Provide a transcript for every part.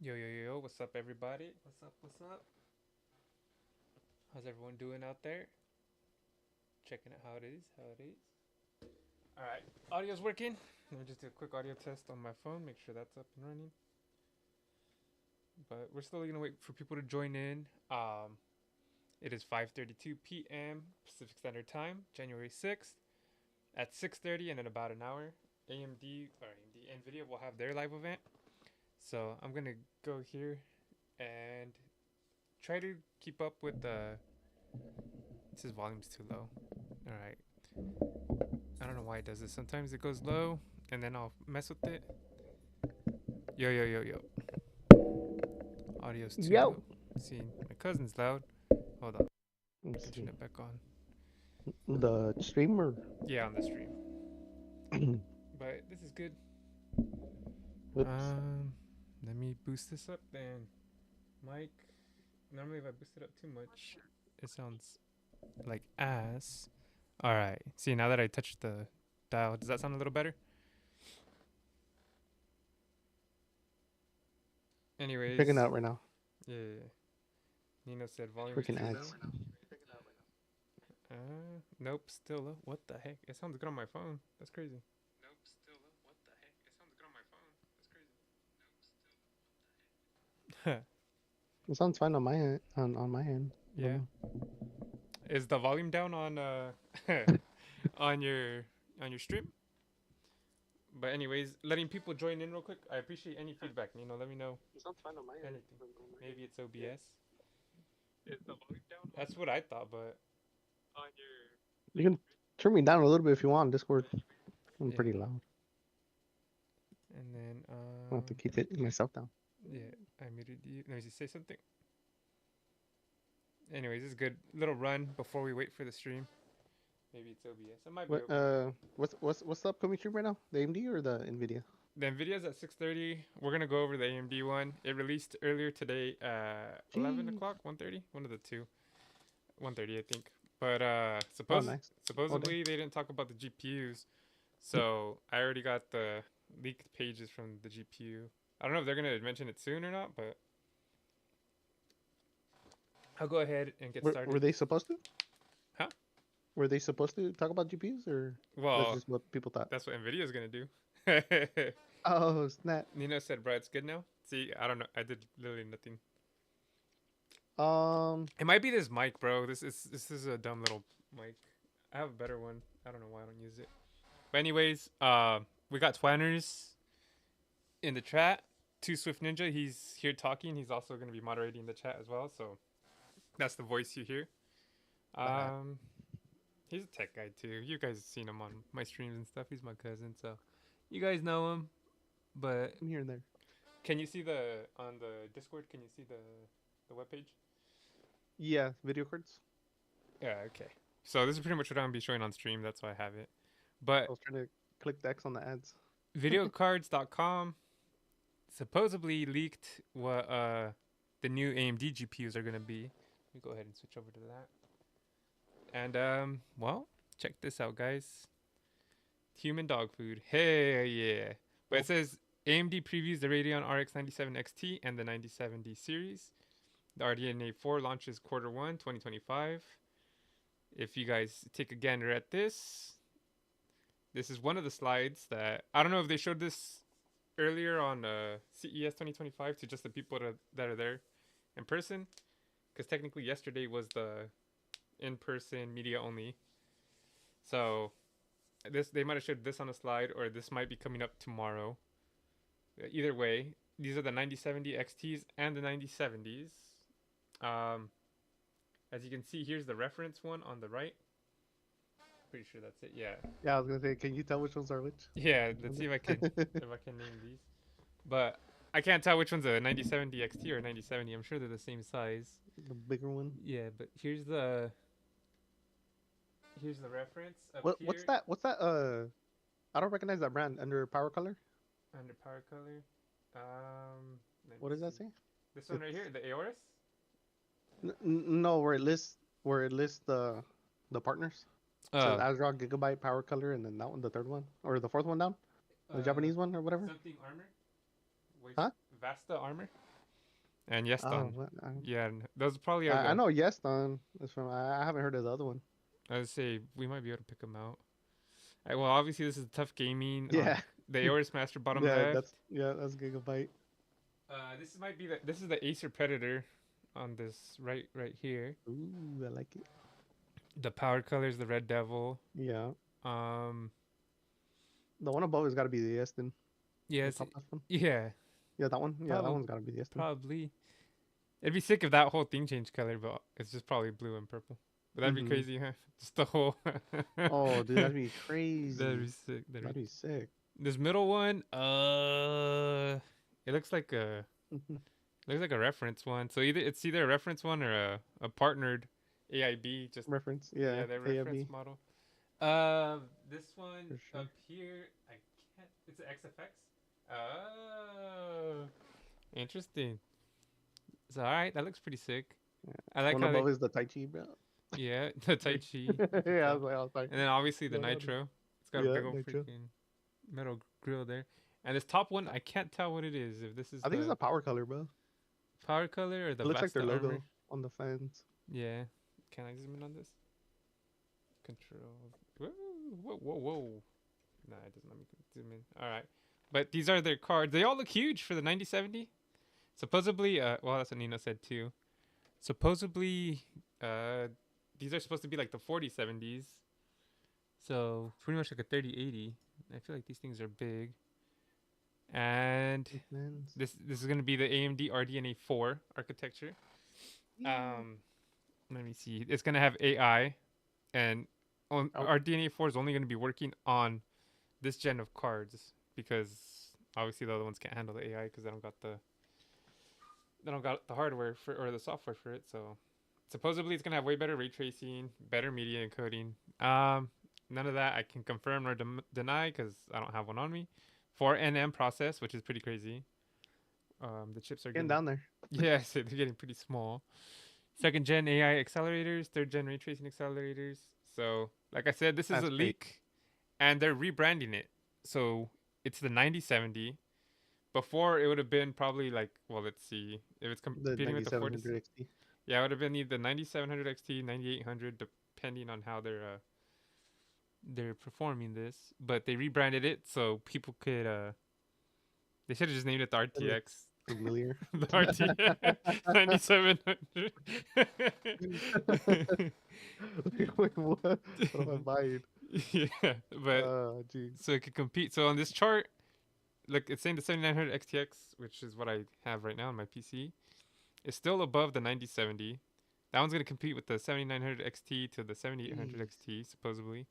Yo, yo, yo, what's up, everybody? What's up, what's up? How's everyone doing out there? Checking out how it is, how it is. Alright, audio's working. Let me just do a quick audio test on my phone, make sure that's up and running. But we're still gonna wait for people to join in. It is 5:32 p.m. Pacific Standard Time, January 6th. At 6:30 and in about an hour, AMD Nvidia will have their live event. So I'm gonna go here and try to keep up with the. This volume's too low. All right. I don't know why it does this. Sometimes it goes low, and then I'll mess with it. Yo, yo, yo, yo. Audio's too Yo. low. See, my cousin's loud. Hold on. Turn it back on. The streamer. Yeah, on the stream. But this is good. Whoops. Let me boost this up then. Mic. Normally, if I boost it up too much, it sounds like ass. All right. See, now that I touched the dial, does that sound a little better? Anyways. Checking out right now. Yeah. Nino said volume Freaking too ads. low. Nope, still low. What the heck? It sounds good on my phone. That's crazy. Nope, still low. What the heck? It sounds good on my phone. That's crazy. Nope, still low. What the heck? It sounds fine on my end. On my end. Yeah. Is the volume down on on your stream? But anyways, letting people join in real quick. I appreciate any feedback. Let me know. It sounds fine on my end. Anything. Maybe it's OBS. Is the volume down? That's what I thought, but on your. You can turn me down a little bit if you want. Discord. I'm pretty loud. And then I'll have to keep it myself down. Yeah, I muted you. Let me just say something. Anyways, this is good. Little run before we wait for the stream. Maybe it's OBS. It might be OBS. What's the upcoming stream right now? The AMD or the Nvidia? The Nvidia's at 6:30. We're gonna go over the AMD one. It released earlier today at 11 o'clock, 1:30, one of the two, 1:30 I think. But supposedly they didn't talk about the GPUs, so I already got the leaked pages from the GPU. I don't know if they're gonna mention it soon or not, but I'll go ahead and get started. Were they supposed to? Huh? Were they supposed to talk about GPUs, or that's just what people thought? That's what Nvidia's gonna do. Oh snap! Nino said, "Bro, it's good now." See, I don't know. I did literally nothing. It might be this mic, bro. This is a dumb little mic. I have a better one. I don't know why I don't use it. But anyways, we got Twanners in the chat. Two Swift Ninja. He's here talking. He's also gonna be moderating the chat as well. So that's the voice you hear. He's a tech guy too. You guys have seen him on my streams and stuff. He's my cousin, so you guys know him. But I'm here and there. Can you see on the Discord? Can you see the webpage? Yeah, video cards. Yeah, okay. So this is pretty much what I'm gonna be showing on stream. That's why I have it. But I was trying to click the X on the ads. Videocards.com supposedly leaked what the new AMD GPUs are gonna be. Let me go ahead and switch over to that. And well, check this out, guys. Human dog food. Hey, yeah. But it says AMD previews the Radeon RX 97 XT and the 9070 series. The RDNA 4 launches Q1 2025. If you guys take a gander at this is one of the slides that I don't know if they showed this earlier on CES 2025 to just the people that are there in person, because technically yesterday was the in-person media only. So they might have showed this on a slide, or this might be coming up tomorrow. Either way, these are the 9070 XTs and the 9070s. As you can see, here's the reference one on the right. Pretty sure that's it. Yeah. Yeah, I was gonna say, can you tell which ones are which? Yeah, let's see if I can name these. But I can't tell which one's a 9070 XT or a 9070. I'm sure they're the same size. The bigger one. Yeah, but here's the reference. What's that? What's that? I don't recognize that brand. Under Power Color. Under Power Color. What does that say? This one right here, the Aorus. No, where it lists the partners. So Azrock, Gigabyte, Power Color, and then that one, the third one, or the fourth one down, the Japanese one or whatever. Something armor. Huh? Vasta armor. and Oh, Yeston. what? Yeah, those probably are I the. know Yeston is from. I haven't heard of the other one. I would say we might be able to pick them out. Well, obviously this is tough gaming on Yeah, the Aorus Master bottom yeah, left. that's Gigabyte. This might be this is the Acer Predator on this right here. Ooh, I like it. The power color is the Red Devil. Yeah, Um, the one above has got to be the Yeston. The yes, top left one. yeah, Yeah, that one. Yeah, that probably one's got to be the Yeston. probably. It'd be sick if that whole thing changed color, but it's just probably blue and purple. But that'd be crazy, huh? Just the whole. Oh, dude, that'd be crazy. That'd be sick. That'd be sick. This middle one, it looks like a reference one. So it's either a reference one or a partnered AIB. Just Reference. Yeah, their AIB. reference model. This one Sure. up here, I can't. It's an XFX. Oh, interesting. So all right, that looks pretty sick. Yeah. I like One how above is the Tai Chi, bro. yeah, the Tai Chi. Yeah, I was like, And then obviously the No, no, no. Nitro. It's got a Yeah, big old Nitro. freaking metal grill there. And this top one, I can't tell what it is. If this is I think the it's a power color, bro. power color or the It looks like their Vasta logo armor. on the fans. Yeah. Can I zoom in on this? Control. Whoa, whoa, whoa, whoa. Nah, it doesn't let me zoom in. All right. But these are their cards. They all look huge for the 9070. Supposedly, well, that's what Nina said too. Supposedly, these are supposed to be like the 4070s. So pretty much like a 3080. I feel like these things are big. And Fans. this is gonna be the AMD RDNA 4 architecture. Let me see. It's gonna have AI, and RDNA 4 is only gonna be working on this gen of cards because obviously the other ones can't handle the AI because they don't got the hardware for or the software for it. So supposedly it's gonna have way better ray tracing, better media encoding. None of that I can confirm or deny because I don't have one on me. 4nm process, which is pretty crazy. The chips are Getting down there. yeah, so they're getting pretty small. Second gen AI accelerators, third gen ray tracing accelerators. So, like I said, this is That's a big. leak, and they're rebranding it. So it's the 9070. Before it would have been probably like, well, let's see, if it's The competing with the 40. 9700 XT. Yeah, it would have been either 9700 XT, 9800, depending on how they're performing this. But they rebranded it so people could they should have just named it the RTX. Familiar. The RTX 9700. Wait, what? What am I buying? Yeah, but Geez. so it could compete. So on this chart, look, it's saying the 7900 XTX, which is what I have right now on my PC, is still above the 9070. That one's gonna compete with the 7900 XT to the 7800 XT supposedly.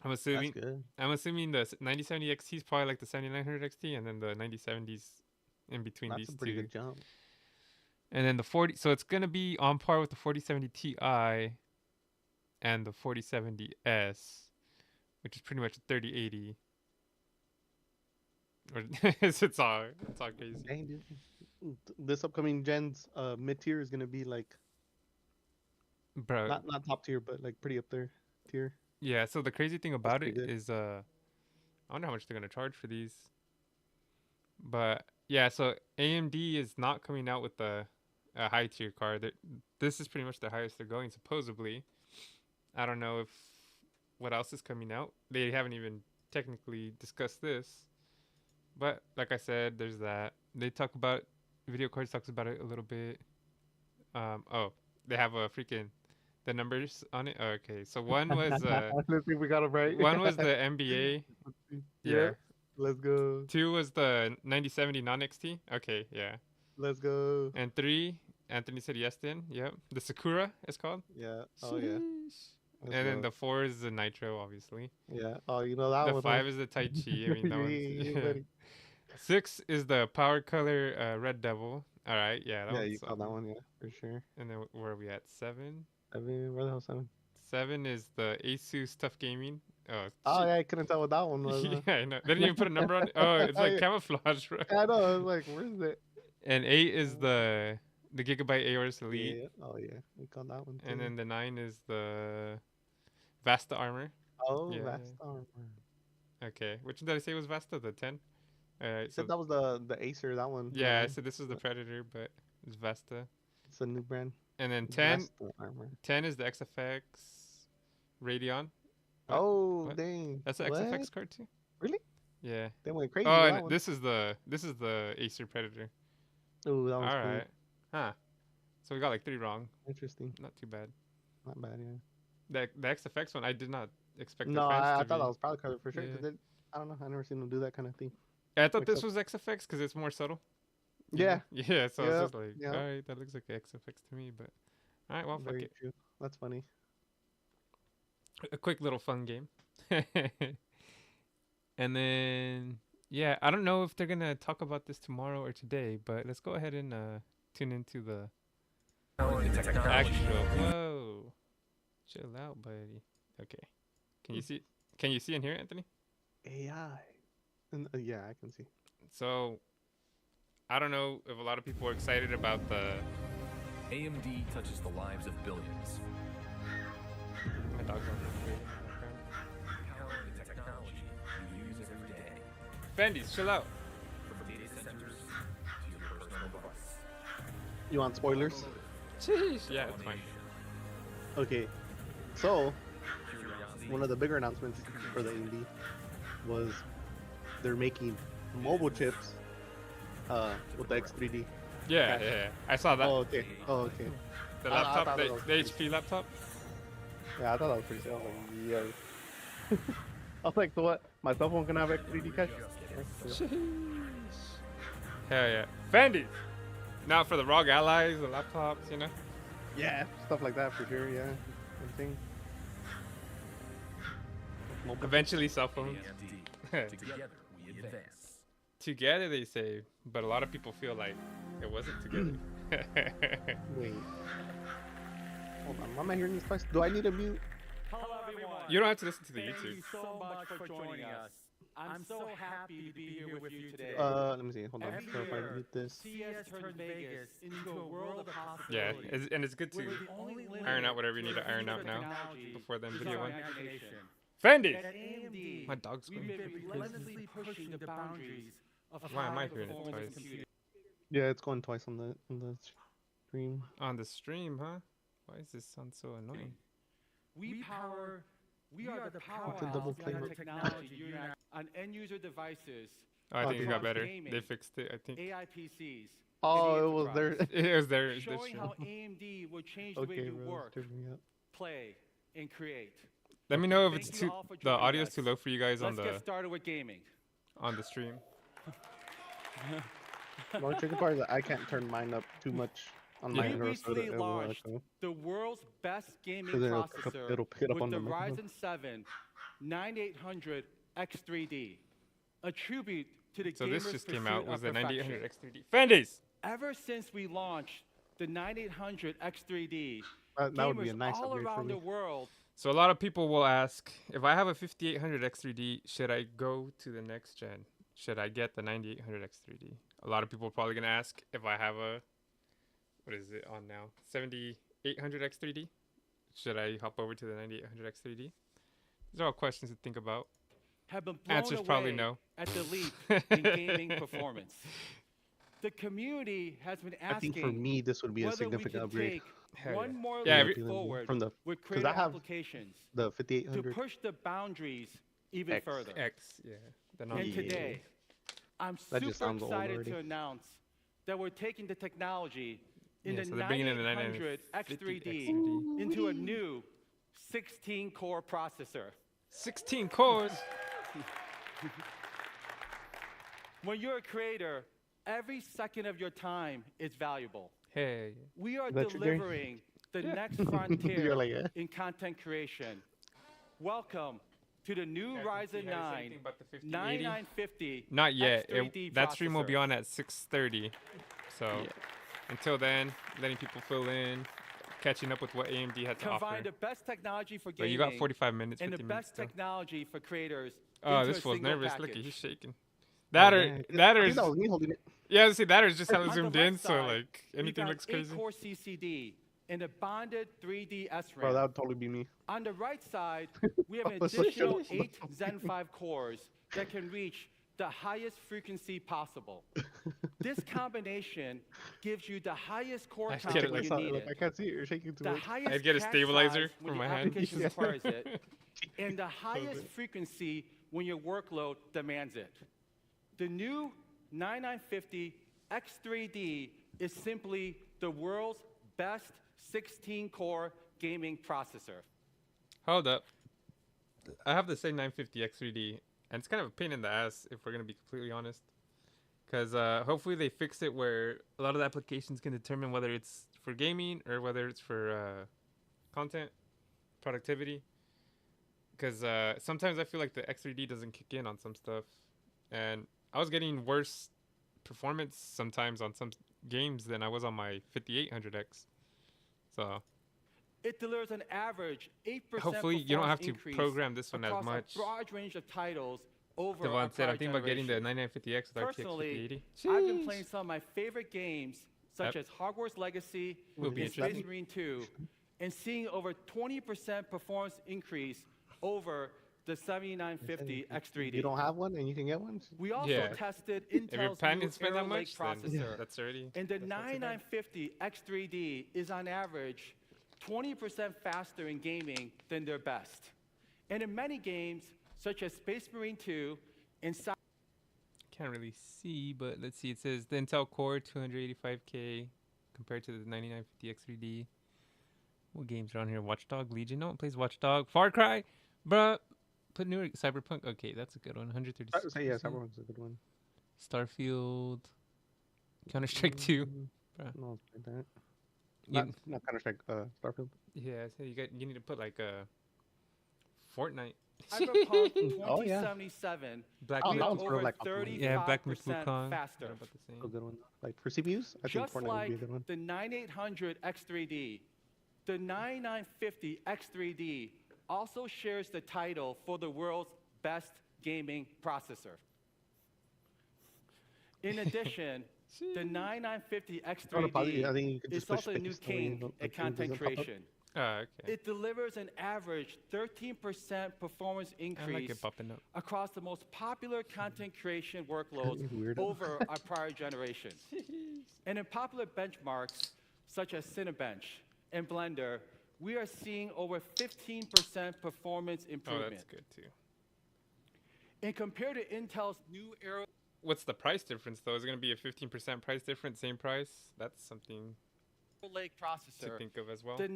I'm assuming. That's good. I'm assuming the 9070 XT is probably like the 7900 XT, and then the 9070s in between That's these a pretty two. good jump. And then the 40, so it's gonna be on par with the 4070 Ti and the 4070S, which is pretty much a 3080. It's all crazy. Dang, dude. This upcoming gen's mid tier is gonna be like Bro. not top tier, but like pretty up there tier. Yeah, so the crazy thing about it pretty good. is I wonder how much they're gonna charge for these. But yeah, so AMD is not coming out with a high tier card. This is pretty much the highest they're going supposedly. I don't know if what else is coming out. They haven't even technically discussed this. But like I said, there's that. They talk about video cards talks about it a little bit. Oh, they have a freaking the numbers on it. Oh, okay, so one was Let's see if we got it right. one was the NBA. Yeah. Let's go. 2 was the 9070 non XT. Okay, yeah. Let's go. And 3, Anthony said Yeston. Yep. The Sakura is called. Yeah. Oh yeah. And then the 4 is the Nitro, obviously. Yeah. Oh, you know that The one. 5 is the Tai Chi. I mean, that Yeah, one's. buddy. 6 is the Power Color Red Devil. All right, yeah. Yeah, one's you called that one, yeah, for sure. And then where are we at? 7. I mean, where the hell 7? 7 is the Asus Tough Gaming. Oh yeah, I couldn't tell what that one was. Yeah, I know. They didn't even put a number on it. Oh, it's like camouflage, bro. I know. I was like, where's it? And 8 is the Gigabyte Aorus Elite. Yeah. Oh yeah, we called that one too. And then the 9 is the Vasta Armor. Oh, yeah, Vasta Armor. Okay. Which one did I say was Vasta? The 10? Alright, You said that was the Acer, that one. yeah, so this is the Predator, but it's Vesta. It's a new brand. And then 10 Vesta armor. 10 is the XFX Radeon. Oh, dang. That's an What? XFX card too. Really? Yeah. They went crazy. Oh, with that and one. this is the Acer Predator. Oh, that was All right. Huh. So we got like 3 wrong. Interesting. Not too bad. Not bad, yeah. The XFX one, I did not expect. No, the fans I to thought be. that was probably color for sure. Yeah. Cause I don't know. I never seen them do that kind of thing. I thought Mix this up. was XFX because it's more subtle. you Yeah. know? Yeah. So I was Yep, just like, yep. all right, that looks like XFX to me. But all right, well, fuck Very it. true. That's funny. A quick little fun game. And then yeah, I don't know if they're gonna talk about this tomorrow or today, but let's go ahead and tune into the actual. Whoa, chill out, buddy. Okay, can you see? Can you see and hear, Anthony? AI. And, yeah, I can see. So, I don't know if a lot of people are excited about the. AMD touches the lives of billions. My dog's on the Powering the technology you use every day. Bendy's, chill out. From data centers to your personal device. You want spoilers? Jeez. Yeah, it's fine. Okay. So, one of the bigger announcements for the AMD was they're making mobile chips with the X3D. Yeah. I saw that. Oh, okay. Oh, okay. The I laptop, thought it was the HP laptop. Yeah, I thought that was pretty sick. I was like, yeah. I was like, so what? My cell phone can have X3D cache? Hell yeah. Fendi! Now for the ROG Allies, the laptops, you know? Yeah, stuff like that for sure, yeah. Everything. Mobile. Eventually cell phones. AMD. Together we advance. Together they say, but a lot of people feel like it wasn't together. Wait. Hold on, why am I hearing these twice? Do I need a mute? Hello everyone. You don't have to listen to the Thank YouTube. you so much for joining us. I'm so happy to be here with you today. Let me see. Hold on. Every So if I year, mute this. CS turned Vegas into a world of Yeah, possibilities. and it's good to where the only limit iron out whatever you need to to iron out now technology before the is Nvidia our one. imagination. Fendi! At AMD, My dog's we've going. been relentlessly pushing the boundaries of Why am I high hearing it performance twice? computing. Yeah, it's going twice on the stream. On the stream, huh? Why does this sound so annoying? We are the It's a double powerhouse in our play. technology unit on end user devices, Oh, I think it Okay. got better. Gaming. They fixed it, I think. AI PCs. Oh, and it was there. enterprise. It was there. It's Showing true. how AMD will change the way Okay, you bro. work, Turn me up. play, and create. Let me know if Thank it's you too all for the joining audio's us. too low for you guys on Let's get the started with gaming. stream. The only tricky part is that I can't turn mine up too much on Yeah. my We end, or so recently it will launched echo. the world's best gaming 'Cause then it'll pick up- processor it'll pick it up with on the the microphone. Ryzen 7 9800 X3D, a tribute to the So gamer's this just came pursuit out was of the perfection. 9800 X3D. Fendi's! Ever since we launched the 9800 X3D, That would be a gamers nice all upgrade for around me. the world So a lot of people will ask, if I have a 5800 X3D, should I go to the next gen? Should I get the 9800 X3D? A lot of people are probably going to ask if I have a, what is it on now? 7800 X3D? Should I hop over to the 9800 X3D? These are all questions to think about. have been blown Answer's away probably no. at the leap in gaming performance. The community has been I think asking for me, this would be a whether we significant could upgrade. take Hell one yeah. more Yeah, leap every- forward From the with 'cause creative I have applications the to 5800. push the boundaries even X. further. X, yeah. The And non Yeah. today, I'm That just super sounds old excited already. to announce that we're taking the technology in Yeah, the so they're bringing in the 9800 950 X3D X3D. into a new 16-core processor. 16 cores. When you're a creator, every second of your time is valuable. Hey. We are Is that your dream? delivering the Yeah. next frontier You're like, yeah. in content creation. Welcome to the new Ryzen 9 9950. Not yet. X3D That stream will be processor. on at 6:30. So Yeah. until then, letting people fill in, catching up with what AMD had to Combine offer. the best technology for But gaming you got 45 minutes, and 50 the minutes best still. technology for creators. Oh, into this a fool's single nervous. Look, package. he's shaking. That or Yeah, that I or think that was me holding it. yeah, see that or is just hella On the zoomed left in, so side, like we anything got looks crazy. 8-core CCD and a bonded 3D SRAM. Bro, that would totally be me. On the right side, we have an I was so additional jealous. 8 Zen 5 cores that can reach the highest frequency possible. This combination gives you the highest core I count get it, when I you saw need it. Like, it, I can't see it. You're shaking too the much. highest I'd get a cache stabilizer size when for the my hand. application Yeah. requires it, and the highest frequency when your workload demands it. The new 9950 X3D is simply the world's best 16-core gaming processor. Hold up. I have the same 950 X3D, and it's kind of a pain in the ass if we're gonna be completely honest. Because hopefully they fix it where a lot of the applications can determine whether it's for gaming or whether it's for content, productivity. Because sometimes I feel like the X3D doesn't kick in on some stuff, and I was getting worse performance sometimes on some games than I was on my 5800X. So It delivers an average 8% hopefully you don't have to increase program this one as across much. a broad range of titles over Devon our said, I'm prior thinking about getting the generations. 9950X with RTX Personally, 5080. I've been playing some of my favorite games, such Yep. as Hogwarts Legacy Will be and Space interesting. Marine 2, and seeing over 20% performance increase over the 7950 X3D. You don't have one and you can get one? We also Yeah. tested If you're Intel's planning new to spend that Arrow Lake much, then processor. that's already. And the that's not too bad. 9950 X3D is on average 20% faster in gaming than their best. And in many games, such as Space Marine 2 and Can't really see, but let's see. It says the Intel Core 285K compared to the 9950 X3D. What games are on here? Watchdog, Legion. No one plays Watchdog. Far Cry, bruh. Put newer Cyberpunk. Okay, that's a good one. 136. Yeah, Cyberpunk's a good one. Starfield, Counter Strike 2. Bruh. No, it's like that. Yeah. Not Counter Strike. Starfield. Yeah, so you need to put like a Fortnite. Cyberpunk Oh, yeah. 2077, Black Oh, we that are one's sort of over like 35% Yeah, Black Myth Wukong. faster. They're about the same. A good one. Like for CPUs, I think Just Fortnite would be a like good one. the 9800 X3D, the 9950 X3D also shares the title for the world's best gaming processor. In addition, the 9950 I think you X3D can is just push also the new space so you king don't- at like, it content doesn't pop up. creation. Okay. It delivers an average 13% performance I like increase it popping up. across the most popular content creation workloads Weirdo. over our prior generations. And in popular benchmarks such as Cinebench and Blender, we are seeing over 15% performance Oh, improvement. that's good too. And compared to Intel's new Arrow What's the price difference though? Is it going to be a 15% price difference, same price? That's something Lake to processor, think of as well. the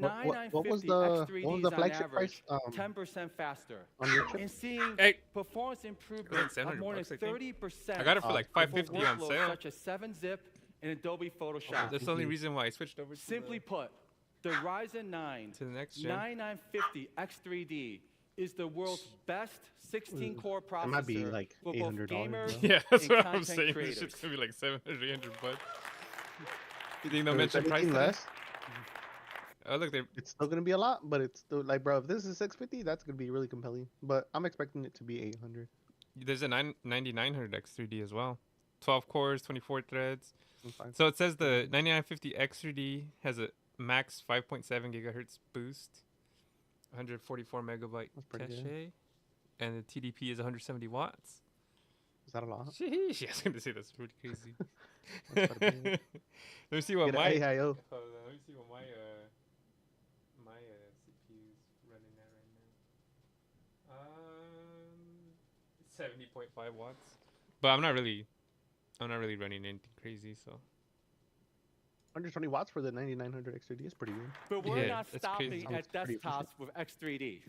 What was 9950 the X3D is on flagship price average 10% faster. on your chip? And seeing Hey. performance improvements of 700 more than bucks, I think. 30% I got it for like for 550 on workloads sale. such as 7-Zip and Adobe Photoshop. That's the only reason why I switched over to Simply put, the Ryzen 9 the next gen. 9950 X3D is the world's best 16-core processor It might be like for both $800 gamers though. Yeah, that's and what I'm content saying. This creators. shit's going to be like 700, 800 bucks. You think they'll If it's mention price? anything tag? less, Oh, look, they're it's still gonna be a lot, but it's still like, bro, if this is 650, that's gonna be really compelling. But I'm expecting it to be 800. there's a 9900 X3D as well. 12 cores, 24 threads. That's fine. So it says the 9950 X3D has a max 5.7 gigahertz boost, 144 megabyte That's pretty cache, good. and the TDP is 170 watts. Is that a lot? Sheesh, I was going to say that's pretty crazy. That's quite a bit. Let me see what Get my an AIO. hold on, let me see what my CPU's running at right now. 70.5 watts. But I'm not really running anything crazy, so 120 watts for the 9900 X3D is pretty good. But we're Yeah, not that's stopping crazy. at Sounds pretty desktops with X3D.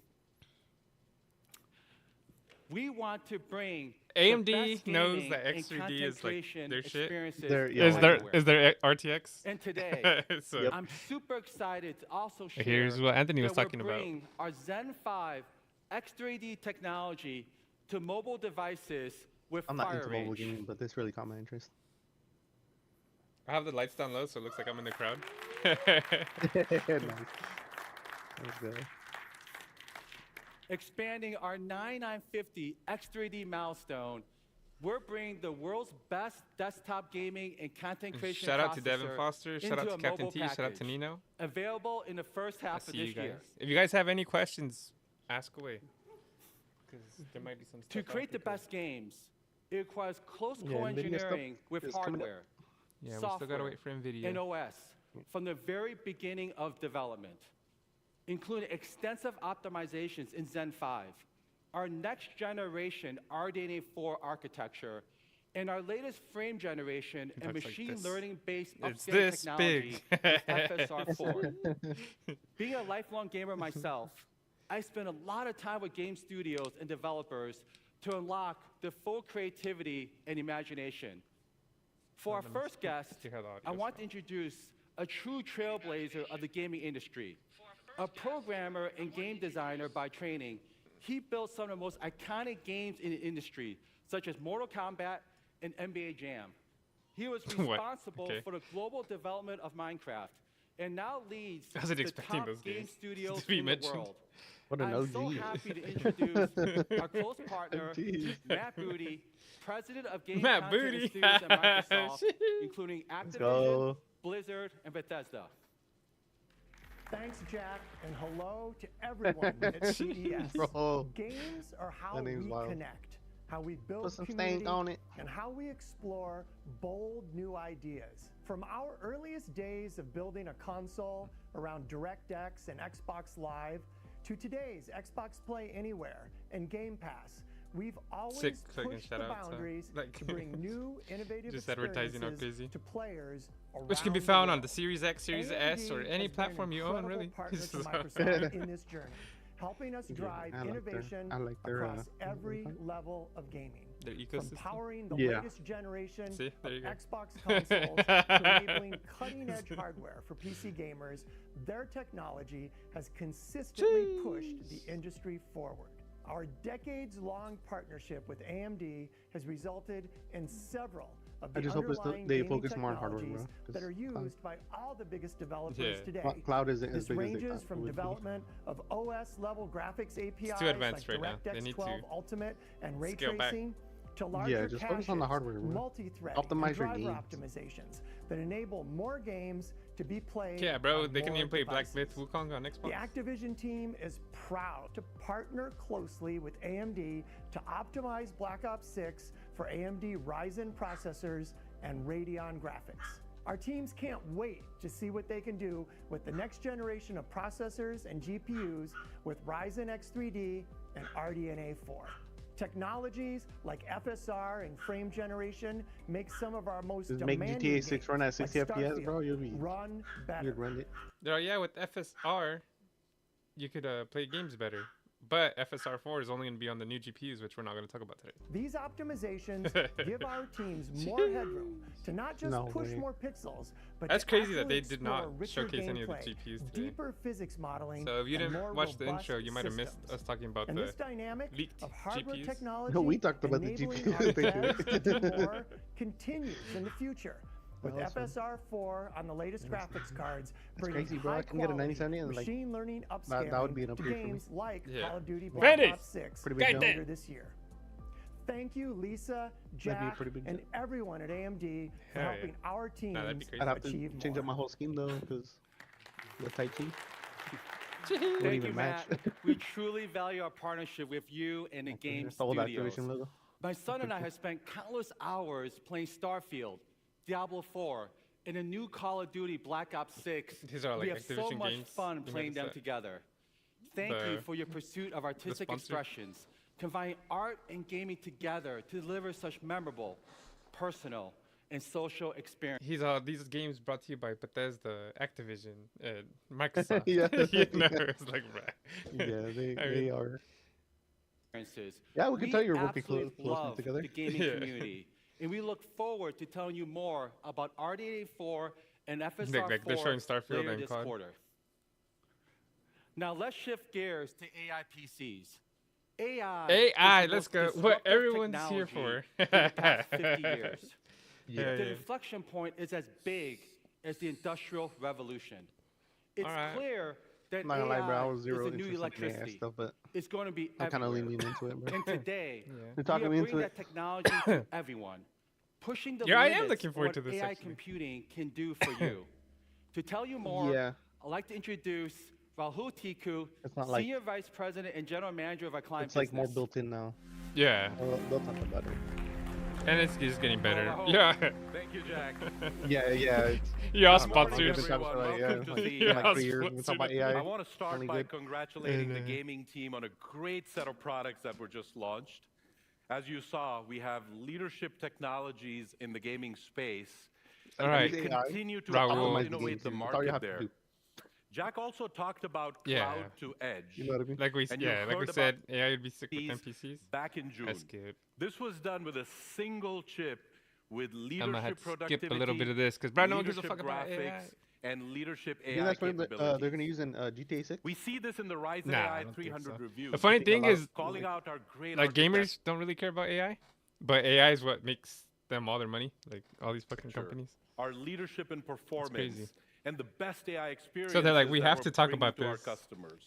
We want to bring the AMD best knows gaming that and X3D content is, like, creation their shit. experiences Yeah, is there RTX? And today, So Yep. I'm super excited to also share here's what Anthony was that we're talking about. bringing our Zen 5 X3D technology to mobile devices with I'm not fire into mobile range. gaming, but this really caught my interest. I have the lights down low, so it looks like I'm in the crowd. Nice. That's good. Expanding our 9950 X3D milestone, we're bringing the world's best desktop gaming and content creation Shout out to Devin processor Foster. Shout into out to a Captain mobile T. Shout out to package. Nino. available in the first I half of see you this guys. year. If you guys have any questions, ask away. Because there might be some stuff To out create the there. best games, It requires close Yeah, Nvidia co-engineering stuff with is coming up. hardware, Yeah, we software, still gotta wait for Nvidia. and OS from the very beginning of development, including extensive optimizations in Zen 5, our next generation RDNA 4 architecture, and our latest frame generation and Looks like machine this. learning-based It's upscaling this technology big. with FSR4. Being a lifelong gamer myself, I spend a lot of time with game studios and developers to unlock the full creativity and imagination. For our Let me first guest, see how the I audio's want to introduce a true trailblazer of the gaming industry. A programmer and game designer by training, he built some of the most iconic games in the industry, such as Mortal Kombat and NBA Jam. He was What? responsible Okay. for the global development of Minecraft, and now leads I wasn't the expecting top those game games studios to be in mentioned. the world. What an I'm OG. so happy to introduce our close partner, Jeez. Matt Booty, president of game Matt content Booty. and studios at Microsoft, Shit. including Let's Activision, go. Blizzard, and Bethesda. Thanks, Jack, and hello to everyone at CES. Bro. Games are how That we name's wild. connect, how we build Put some community, stank on it. and how we explore bold new ideas. From our earliest days of building a console around DirectX and Xbox Live to today's Xbox Play Anywhere and Game Pass, we've always Sick fucking pushed the shout-out to, boundaries like, to bring new, innovative just advertising all experiences crazy. to players Which can be around found the on the world. Series X, Series AMD S, or has any been an platform you own, incredible really. partner to So- Microsoft in this journey, helping us Yeah, drive I like their- innovation I like their, across every mhm. level of gaming. Their From ecosystem. powering the Yeah. latest generation See, there you of go. Xbox consoles to enabling cutting-edge hardware for PC gamers, their technology has consistently pushed the industry forward. Our decades-long partnership with AMD has resulted in several of the I just hope underlying they gaming focus more on hardware, technologies bro, that are 'cause cloud- used by all the biggest developers Yeah. today. Cloud isn't as This big as they ranges thought from it would be. development of OS-level graphics APIs advanced like right now. They DirectX need 12 to Ultimate and ray scale back. tracing to larger just focus on the caches, hardware, bro. multi-thread, Optimize and your driver games. optimizations that enable more games to be played. Yeah, bro, on they can more even play Black devices. Myth Wukong on The Xbox. Activision team is proud to partner closely with AMD to optimize Black Ops 6 for AMD Ryzen processors and Radeon graphics. Our teams can't wait to see what they can do with the next generation of processors and GPUs with Ryzen X3D and RDNA 4. Technologies like FSR and frame generation make some of our most Just make demanding GTA 6 run at games, like 60 FPS, bro. Starfield, You'll be run better. you'd run it. Yeah, with FSR, you could play games better. But FSR4 is only going to be on the new GPUs, which we're not going to talk about today. These optimizations give our teams more headroom to not just No push way. more pixels, but That's to crazy that actually they did not explore richer showcase any of the gameplay, GPUs today. deeper physics modeling, So if you and didn't more watch the robust intro, you might have missed systems. us talking about And the this dynamic leaked of hardware GPUs. technology No, we talked about the enabling GPUs. our devs to do more continues in the future. With Awesome. FSR4 on the latest graphics cards, bringing crazy, bro. I can get a high-quality 9070 and, like, machine learning that upscaling would be an to upgrade for me. games like Yeah. Call of Duty Finish! Black Ops 6 Pretty big jump. later this year. Thank you, Lisa, be a Jack, pretty big and jump. everyone at AMD for Hell yeah. helping our teams that'd be crazy. I'd have to achieve change more. up my whole scheme though, because the Tai Chi. Thank even you, match. Matt. We truly value our partnership with you and the game It's the old studios. Activision logo. My son and I have spent countless hours playing Starfield, Diablo 4, and a new Call of Duty Black Ops 6. These are, We like, have so Activision much games. fun You playing them noticed that? together. Thank The- you for your pursuit of artistic sponsor? expressions, combining art and gaming together to deliver such memorable, personal, and social experiences. These games brought to you by Bethesda, Activision, Microsoft. Yeah. You know, it's like, bruh. Yeah, they I mean, are. Experiences. Yeah, we can tell you're working absolutely closely love together. the gaming Yeah. community, and we look forward to telling you more about RDNA 4 and FSR4 like they're showing Starfield later and this COD. quarter. Now let's shift gears to AI PCs. AI. AI, is the let's most go. What disruptive everyone's here for. technology in the past 50 years. Yeah, The yeah. inflection point is as big as the Industrial Revolution. It's Alright. clear that I'm not gonna lie, bro. I AI was is zero the new interest in AI electricity. stuff, but It's going to be I'm kind of everywhere. leaning into it, bro. And today, Yeah. You're we talking are me bringing into that technology to everyone, pushing the Yeah, I am limits looking of forward what to this, AI actually. computing can do for you. To tell you more, Yeah. I'd like to introduce Rahul Tiku, It's not like- Senior Vice President and General Manager of our client It's like more business. built in now. Yeah. They'll talk about it. And it's just getting better. Oh, Yeah. Thank you, Jack. Yeah. It's, Yeah, I don't know, sponsors. I've been talking Everyone, about, welcome to like, the- in like Yeah, 3 years. We talk about sponsored. AI. I want to start only by good. congratulating the And, gaming team on a great set of products that were just launched. As you saw, we have leadership technologies in the gaming space. All and right. we AI, continue to Raul. optimize innovate the games, that's all you market have to there. do. Jack also talked about Yeah. cloud to edge. You know what I mean? Like we, And you yeah, like we heard said, AI would be sick with these NPCs. back in June. That's good. This was done with a single chip with I'm leadership gonna have to productivity, skip a little bit of this because Brad no one gives a leadership fuck about AI. graphics, and leadership You think AI that's what capabilities. they're gonna use in GTA 6? We see this in the Ryzen Nah, I AI don't think 300 so. reviews. The funny think a thing lot is, calling out our great like architects. gamers don't really care about AI, but AI is what makes them all their money. Like all these fucking Sure. companies. Our leadership in crazy. performance and the best AI experience. they're like, we have to talk about to our this. customers.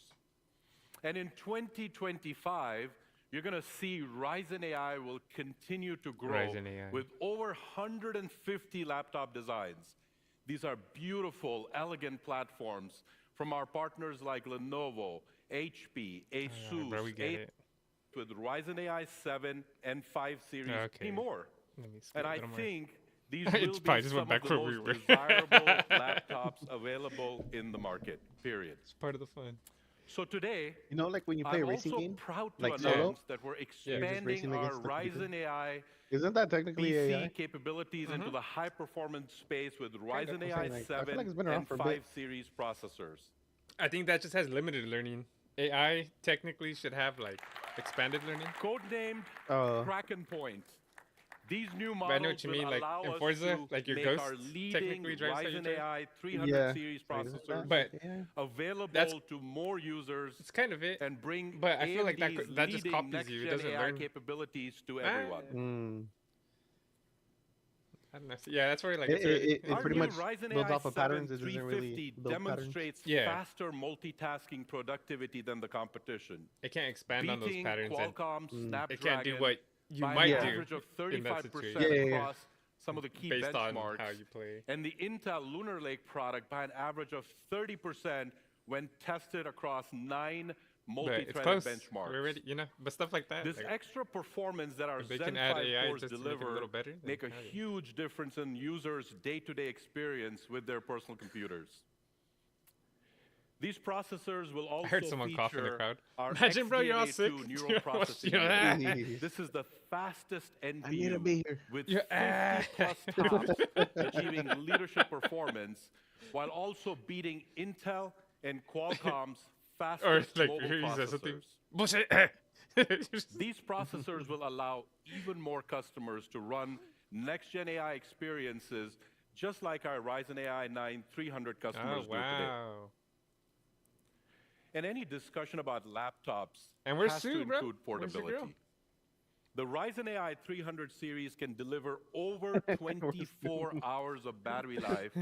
And in 2025, you're going to see Ryzen AI will continue to grow Ryzen AI. with over 150 laptop designs. These are beautiful, elegant platforms from our partners like Lenovo, HP, Asus, Bro, we get it. with Ryzen AI 7 and 5 series, Okay. many more. Let me skip And a I little more. think these It will probably be just some went back of the where we most were. desirable laptops available in the market, period. It's part of the fun. So today, You know, like when you play a I'm racing also game, proud to like announce Solo? that we're You're just racing expanding our against the computer. Ryzen AI isn't that technically PC AI? capabilities into the high-performance space with of. Ryzen I'm AI saying, like, I feel 7 like it's been around and for a 5 bit. series processors. I think that just has limited learning. AI technically should have like expanded learning. Codenamed Uh, Kraken Point. These new But I know models what you will mean, like, allow in us Forza, to like your make Ghost our leading technically drives how you Ryzen drive. AI 300 yeah. series Like, isn't processors But- AI? available That's- to more users It's kind of it. and bring But I feel like that AMD's that just leading copies you. It next-gen doesn't AI learn. capabilities to Ah, everyone. Mm. I don't know. Yeah, that's where like It Our pretty new much Ryzen builds AI off of 7 patterns. It doesn't really 350 build patterns. demonstrates Yeah. faster multitasking productivity than the competition. it can't expand on those Beating patterns and Qualcomm's Snapdragon it can't do what you by might an do average of in that 35% situation. across some of the key based on benchmarks. how you play. And the Intel Lunar Lake product by an average of 30% when tested across 9 But it's multi-threaded close. benchmarks. We're already, you know, but stuff like that. This like, extra performance that our if they Zen can add 5 AI cores just to make it a deliver little better, then make a hell yeah. huge difference in users' day-to-day experience with their personal computers. These processors will also heard someone cough in the feature crowd. our Imagine, bro, you're all sick. XDNA2 neural processing Yeah. unit. This is the fastest I need to NPU be here. with Yeah. 50 plus tops, achieving leadership performance while also beating Intel and Qualcomm's Or fastest like mobile he says something. processors. Bullshit. These processors will allow even more customers to run next-gen AI experiences just like our Ryzen AI 9 300 customers Oh do today. wow. And any discussion about laptops And where's has Sue, to bro? include Where's your girl? portability. The Ryzen AI 300 series can deliver over 24 hours of battery life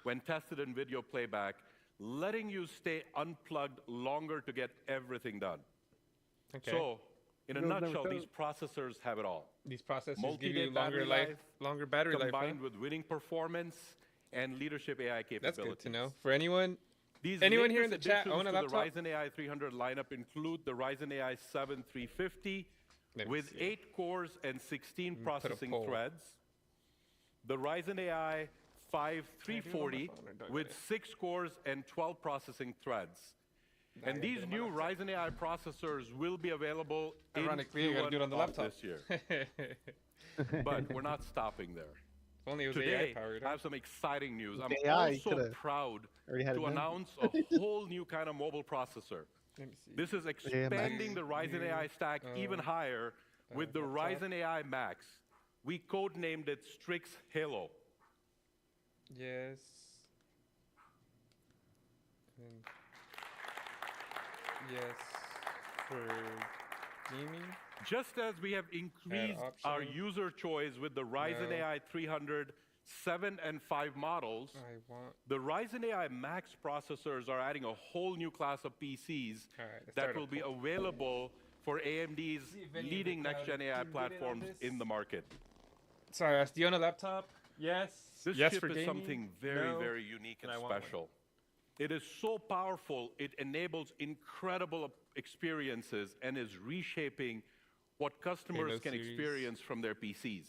when tested in video playback, letting you stay unplugged longer to get everything done. Okay. So, in a Those never nutshell, tell. these processors have it all. These processors give multi-day you longer battery life, life, longer battery life. Huh? Combined with winning performance and leadership AI capabilities. That's good to know. For anyone, These Anyone here in latest the chat additions own a to the laptop? Ryzen AI 300 lineup include the Ryzen AI 7 350 Let me with see. 8 cores and 16 put a processing poll. threads. The Ryzen AI 5 Can I do it on my 340 phone or do I with gotta- 6 cores and 12 processing threads. I And gotta do these it on my new laptop. Ryzen AI processors will be available in Ironically, I gotta do it on the Q1 of laptop. this year. But we're not stopping there. If only it was Today, AI powered. I have some exciting news. I'm AI also coulda proud Already had it to done. announce a whole new kind of mobile processor. Let me see. This is expanding the Ryzen AI stack even higher with the laptop. Ryzen AI Max. We codenamed it Strix Halo. Yes. And yes, for gaming. Just as we have increased our option. user choice with the Ryzen No. AI 300 7 and 5 models, I want. the Ryzen AI Max processors are adding a whole new class of PCs All right, let's that start will a be poll. available for AMD's See if any of leading the crowd next-gen AI can get in on platforms this. in the market. Sorry, do you own a laptop? Yes. This yes chip for is gaming? something very, No. very unique and I want one. special. It is so powerful, it enables incredible experiences and is reshaping what customers Halo can series. experience from their PCs.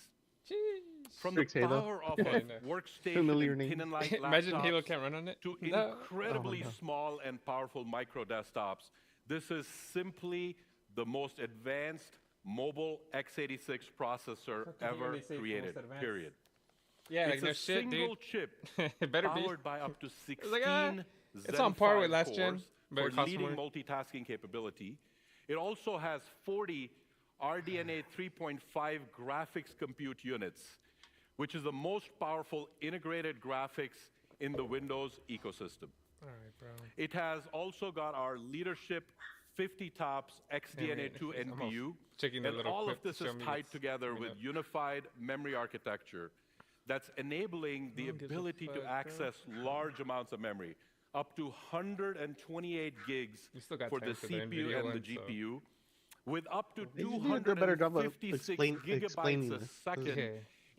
Jeez. From the Strix Halo. power of Yeah, I a know. workstation Familiar and name. thin and light Imagine Halo laptops can't run on it. to No. incredibly no. small and powerful micro desktops. This is simply the most advanced mobile x86 processor Fucking ever really say it's the created, most advanced. period. Yeah, like It's no a shit, single dude. chip It better be. powered by up to 16 like, it's Zen on par 5 with last gen, cores but for it costs leading more. multitasking capability. It also has 40 RDNA 3.5 graphics compute units, which is the most powerful integrated graphics in the Windows ecosystem. All right, bro. It has also got our leadership 50 TOPS XDNA2 I'm NPU, checking the and little all clip of this to is show me tied it's together coming with up. unified memory architecture that's enabling the No one gives a ability fuck, to bro. access large amounts of memory, up to 128 gigs You still got for the time for the CPU Nvidia and one, the so- GPU, with up to They usually do a better job of 256 explaining gigabytes a this. second Yeah.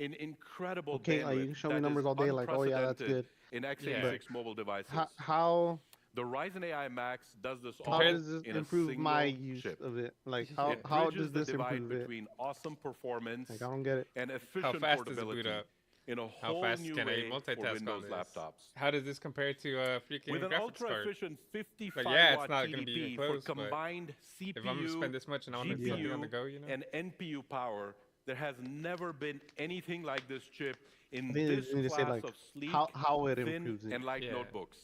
in incredible Okay, bandwidth you can show me that numbers is all day, like, oh yeah, that's good. unprecedented in x86 mobile devices. How The Ryzen AI Max does this all does this in a improve single my use chip. of it? Like It how bridges does this the divide improve it? between awesome performance Like I don't get it. and How efficient fast does it portability boot up? in a How whole fast new can I way for multitask on Windows this? laptops. How does this compare to a freaking With an graphics card? ultra-efficient 55 yeah, it's watt not gonna be TDP even for close, but combined If I'm gonna spend CPU, this much and I want to do something on the go, you know? and NPU power, there has never been anything like this chip in I think this you need to say, class like, of sleek, how it thin, improves it. and light Yeah. notebooks.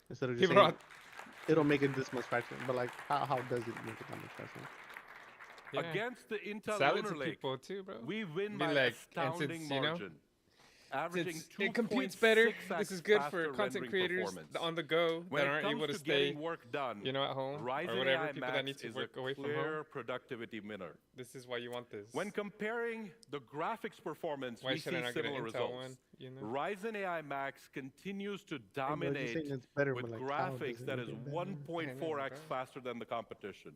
Instead of just People saying are, it'll make it this much faster, but like how does it make it that much faster? yeah. Against the Intel Salad Lunar to Lake, people too, bro. we win Be by like, and astounding since, you know, margin. Averaging Since it computes better, this is good for content creators on the go when that it aren't comes able to to stay, getting work done, you know, at home Ryzen or whatever. AI People Max that need to is work a away from clear home. productivity winner. This is why you want this. When comparing the graphics performance, Why we should see I not get an similar Intel results. one? You know? Ryzen AI Max continues to Hey, bro, you're dominate saying it's better, with but, like, how does graphics it that make is it better? 1.4x bro. faster than the competition.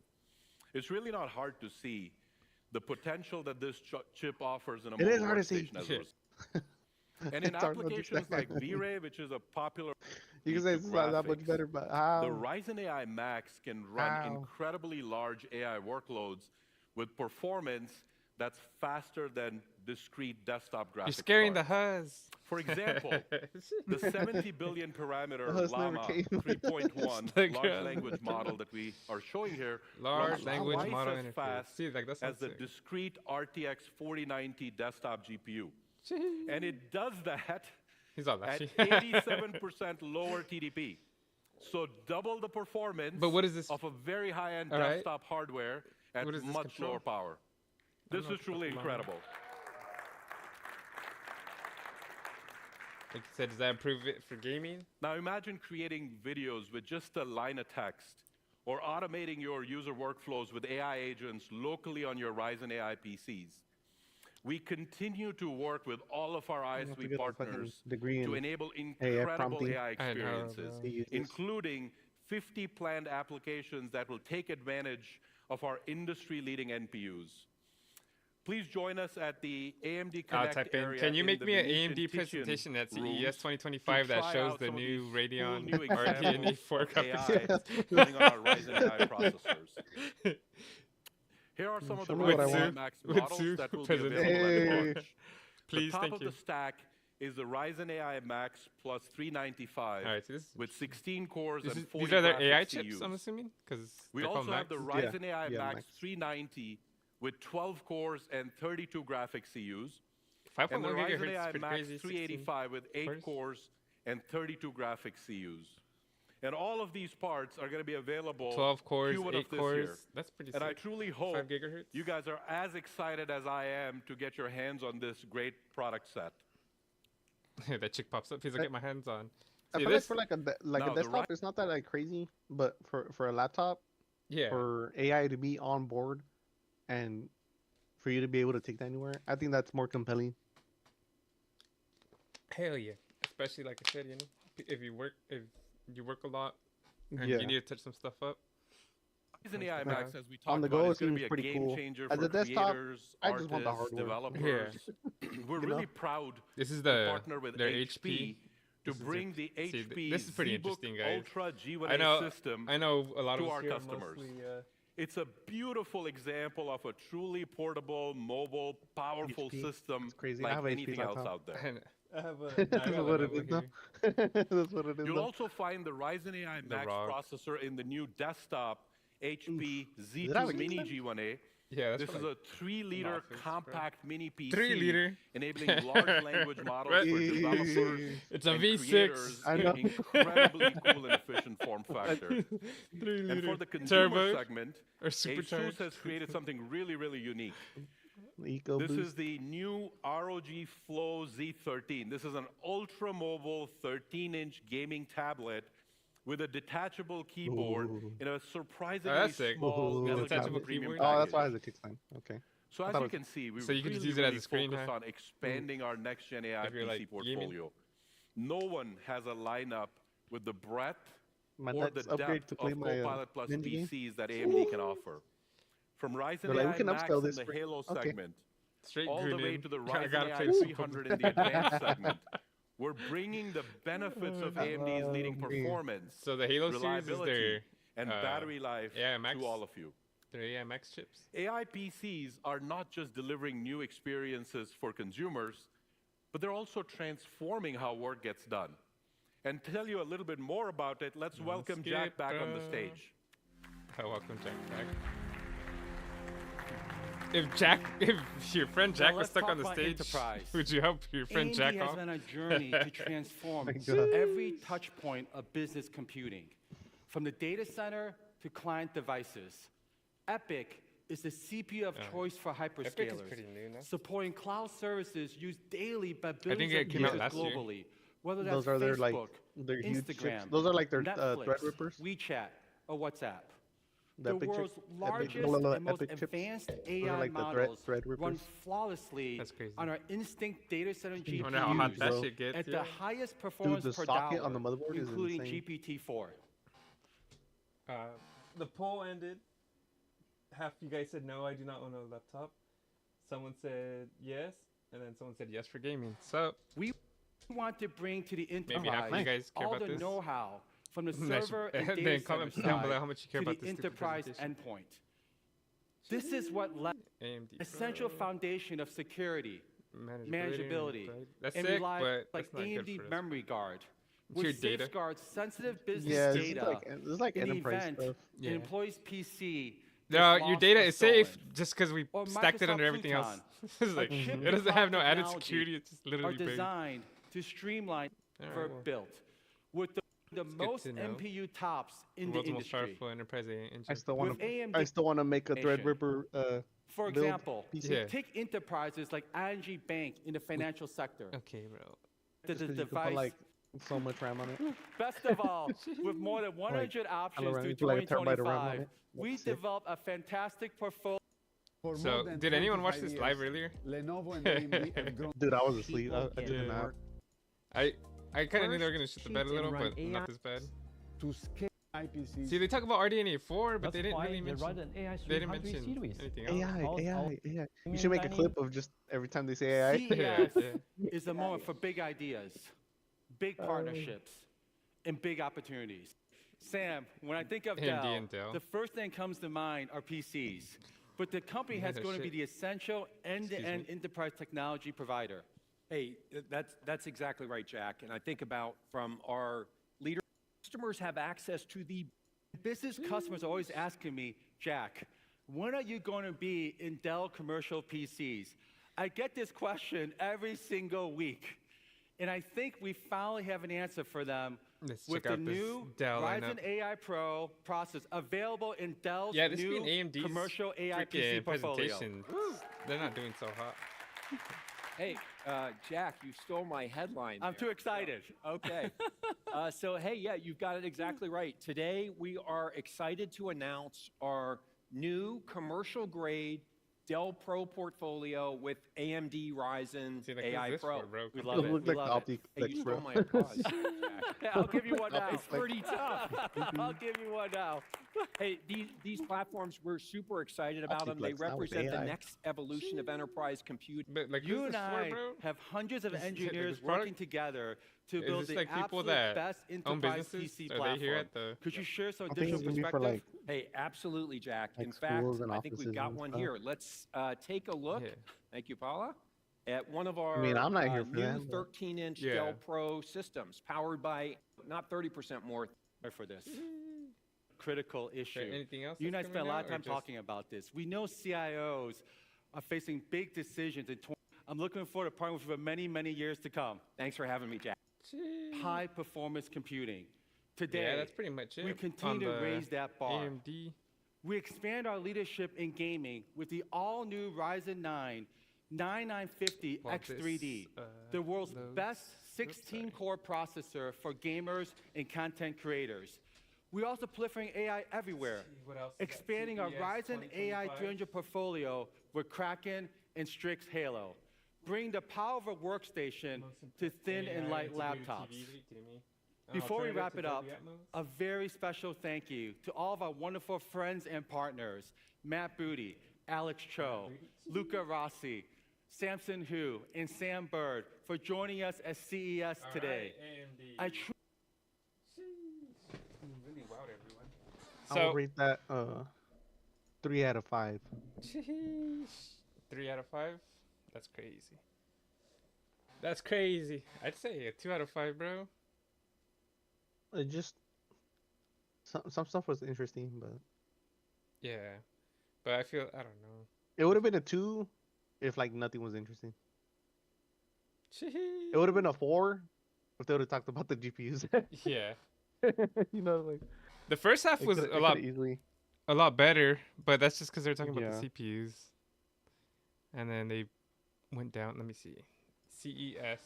It's really not hard to see the potential that this chip offers in a It is mobile hard to see. workstation as a result. And in It's hard to applications like understand. V-Ray, which is a popular You can say it's not that much graphics, better, but the how? Ryzen AI Max can run How? incredibly large AI workloads with performance that's faster than discrete desktop graphics You're scaring the cards. Huz. For example, the 70 billion parameter The Huz never Llama came. 3.1 Like, large language model that we are showing here Large runs language twice model as interface. fast See, like, that as sounds the sick. discrete RTX 4090 desktop GPU. And it does that He's all at that 87% lower TDP. So double the performance But what is this? of a very high-end All right. desktop hardware at What is this much control? lower power. I don't This know is what truly the fuck incredible. Like you said, does that improve it for gaming? Now imagine creating videos with just a line of text or automating your user workflows with AI agents locally on your Ryzen AI PCs. We continue to work with all of our have to ISV get a fucking partners degree to in enable AI incredible prompting. AI I know, experiences, bro. including 50 planned applications that will take advantage of our industry-leading NPUs. Please join us at the AMD I'll Connect type in. area Can you in make the me an Venetian AMD Titian presentation at rooms CES 2025 that try shows out the some of new these Radeon cool new RDNA examples 4 of graphics AI cards? running on our Ryzen AI processors. Here are some of the Show me what I Ryzen AI want. Max With models Sue that will be presenting. available at Hey. launch. Please, the top thank of you. the stack is the Ryzen AI Max plus 395 All right, so this with 16 cores and 40 these are their AI graphics chips, CUs. I'm assuming? Because We they're called also have the Macs. Ryzen AI Yeah, Max Max. 390 with 12 cores and 32 graphics CUs. 5.1 And the Ryzen gigahertz AI is pretty Max crazy. 385 with 8 cores. cores and 32 graphics CUs. And all of these parts are going to be available 12 cores, Q1 of 8 this cores. year. That's pretty And I sick. truly 5 hope gigahertz. you guys are as excited as I am to get your hands on this great product set. That chick pops up. He's like, get my hands on. I See, feel like this, for like No, a the desktop, it's not that like crazy, but for a laptop, yeah. for AI to be on board, and for you to be able to take that anywhere, I think that's more compelling. Hell yeah. Especially like I said, you know, if you work a lot and Yeah. you need to touch some stuff up. Ryzen AI Max, as we On talked the about, go, is going it to be a seems pretty game cool. changer As for a desktop, creators, I just want the artists, hardware. developers. We're You really know? proud This is to the partner with their HP to This is bring the see, HP this is pretty ZBook interesting, guys. Ultra I G1A know. system I know a lot to of us our here customers. are mostly It's a beautiful example of a truly portable, mobile, powerful HP. system It's crazy. I like have HP anything else laptop. out there. I have a. That's what it is now. That's what it is You'll now. also find the Ryzen AI Max ROG. processor in the new desktop HP it have a Z2 Mini kickstand? G1A. Yeah, that's This is what a 3-liter Office, bro. compact mini PC 3 liter. enabling large language models Right. for developers It's a and V6. creators I in know. incredibly cool and efficient form factor. 3 And liter. for the consumer Turbo segment, or Asus supercharged. has created something really, really unique. Eco This Boost. is the new ROG Flow Z13. This is an ultra-mobile 13-inch gaming tablet with a detachable keyboard Ooh. in a surprisingly that's sick. small, Ooh, elegant detachable premium keyboard? Oh, that's why it package. has a kickstand. Okay. So I as thought you it can see, we So you can really, just use it as really a screen, focused huh? on expanding our next-gen AI If you're, PC like, gaming. portfolio. No one has a lineup with the breadth My or the next upgrade depth to play of my Copilot Plus Ninja game. PCs that AMD can offer. From Ryzen They're like, we AI can Max upscale in this the for- Halo okay. segment, Straight all the grenade. way to the I Ryzen gotta AI play the 300 in the advanced segment. We're bringing the benefits of AMD's leading man. performance, So the Halo series is reliability, their and battery life AI Max? to all of you. their AI Max chips. AI PCs are not just delivering new experiences for consumers, but they're also transforming how work gets done. And to tell you a little bit more about it, let's welcome Jack back on the stage. Oh, welcome Jack back. If your friend Jack was let's stuck talk on the about stage, enterprise. would you help your friend AMD Jack has off? been on a journey to transform My God. every touch point of business computing, from the data center to client devices. EPYC is the CPU of choice for hyperscalers, pretty new now. supporting cloud services used daily by think billions it of came out users last year. globally. Whether that's Those are their like Facebook, their huge chips. Instagram, Those are like their Netflix, Threadrippers. WeChat, or WhatsApp. The The Epic world's chip- largest no, and most Epic chips. advanced Those are AI like the models Threadrippers. run flawlessly That's crazy. on our Instinct data center I wonder how hot that Bro. GPUs shit gets. at yeah. the highest performance the per socket dollar, on the motherboard is including insane. GPT-4. The poll ended. Half you guys said no, I do not own a laptop. Someone said yes, and then someone said yes for gaming. So We want to bring to the maybe half of you enterprise guys care all about the this. know-how from the Nice. server and Then data comment center down below side how much you care to about the this stupid enterprise presentation. endpoint. This is what left AMD essential Pro, foundation of security, and manageability, pride. That's and sick, reliability, but like that's not good AMD for us. Memory Guard, Your which data. safeguards sensitive business Yeah, this data is like in the enterprise event stuff. Yeah. an employee's PC No, gets your lost data or is safe stolen. just because we Or stacked it Microsoft under everything else. Pluton, It's like, a chip it doesn't have no added technology security. It's just are literally big. designed to streamline Alright, for well. built with the good most to know. MPU tops in the World's most industry. powerful enterprise engine. I still want With to. AMD I still want to make a nation. Threadripper. For build example, PC. Yeah. take enterprises like ING Bank in the financial sector. Okay, bro. The Just 'cause you can device, put like so much RAM on it. best of all, with more than 100 options RAM, through you put like a terabyte of RAM on 2025, it. we That's sick. developed a fantastic portfolio. For So, more than did anyone watch 25 this live years, earlier? Lenovo and AMD have grown Dude, I was asleep. I took a Yeah. nap. I kind of knew they were gonna shit the bed a cheat little, and run but AI. not this bad. to scale IPCs. See, they talk about RDNA 4, but That's they didn't why really they mention. run an AI They didn't 300 mention series. anything else. AI, All- AI, all- AI. You Human should make a dining- clip of just every time they say AI. CES Yeah. is the moment for big ideas, big partnerships, and big opportunities. Sam, when I think of AMD Dell, and Dell. the first thing that comes to mind are PCs. But the company Yeah, has no going to be shit. the essential end-to-end enterprise technology provider. Hey, that's exactly right, Jack. And I think about from our leader, customers have access to the Business customers are always asking me, Jack, when are you going to be in Dell commercial PCs? I get this question every single week. And I think we finally have an answer for them Let's with check the out this new Dell Ryzen lineup. AI Pro processor available in Dell's Yeah, this new being AMD's commercial AI PC freaking portfolio. presentation. They're not doing so hot. Hey, Jack, you stole my headline. I'm there. too excited. Okay. So, hey, yeah, you've got it exactly right. Today, we are excited to announce our new commercial grade Dell Pro portfolio with AMD Ryzen See, like, AI who's this Pro. for, bro? We Come love Those it. look We like love the it. Opti Hey, you Flex, stole bro. my applause, Jack. I'll give you one now. It's pretty tough. I'll give you one now. Hey, these platforms, we're super excited about them. They Optiplex now with represent the AI. next evolution of enterprise computing. But like You who's and this for, I bro? have hundreds of This is- engineers this product- working together to Is build this the like people absolute that best own enterprise businesses? PC Are platform. they here at the? Could you share some I think additional it's gonna be for perspective? like Hey, absolutely, Jack. In Like fact, schools and I think we've offices got and one stuff. here. Let's take a look. Yeah. Thank you, Paula. At one of our mean, I'm not here for new that, but- 13-inch Yeah. Dell Pro systems, powered by not 30% more. For this critical issue. Anything else? You and I that's spent a coming lot out, of or time just- talking about this. We know CIOs are facing big decisions in I'm looking forward to partnering with you for many, many years to come. Thanks for having me, Jack. High performance computing. Today, Yeah, that's pretty much it. we continue on to the raise that bar. AMD. We expand our leadership in gaming with the all-new Ryzen 9 9950 While X3D, this, the world's loads. best 16-core processor for gamers and content creators. We're also proliferating AI everywhere, What else? expanding our Ryzen AI 300 portfolio with Kraken and Strix Halo. Bring the power of a workstation to thin and light laptops. Before we wrap it up, a very special thank you to all of our wonderful friends and partners, Matt Booty, Alex Cho, Luca Rossi, Samson Hu, and Sam Bird for joining us at CES today. I Really wowed everyone. I'll rate that 3 out of 5. 3 out of 5. That's crazy. That's crazy. I'd say a 2 out of 5, bro. It just some stuff was interesting, but Yeah, but I feel I don't know. it would have been a 2 if like nothing was interesting. It would have been a 4 if they would have talked about the GPUs. Yeah, You know, like the first half it was coulda- a it lot coulda easily. better, but that's just because they're talking about Yeah. the CPUs, and then they went down. Let me see, CES.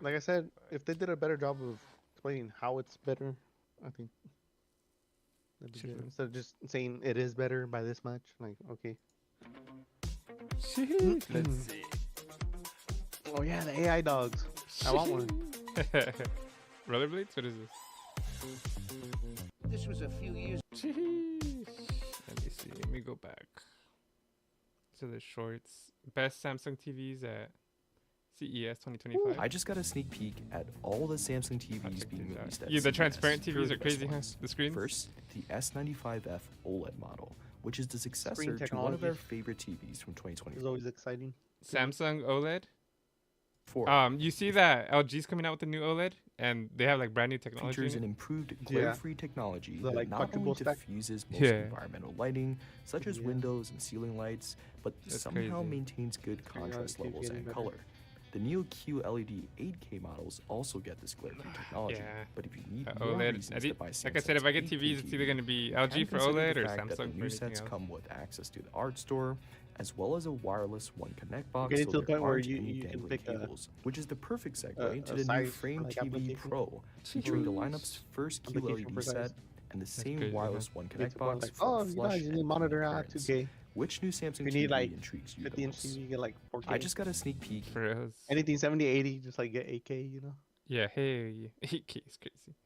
Like I said, if they did a better job of explaining how it's better, I think that'd be good. Should've. Instead of just saying it is better by this much, like okay. Let's see. Oh yeah, the AI dogs. I want one. Rollerblades? What is this? This was a few years. Let me see. Let me go back to the shorts. Best Samsung TVs at CES 2025. I just got a sneak peek at all the Samsung TVs check being these out. released at Yeah, the CES. transparent Here TVs the are best crazy, huh? ones. The screens? First, the S95F OLED model, which is the successor to one of technology. our favorite TVs from 2020. It's always exciting. Samsung OLED. Four You see that LG's coming out with the new OLED, and they have like brand new technology. features in an it. improved glare-free technology The, that like, not punchable only stack? diffuses most Yeah. environmental lighting, such as Yeah. windows and ceiling lights, but That's somehow crazy. maintains good contrast keep levels getting and better. color. The Neo QLED 8K models also get this glare-free technology, Yeah. but if you need more OLED. reasons I to think, buy like I said, if I get Samsung's TVs, 8K it's either going to be you LG can for consider OLED the or fact that Samsung the for new anything sets else. come with access to the art store, as well as a wireless One Connect box, getting so to the there point where aren't you- any you can dangling pick a- cables, which is the perfect segue a into the new size, Frame like, TV application. Pro, featuring the Mhm. lineup's first Application QLED for size. set and the same crazy, huh? wireless One Get to Connect the point box like, for oh, a you flush guys, you and need monitor clean at appearance. 2K. Which new Samsung If you TV need like intrigues you the 50 inch most? TV, you get like 4K. I just got a sneak peek. For us. anything 70, 80, just like get 8K. You know. Yeah, hey, 8K is crazy.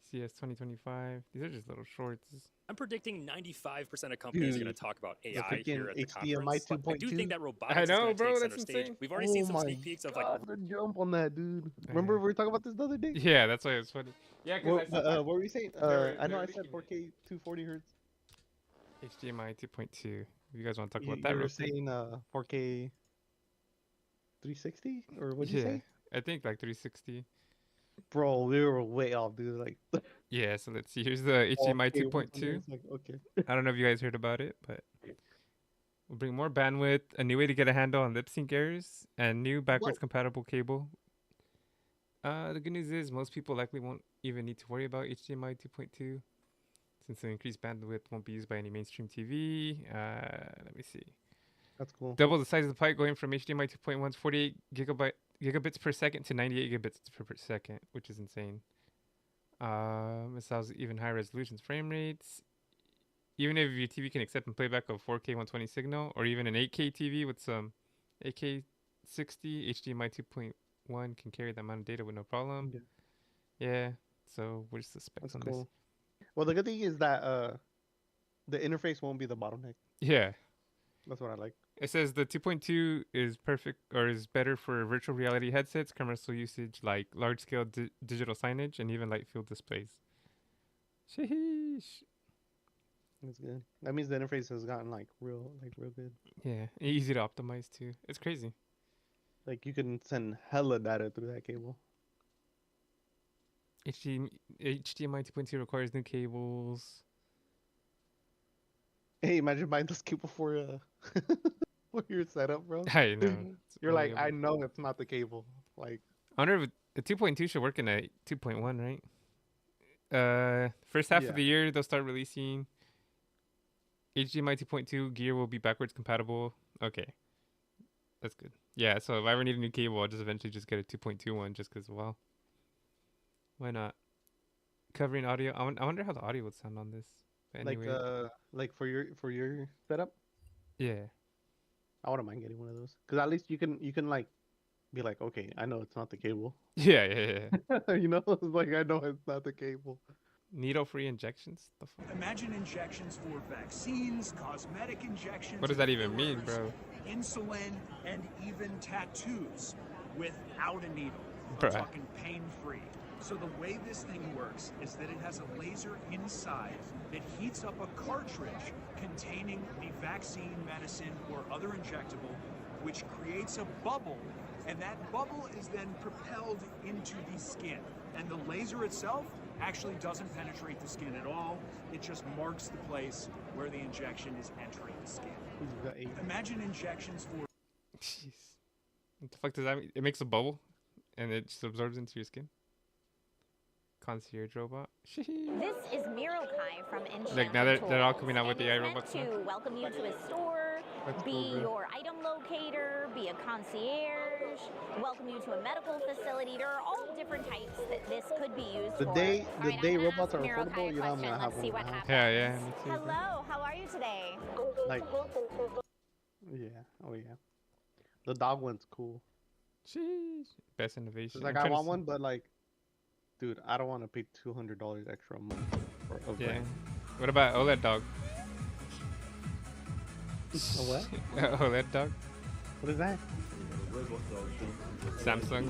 CS 2025. These are just little shorts. I'm predicting 95% of companies are going Dude, to talk about the AI here freaking at the HDMI conference. But I do 2.2. think that robotics I is know, going to bro, take that's center stage. insane. We've already seen some my sneak peeks of like God, the jump on that, dude. Remember we were talking about this the other day? Yeah, that's why it's funny. Yeah, because What were we saying? I know I they're said leaking 4K 240 hertz. HDMI 2.2. If you guys want to talk You, about that, you were real quick. saying 4K 360, or what did you Yeah, say? I think like 360. Bro, we were way off, dude. Like Yeah, so let's see. Here's the HDMI 4K 2.2. it's like, okay. I don't know if you guys heard about it, but we'll bring more bandwidth, a new way to get a handle on lip sync errors, and new backwards compatible cable. The good news is most people likely won't even need to worry about HDMI 2.2 since the increased bandwidth won't be used by any mainstream TV. Let me see. That's cool. Double the size of the pipe going from HDMI 2.1's 48 gigabits per second to 98 gigabits per second, which is insane. This allows even higher resolutions, frame rates. Even if your TV can accept and playback of 4K 120 signal, or even an 8K TV with some 8K 60 HDMI 2.1 can carry that amount of data with no problem. Yeah. Yeah. So where's the specs That's on cool. Well, the good thing is that the interface won't be the bottleneck. this? Yeah. That's what I like. It says the 2.2 is perfect or is better for virtual reality headsets, commercial usage like large scale digital signage, and even light field displays. Sheesh. That's good. That means the interface has gotten like real good. Yeah. Easy to optimize too. It's crazy. Like you can send hella data through that cable. HDMI 2.2 requires new cables. Hey, imagine buying this cable for for your setup, bro. I know. You're like, I know it's not the cable. Like, I wonder if the 2.2 should work in a 2.1, right? First half Yeah. of the year they'll start releasing HDMI 2.2 gear will be backwards compatible. Okay, that's good. Yeah, so if I ever need a new cable, I'll just eventually just get a 2.2 one, just because, well, why not? Covering audio. I wonder how the audio would sound on this. But anyway, like for your setup, yeah. I wouldn't mind getting one of those because at least you can like be like, okay, I know it's not the cable. Yeah. You know, it's like I know it's not the cable. Needle-free injections. The fuck? Imagine injections for vaccines, cosmetic injections. What does that even mean, bro? Insulin and even tattoos without a needle. Bruh. I'm talking pain-free. So the way this thing works is that it has a laser inside that heats up a cartridge containing the vaccine, medicine, or other injectable, which creates a bubble, and that bubble is then propelled into the skin. And the laser itself actually doesn't penetrate the skin at all. It just marks the place where the injection is entering the skin. Imagine injections for... Jeez. What the fuck does that mean? It makes a bubble and it just absorbs into your skin? Concierge robot. This is Mirokai from Enchanted Like now they're all coming out with and AI he's meant robots. to now? welcome you to his store, That's be cool, bro. your item locator, be a concierge, welcome you to a medical facility. There are all different types that this could be used The for. day All right, I'm gonna robots ask are Mirokai affordable, a you know I'm question. gonna have Let's see one what in my house. happens. Yeah, me too. Hello, how are you today? Like, yeah, oh yeah. The dog one's cool. Sheesh. Best innovation. It's like I'm I trying to want see- one, but like, dude, I don't want to pay $200 extra a month for a Yeah. brand. What about OLED dog? A what? OLED dog? What is that? Samsung.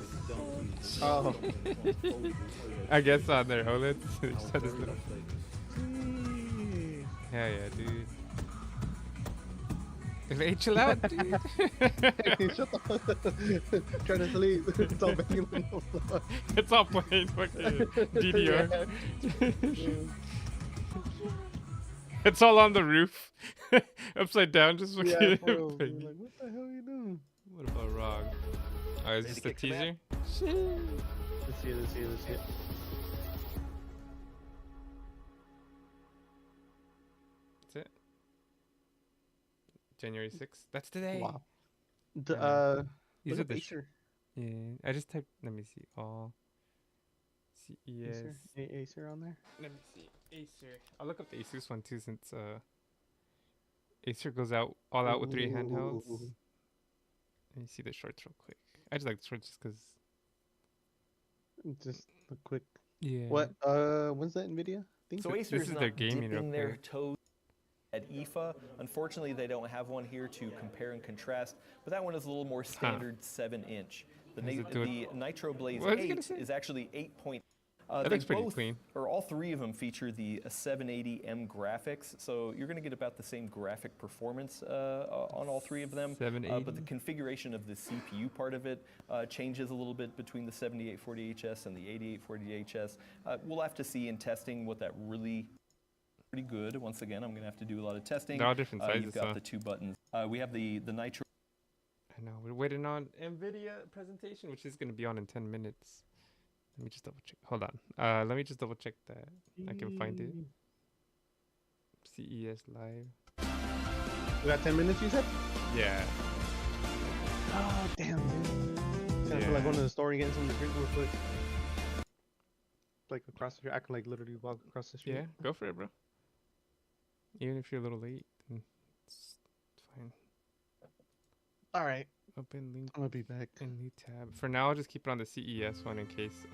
Oh, I guess on their OLEDs. They just have this little- Hell yeah, dude. Hey, chill out, dude. shut the fuck up. Trying to sleep. It's all banging on the floor. It's all playing fucking DDR. It's all on the roof. Upside down, just fucking Yeah, for real. playing. You're like, what the hell are you doing? What about Rog? Oh, is this a teaser? Let's see it. That's it. January 6th. That's today. Wow. These Look are at the Acer. Yeah, I just typed. Let me see. All CES. Acer on there? Let me see. Acer. I'll look up the Asus one too, since Acer goes out all out with 3 handhelds. Ooh. Let me see the shorts real quick. I just like the shorts just because. Just a quick. Yeah. What? When's that Nvidia? So This Acer's is not their gaming real dipping their quick. toes at IFA. Unfortunately, they don't have one here to compare and contrast, but that one is a little more standard 7-inch. The, Does it do it- the Nitro Blaze What was I gonna 8 say? is actually 8. That They looks pretty both, clean. or all three of them feature the 780M graphics, so you're going to get about the same graphic performance on all three of them. But the 780. configuration of the CPU part of it changes a little bit between the 7840HS and the 8840HS. We'll have to see in testing what that really pretty good. Once again, I'm going to have to do a lot of testing. They're all different sizes, You've got huh? the 2 buttons. We have the Nitro. I know. We're waiting on Nvidia presentation, which is going to be on in 10 minutes. Let me just double check. Hold on. Let me just double check that I can find it. CES live. We got 10 minutes, you said? Yeah. Oh, damn, dude. I feel like going to the store and getting something to drink real quick. Like across the street. I can like literally walk across the street. Yeah, go for it, bro. Even if you're a little late, then it's fine. All right. Open link. I'm gonna be back. In new tab. For now, I'll just keep it on the CES one in case.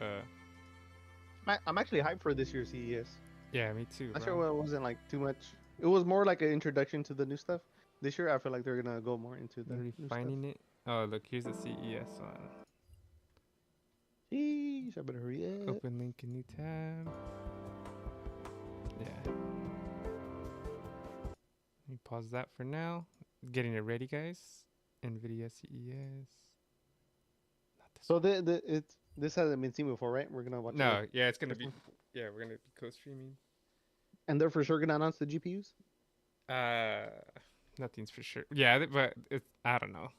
I'm actually hyped for this year's CES. Yeah, me too. Last year it wasn't like too much. It was more like an introduction to the new stuff. This year I feel like they're gonna go more into the new refining it. Oh, look, here's the CES one. Jeez, I better hurry up. Open link in new tab. Yeah. Let me pause that for now. Getting it ready, guys. Nvidia CES. So this hasn't been seen before, right? We're gonna watch. No, yeah, it's gonna be. Yeah, we're gonna be co-streaming. And they're for sure gonna announce the GPUs. Nothing's for sure. Yeah, but I don't know.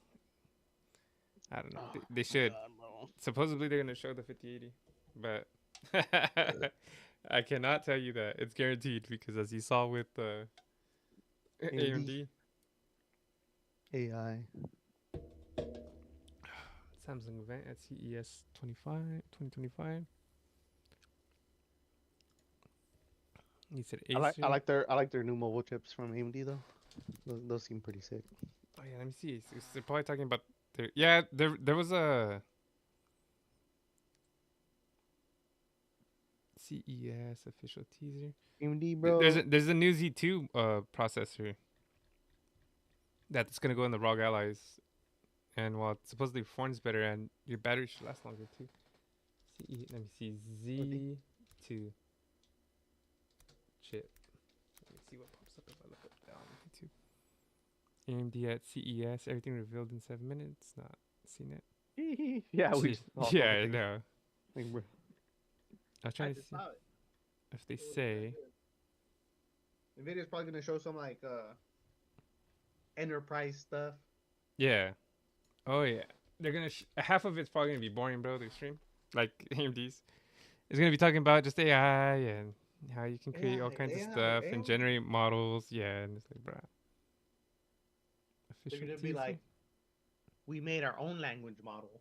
I don't know. They should. God, supposedly they're gonna show the 5080, but I cannot tell you that it's guaranteed because as you saw with AMD. AI. Samsung event at CES 2025. You said Acer. I like their new mobile chips from AMD though. Those seem pretty sick. Oh yeah, let me see. They're probably talking about there was a CES official teaser. AMD, bro. There's a new Z2 processor that's gonna go in the ROG Allies, and while it supposedly performs better and your battery should last longer too. Let me see Z2 chip. Let me see what pops up if I look up down YouTube. AMD at CES, everything revealed in 7 minutes. Not seen it. Yeah, yeah, I know. Like, I was trying to see if they say. Nvidia's probably gonna show some like enterprise stuff. Yeah. Oh yeah. They're gonna half of it's probably gonna be boring, bro. Their stream, like AMD's, it's gonna be talking about just AI and how you can create all kinds of stuff and generate models. Yeah, and it's like, bro. They're gonna be like, we made our own language model.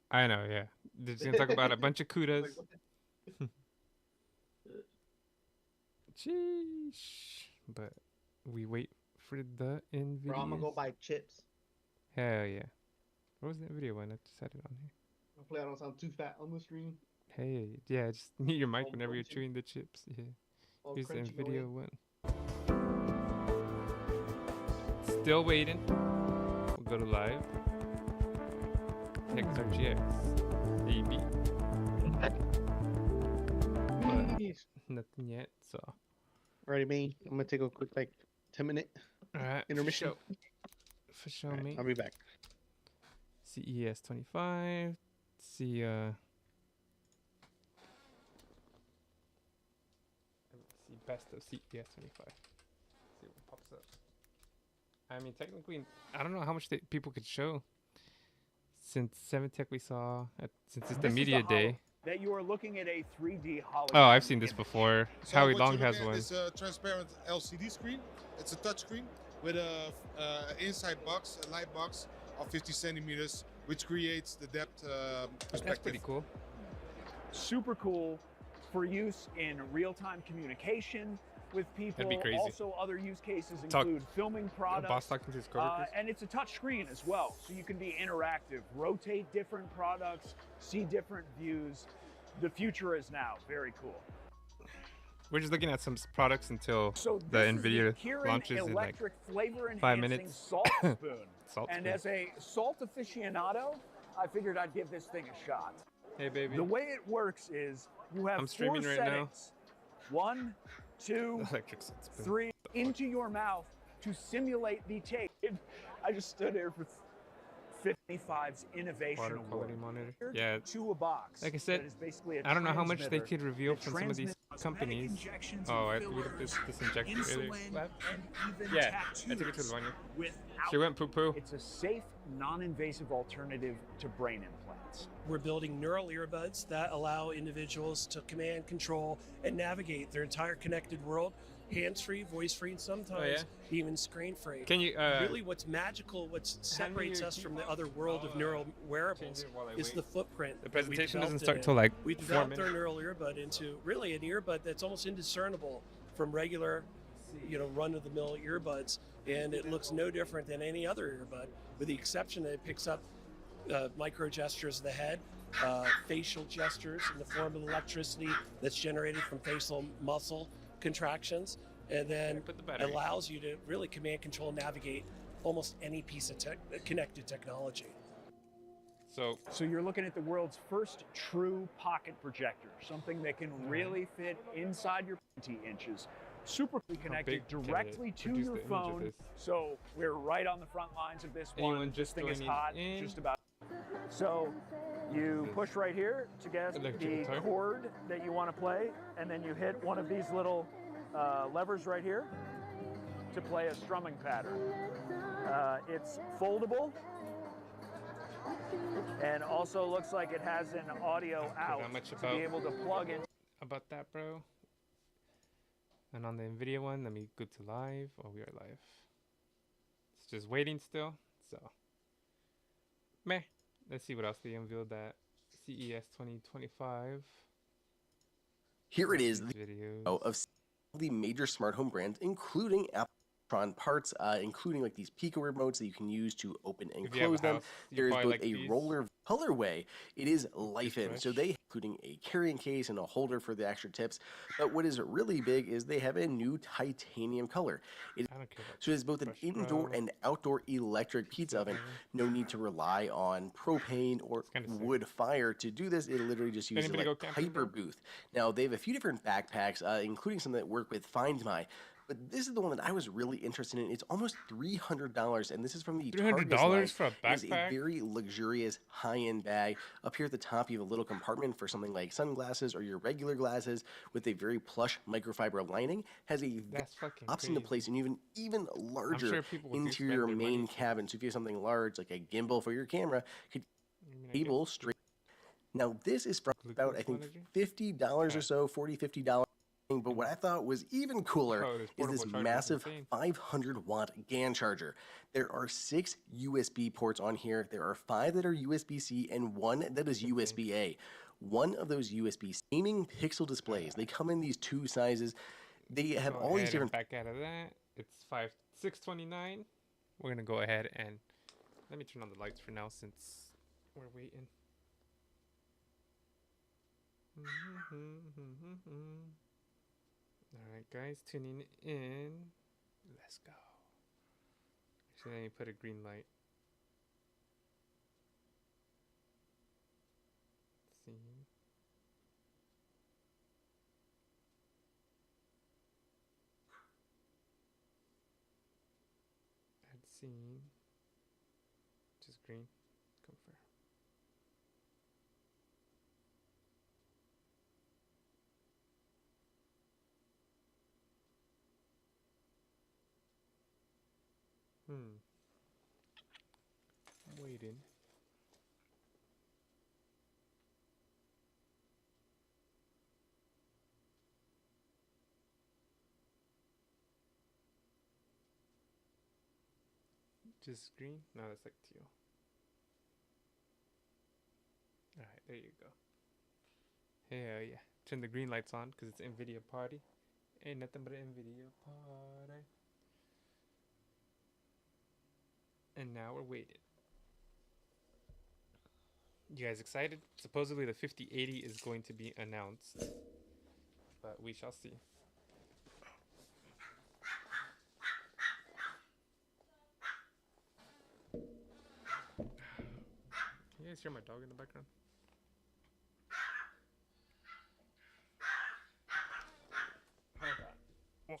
I know, yeah. They're just gonna talk about a bunch of CUDAs. Sheesh. But we wait for the Nvidia. Bro, I'm gonna go buy chips. Hell yeah. What was that video one? I just had it on here. Hopefully I don't sound too fat on the screen. Hey, yeah, just mute your mic whenever you're chewing the chips. Yeah. Here's the Nvidia one. Still waiting. We'll go to live. XRGX. AB. But nothing yet, so. Alrighty, me. I'm gonna take a quick 10-minute intermission. For sure, right, mate. I'll be back. CES 25. See best of CES 25. See what pops up. I mean, technically, I don't know how much people could show. Since 7tech we saw, since it's the media day. That you are looking at a 3D hologram. Oh, I've seen this before. So Howie Long has one. It's a transparent LCD screen. It's a touch screen with a inside box, a light box of 50 centimeters, which creates the depth perspective. That's pretty cool. Super cool for use in real-time communication with people. That'd be crazy. Also, other use cases include filming products. Boss talking to his coworkers. And it's a touch screen as well, so you can be interactive, rotate different products, see different views. The future is now. Very cool. We're just looking at some products until the Nvidia launches in like 5 minutes. Salt spoon. Salt And spoon. as a salt aficionado, I figured I'd give this thing a shot. Hey, baby. The way it works is you have I'm streaming 4 right now. settings. 1, 2, 3 into your mouth to simulate the taste. I just stood here for 55's innovation Water award. quality monitor. Yeah. To a box. Like I said, that is basically a I don't know how much they transmitter could reveal that from some of these transmits companies. injections Oh, I and read up this injector insulin earlier. Lab? and even Yeah, I took it to the tattoos Vanya. without- She went poo-poo. It's a safe, non-invasive alternative to brain implants. We're building neural earbuds that allow individuals to command, control, and navigate their entire connected world, hands-free, voice-free, and sometimes even screen-free. Can you, really what's magical, what separates us from the other world of neural wearables is the footprint. The that we presentation doesn't developed start till in it. like We 4 developed our minutes. neural earbud into really an earbud that's almost indiscernible from regular, run-of-the-mill earbuds. and it looks no different than any other earbud, with the exception that it picks up micro gestures of the head, facial gestures in the form of electricity that's generated from facial muscle contractions, and then allows you to really command, control, navigate almost any piece of connected technology. So you're looking at the world's first true pocket projector, something that can really fit inside your 20 inches, super connected directly to your phone. So we're right on the front lines of this one. This thing is hot, just about. So you push right here to get the chord that you want to play, and then you hit one of these little levers right here to play a strumming pattern. It's foldable, and also looks like it has an audio out to be able to plug in. About that, bro. And on the Nvidia one, let me go to live. Oh, we are live. It's just waiting still. So, meh. Let's see what else they unveiled at CES 2025. Here it is, the video of the major smart home brands, including Apple parts, including like these Pico remotes that you can use to open and close them. There is both a roller colorway. It is life in. So they, including a carrying case and a holder for the extra tips. But what is really big is they have a new titanium color. So it's both an indoor and outdoor electric pizza oven. No need to rely on propane or wood fire to do this. It literally just uses like Hyper Booth. Now they have a few different backpacks, including some that work with Find My. But this is the one that I was really interested in. It's almost $300, and this is from the $300 for a backpack? It's a very luxurious, high-end bag. Up here at the top, you have a little compartment for something like sunglasses or your regular glasses with a very plush microfiber lining. Has a pops into place, and even larger interior main cabin. So if you have something large, like a gimbal for your camera, could cable straight. Now this is from about, I think, $50 or so, $40, $50. But what I thought was even cooler is this massive 500-watt GAN charger. There are 6 USB ports on here. There are 5 that are USB-C and 1 that is USB-A. One of those USB gaming pixel displays. They come in these 2 sizes. They have all these different. Back out of that, it's $629. We're gonna go ahead and let me turn on the lights for now since we're waiting. Alright guys, tuning in. Let's go. So then you put a green light. Scene. Add scene. Just green. Confirm. I'm waiting. Just green? No, that's like teal. Alright, there you go. Hell yeah. Turn the green lights on because it's Nvidia party. Ain't nothing but an Nvidia party. And now we're waiting. You guys excited? Supposedly the 5080 is going to be announced, but we shall see. Can you guys hear my dog in the background? Hold on. Oh.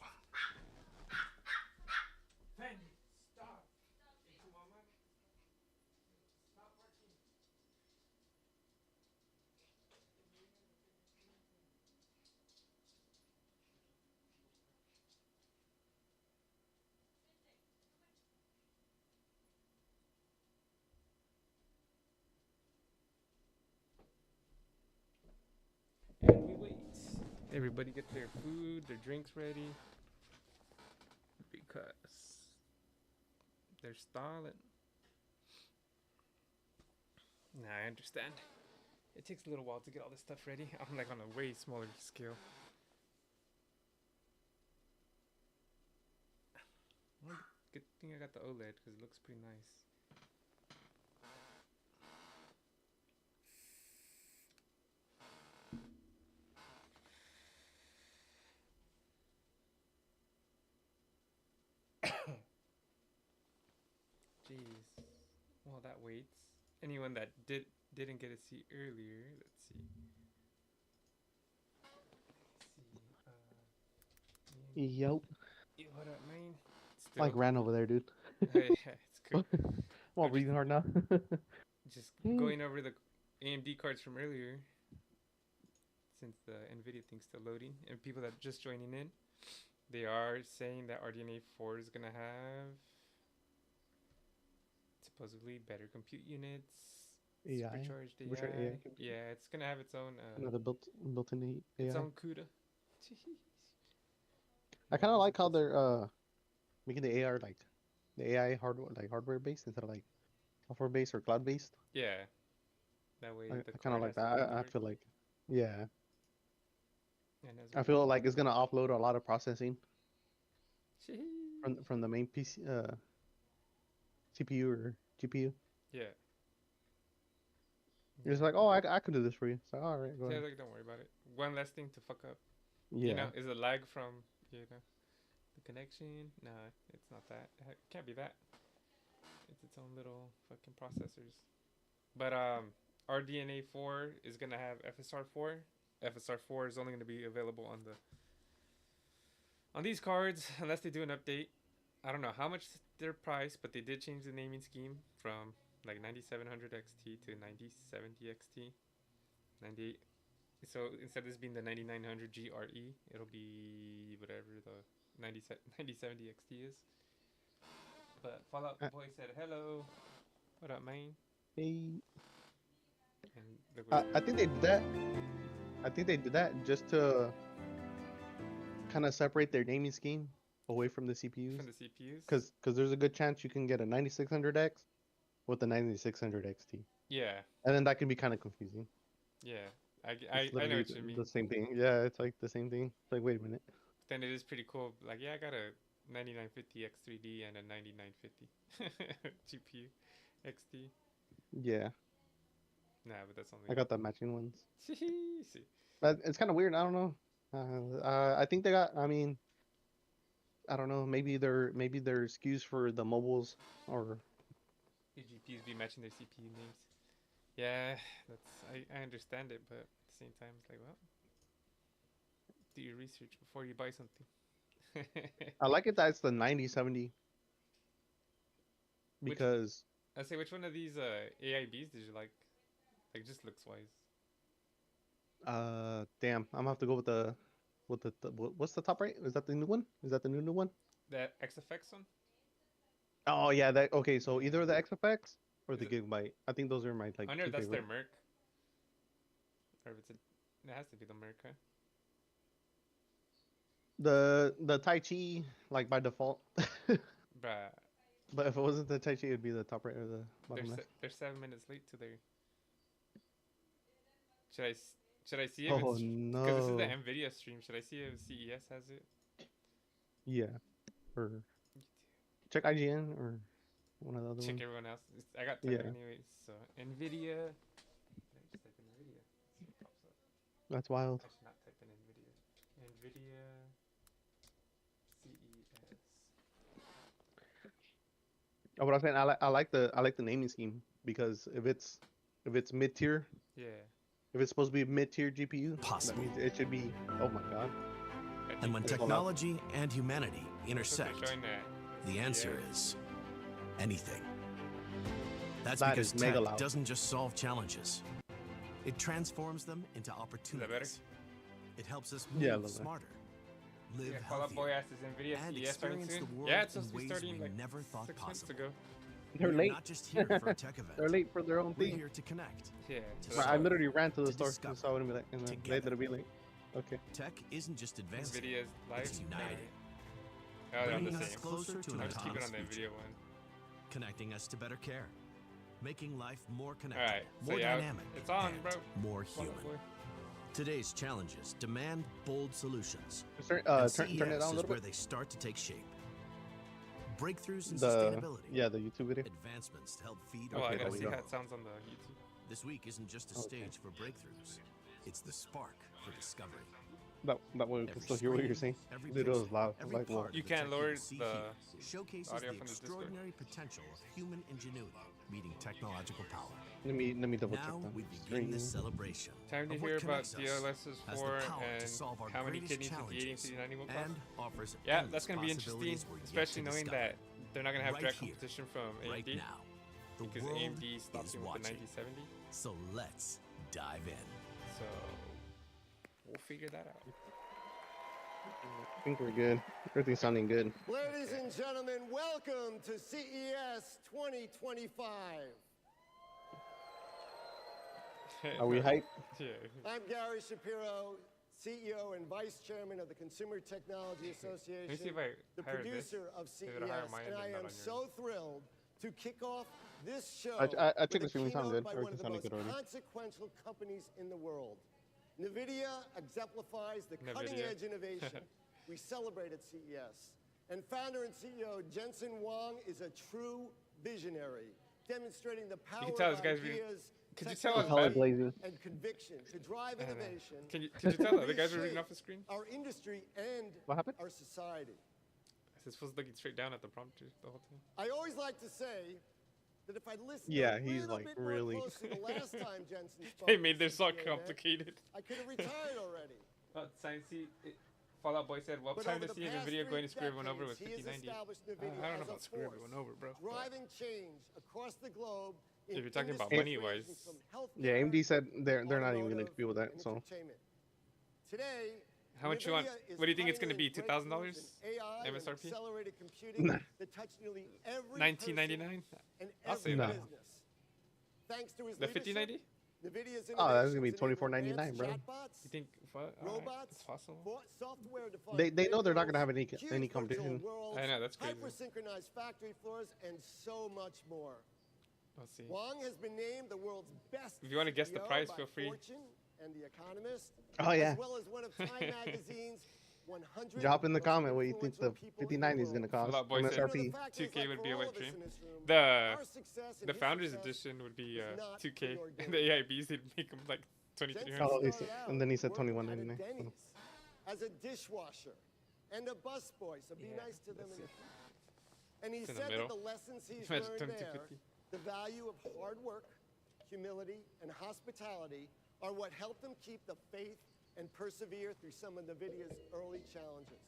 Stop. And we wait. Everybody get their food, their drinks ready. Because they're stalling. Nah, I understand. It takes a little while to get all this stuff ready. I'm like on a way smaller scale. Get think I got the OLED because it looks pretty nice. Jeez. Well, that waits. Anyone that didn't get a seat earlier, let's see. Yo. Yo, what up, man? Like ran over there, dude. Hey, it's cool. Well, breathing hard now. Just going over the AMD cards from earlier, since the Nvidia thing's still loading, and people that are just joining in, they are saying that RDNA 4 is gonna have supposedly better compute units, AI, supercharged supercharged AI. AI. Yeah, it's gonna have its own Another built-in AI. its own CUDA. I kind of like how they're making the AI like the AI hardware based instead of like software based or cloud based. Yeah, that way I the kind of card like has to that. do the I work. feel like, yeah. And as I feel like it's gonna offload a lot of processing Sheesh. from the main PC, CPU or GPU. Yeah. You're just like, oh, I can do this for you. It's like, all right, go Yeah, ahead. like, don't worry about it. One less thing to fuck up. Yeah. You know, is a lag from, you know, the connection? Nah, it's not that. It can't be that. It's its own little fucking processors. But RDNA 4 is gonna have FSR 4. FSR 4 is only gonna be available on these cards unless they do an update. I don't know how much they're priced, but they did change the naming scheme from like 9700 XT to 9070 XT. 98. So instead of this being the 9900 GRE, it'll be whatever the 9070 XT is. But Fallout Boy said hello. What up, man? Hey. And look what I think they did that. I think they did that just to kind of separate their naming scheme away from the CPUs. From the CPUs? Because there's a good chance you can get a 9600X with a 9600 XT. Yeah. And then that can be kind of confusing. Yeah. I It's know literally what you mean. the same thing. Yeah, it's like the same thing. It's like, wait a minute. Then it is pretty cool. Like, yeah, I got a 9950 X3D and a 9950 GPU XT. Yeah. Nah, but that's only. I got the matching ones. See. But it's kind of weird. I don't know. I think they got. I mean, I don't know. Maybe they're SKUs for the mobiles or. The GPUs be matching their CPU names. Yeah, I understand it, but at the same time, it's like, well, do your research before you buy something. I like it that it's the 9070. Because. I say, which one of these AIBs did you like? Like, just looks wise. Damn, I'm gonna have to go with the what's the top right? Is that the new one? Is that the new one? That XFX one? Oh yeah, that okay. So either the XFX or the Gigabyte. I think those are my like. I wonder if two that's their favorite. Merc. Or if it's it has to be the Merc, huh? The Tai Chi like by default. Bruh. But if it wasn't the Tai Chi, it'd be the top right or the bottom left. They're 7 minutes late to their. Should I see if Oh it's no! because this is the Nvidia stream? Should I see if CES has it? Yeah, or check IGN or one of the other Check ones. everyone else. I got time anyways. So Nvidia. I just type in Nvidia. See what pops up. That's wild. I should not type in Nvidia. Nvidia CES. Oh, what I'm saying, I like the naming scheme because if it's mid tier. Yeah. If it's supposed to be a mid-tier GPU, that means it should be. Oh my god! And when technology and humanity intersect, the answer is anything. That's That because is mega tech loud. doesn't just solve challenges; it transforms them into opportunities. It helps us move Yeah, a little bit. smarter, live Yeah, Fall Out Boy asked, is Nvidia and CES starting experience soon? the world Yeah, it's in supposed to be ways starting we like never thought 6 months possible. ago. They're We're late. not just here for a tech event. They're late for their own We're thing. here to connect. Yeah. I literally ran to the store and saw it and be like, and then later to be like, okay. Tech isn't just advancing; Nvidia's live. it's uniting. Oh, they're on the Bringing us same. closer to an I'll just keep it on autonomous the future. Nvidia one. Connecting us to better care, making life more connected, Alright, so more yeah, dynamic, it's on, and bro. more Fall Out human. Boy. Today's challenges demand bold solutions. Turn And it down CES a is little where bit. they start to take shape. breakthroughs in The sustainability, yeah, the YouTube video. advancements to help feed Oh, our I gotta there see we how go. it sounds on the YouTube. This week isn't just a stage for breakthroughs. It's the spark for discovery. That way we can Every still hear what you're screen, saying. every The video is pixel, loud. every Like, well, part You of the can't tech lower see the here showcases audio the from the Discord. extraordinary potential of human ingenuity meeting technological power. let me double check Now that. we begin Screen. this celebration. Time to of what hear about connects us, DLSS has 4 the power to and solve our how many greatest kidneys with the 80 challenges, 5090 will cost. and offers Yeah, endless that's gonna be interesting, possibilities we're yet especially to knowing discover. that they're not gonna have Right direct here, competition from right AMD now. The because world AMD stopped is with the watching. 9070. So let's dive in. So we'll figure that out. I think we're good. Everything's sounding good. Ladies and gentlemen, welcome to CES 2025. Are we hyped? Yeah. I'm Gary Shapiro, CEO and Vice Chairman of the Consumer Technology Association, Let me see if I the hire producer this. of Maybe CES, it'll hire my and end I and not am on so thrilled to kick off this show I checked the with stream, a it sounded keynote good. by one of Everything the sounded most good already. consequential companies in the world. Nvidia exemplifies the Nvidia. cutting-edge innovation we celebrate at CES. And founder and CEO Jensen Huang is a true visionary, demonstrating the power You can tell of this guy's reading. ideas, Could you tell us Color bad? blazes. and conviction to drive I don't know. innovation. Could you tell that the guys are reshape reading off the screen? Our industry and What happened? our society. Is supposed to looking straight down at the prompter the whole time? I always like to say that if I'd listened Yeah, a he's little like bit more really. closely the last time Jensen spoke They at made this the all CES event, complicated. I could have retired already. Fallout Boy said, well, But time over to the see past Nvidia going to 3 screw everyone over with decades, he has 5090. established I Nvidia don't know as about a screw force everyone over, bro. but driving change across the globe. If in you're talking about industries money-wise, ranging from healthcare Yeah, AMD said they're not even gonna automotive, compete with that. and So entertainment. Today, how much you want? Nvidia is What do you think it's going to be? pioneering $2,000 breakthroughs in AI and MSRP? accelerated computing that touch nearly every $19.99. and I'll every say that. business. Thanks to his The leadership, 5090? Nvidia's oh, that's gonna be innovations enable $24.99, advanced bro. chatbots, You think what? robots, It's possible. software-defined They know they're not gonna have vehicles, any huge virtual competition. worlds, I know, that's crazy. hyper-synchronized factory floors, and so much more. Let's see. Huang has been named the world's best If you want to guess the CEO price, by feel free. Fortune and The Economist, Oh, yeah. as well as one of Time Magazine's 100 Drop in the most comment what you think the influential people in the 5090 is gonna world. cost. Fallout Boy said MSRP. 2K would be a wet dream. this room, The our success and his Founders success Edition would be is not 2K, preordained. and the AIBs they'd make them like 2,300. Oh, he said, and then he said working at a 21.99. Denny's as a dishwasher and a busboy, so be Yeah, nice to them. that's In it. and he It's in said the that middle. the lessons he's Imagine learned turning there, 250. the value of hard work, humility, and hospitality are what helped him keep the faith and persevere through some of NVIDIA's early challenges.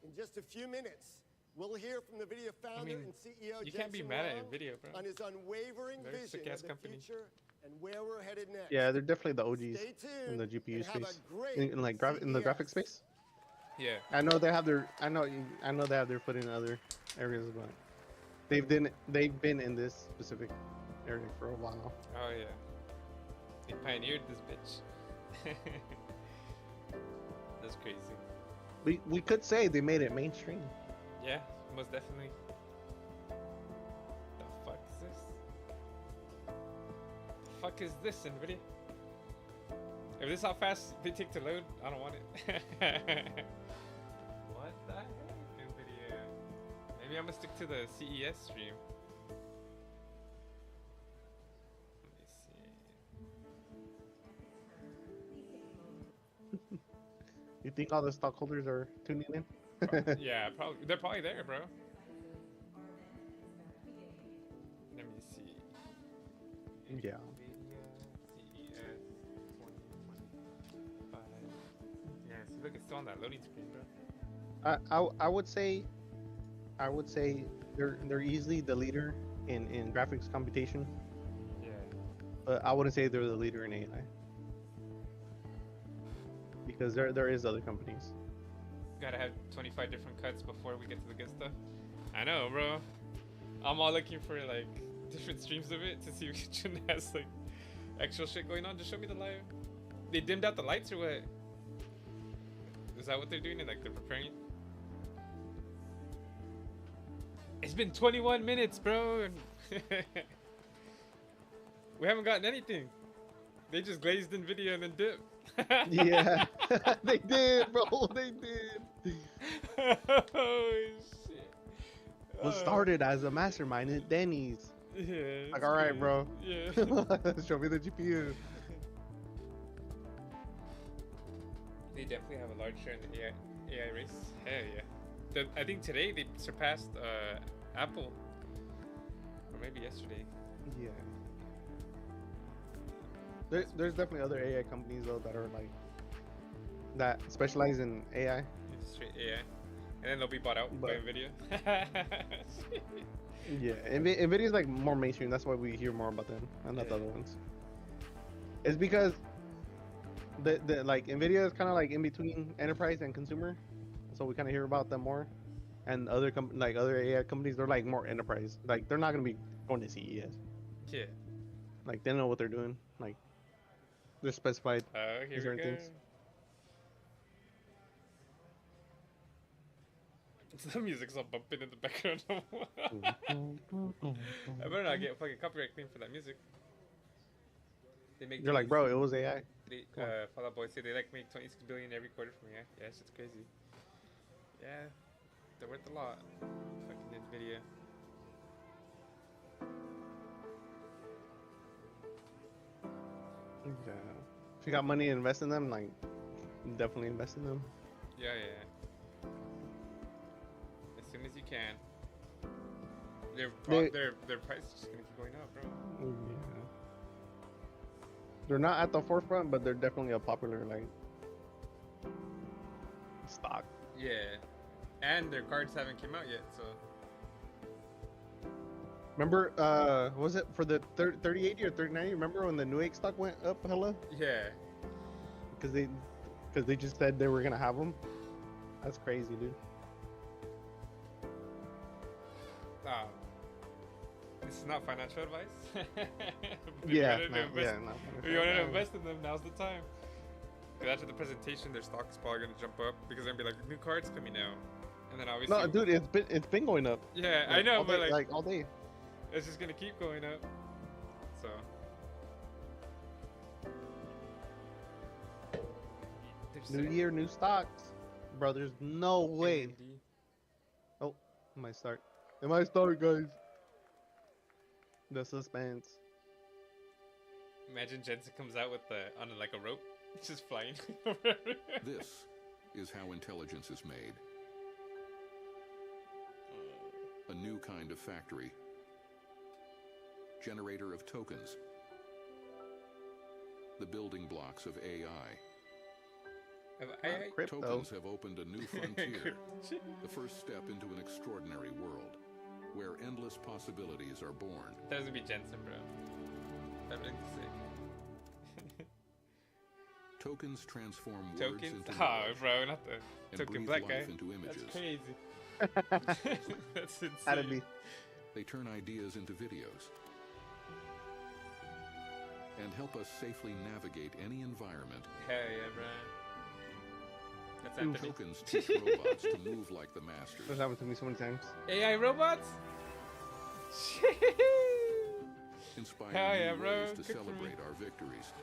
In just a few minutes, we'll hear from NVIDIA founder and CEO you can't be Jensen mad at Huang Nvidia, bro. on his unwavering They're a vision sick-ass of the company. future and where we're headed next. Yeah, they're definitely the OGs Stay tuned in the GPU and have a space, great in like in the graphic space. Yeah. I know they have their I know they have their foot in other areas, but they've been in this specific area for a while. Oh yeah. They pioneered this bitch. That's crazy. We could say they made it mainstream. Yeah, most definitely. The fuck is this? The fuck is this, Nvidia? If this is how fast they take to load, I don't want it. What the heck, Nvidia? Maybe I'm gonna stick to the CES stream. Let me see. You think all the stockholders are tuning in? Yeah, probably. They're probably there, bro. Let me see. Yeah. CES 2025. Yeah, see, look, it's still on that loading screen, bro. I would say they're easily the leader in graphics computation. Yeah. But I wouldn't say they're the leader in AI. Because there is other companies. Gotta have 25 different cuts before we get to the good stuff. I know, bro. I'm all looking for like different streams of it to see which one has like actual shit going on. Just show me the live. They dimmed out the lights or what? Is that what they're doing? And like they're preparing? It's been 21 minutes, bro. And we haven't gotten anything. They just glazed Nvidia and then dipped. Yeah, they did, bro. They did. Oh shit! was started as a mastermind at Denny's. Yeah. Like, all right, bro. Yeah. Show me the GPU. They definitely have a large share in the AI race. Hell yeah. I think today they surpassed Apple. Or maybe yesterday. Yeah. There's definitely other AI companies though that are like that specialize in AI. It's straight AI. And then they'll be bought out by Nvidia. Yeah, Nvidia's like more mainstream. That's why we hear more about them and not the other ones. It's because the like Nvidia is kind of like in between enterprise and consumer, so we kind of hear about them more. And other other AI companies, they're like more enterprise. Like they're not gonna be going to CES. Yeah. Like they know what they're doing. Like they're specified in certain things. The music's all bumping in the background. I better not get fucking copyright claim for that music. They make. You're like, bro, it was AI. They, Fall Out Boy say they like make 26 billion every quarter from AI. Yeah, it's crazy. Yeah, they're worth a lot. Fucking Nvidia. Yeah. If you got money to invest in them, like definitely invest in them. Yeah. As soon as you can. Their price is just gonna keep going up, bro. Yeah. They're not at the forefront, but they're definitely a popular like stock. Yeah, and their cards haven't came out yet, so. Remember, was it for the 3080 or 3090? Remember when the Newegg stock went up hella? Yeah. Because they just said they were gonna have them. That's crazy, dude. This is not financial advice. Yeah, if you wanted to invest in them, now's the time. Because after the presentation, their stock is probably gonna jump up because they're gonna be like, new cards coming out, and then obviously. No, dude, it's been going up. Yeah, like, I know, but day, like all day. It's just gonna keep going up. So. New year, new stocks, bro. There's no way. AMD. Oh, it might start. It might start, guys. The suspense. Imagine Jensen comes out with on like a rope, just flying. This is how intelligence is made. A new kind of factory. Generator of tokens. The building blocks of AI. Tokens have opened a new frontier, the first step into an extraordinary world, where endless possibilities are born. That doesn't be Jensen, bro. That'd be sick. Tokens transform words into life, bro, not the token black guy. Into images. That's crazy. That's insane. That'd be. They turn ideas into videos and help us safely navigate any environment. Hell yeah, bro. Tokens teach robots to move like the masters. That's happened to me so many times. AI robots? Inspiring new ways to celebrate our victories.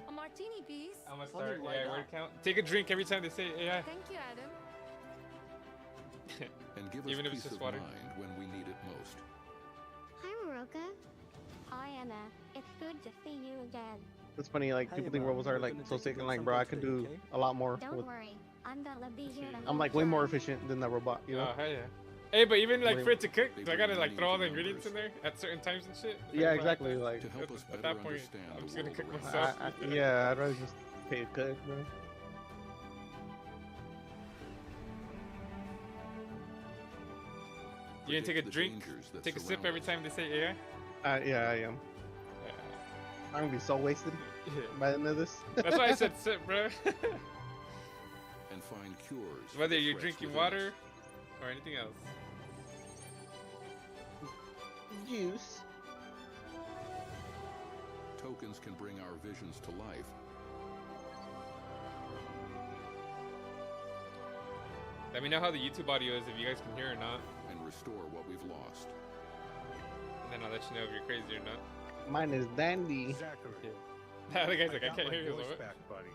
A martini, please. I'm gonna start AI word count. Take a drink every time they say AI. Thank you, Adam. And give us Even if peace it's just of water. mind when we need it most. Hi, Maroka. Hi, Anna. It's good to see you again. It's funny, like people think robots are like so sick, and like, bro, I could do a lot more. Don't worry. I'm gonna be here. I'm like way more efficient than that robot, you know? Oh, hell yeah. Hey, but even like for it to cook, I gotta like throw all the ingredients in there at certain times and shit. Yeah, exactly. Like to help us at better that point, understand I'm the just gonna world cook around myself. us. Yeah, I'd rather just pay a cook, bro. You gonna take a drink, take a sip every time they say AI? Yeah, I am. I'm gonna be so wasted by the end of this. That's why I said sip, bro. And find cures. Whether you're drinking water or anything else. Juice. Tokens can bring our visions to life. Let me know how the YouTube audio is, if you guys can hear or not. And restore what we've lost. And then I'll let you know if you're crazy or not. Mine is dandy. Zachary. The other guy's like, I can't hear you. Back, buddy.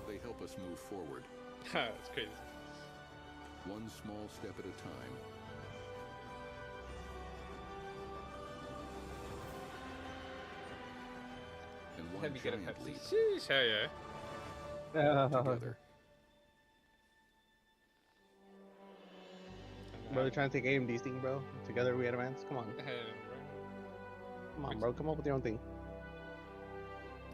They help us move forward. That's crazy. one small step at a time. And one Let me get a giant Pepsi. leap Sheesh, hell yeah. together. Bro, they're trying to take AMD's thing, bro. Together we advance. Come on. Come on, bro. Come up with your own thing.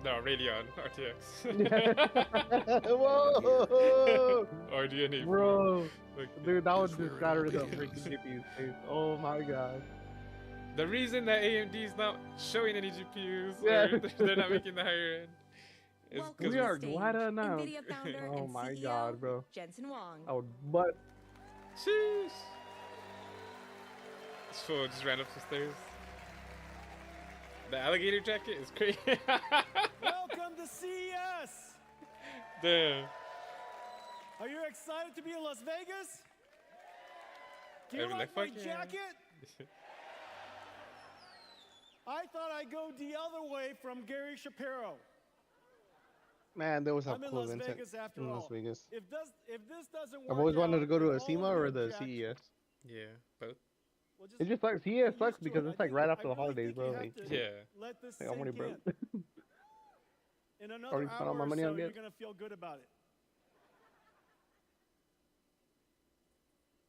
No, Radeon RTX. Whoa! RDNA. Bro. Like, Dude, that would just shatter the freaking GPU's face. Oh my god. the reason that AMD is not showing any GPUs, Yeah. or they're not making the higher end, is We are glad to know. Nvidia founder Oh and my CEO, god, bro. Jensen Huang. I would butt. Sheesh. This fool just ran up the stairs. The alligator jacket is crazy. Welcome to CES! Damn. Are you excited to be in Las Vegas? Do you I'd be like my "Fuck yeah." jacket? I thought I'd go the other way from Gary Shapiro. Man, there was some I'm in cool Las events Vegas after in all. Las Vegas. If this doesn't work I've always wanted out, to go to then a all SEMA of or you the jacked. CES. Yeah, both. It just sucks. CES sucks because it's like right after the holidays, bro. Like, Yeah. Let this like, I'm already sink broke. in another Already spent hour all my or money so, on you're it. going to feel good about it.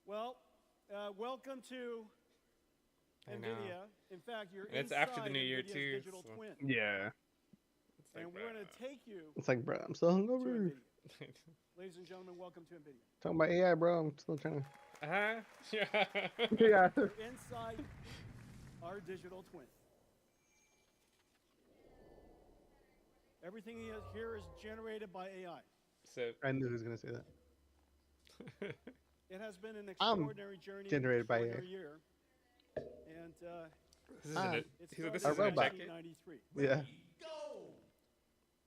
Well, welcome to I know. Nvidia. In fact, you're And it's after the inside new year, NVIDIA's too, digital so- twin. Yeah. And we're going to take you It's like, bro, I'm still to hungover. NVIDIA. Ladies and gentlemen, welcome to NVIDIA. Talking about AI, bro. I'm still trying to. Uh-huh. Yeah. Yeah. You're inside our digital twin. Everything here is generated by AI. So I knew he was gonna say that. It has been an I'm extraordinary journey, generated by AI. extraordinary year. And This is an- it he's a- this started is in a jacket? 1993. Yeah.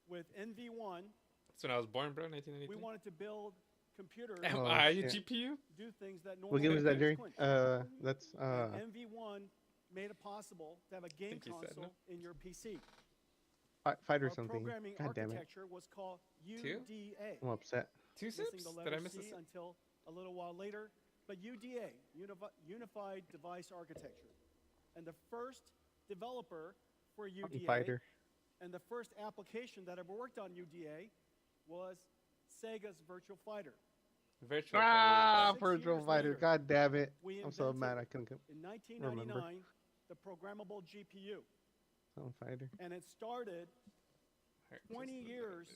With NV1, That's when I was born, bro, we 1993. wanted to build computers Am Oh, I a shit. GPU? do things that What normally game was that, Jerry? couldn't. That's And NV1 made it possible to have a game think he said console in your PC. Fight or Our something. programming God damn it. architecture was called Two? UDA. I'm upset. Two Missing sips? the Did I letter miss a C sip? until a little while later, but UDA, Unified Device Architecture. And the first developer for UDA Fighter. and the first application that ever worked on UDA was Sega's Virtual Fighter. Virtual Ah, Six Virtual years Fighter. later, God damn it. we I'm so mad invented I couldn't in remember. 1999 the programmable GPU. Some fighter. And it started 20 years,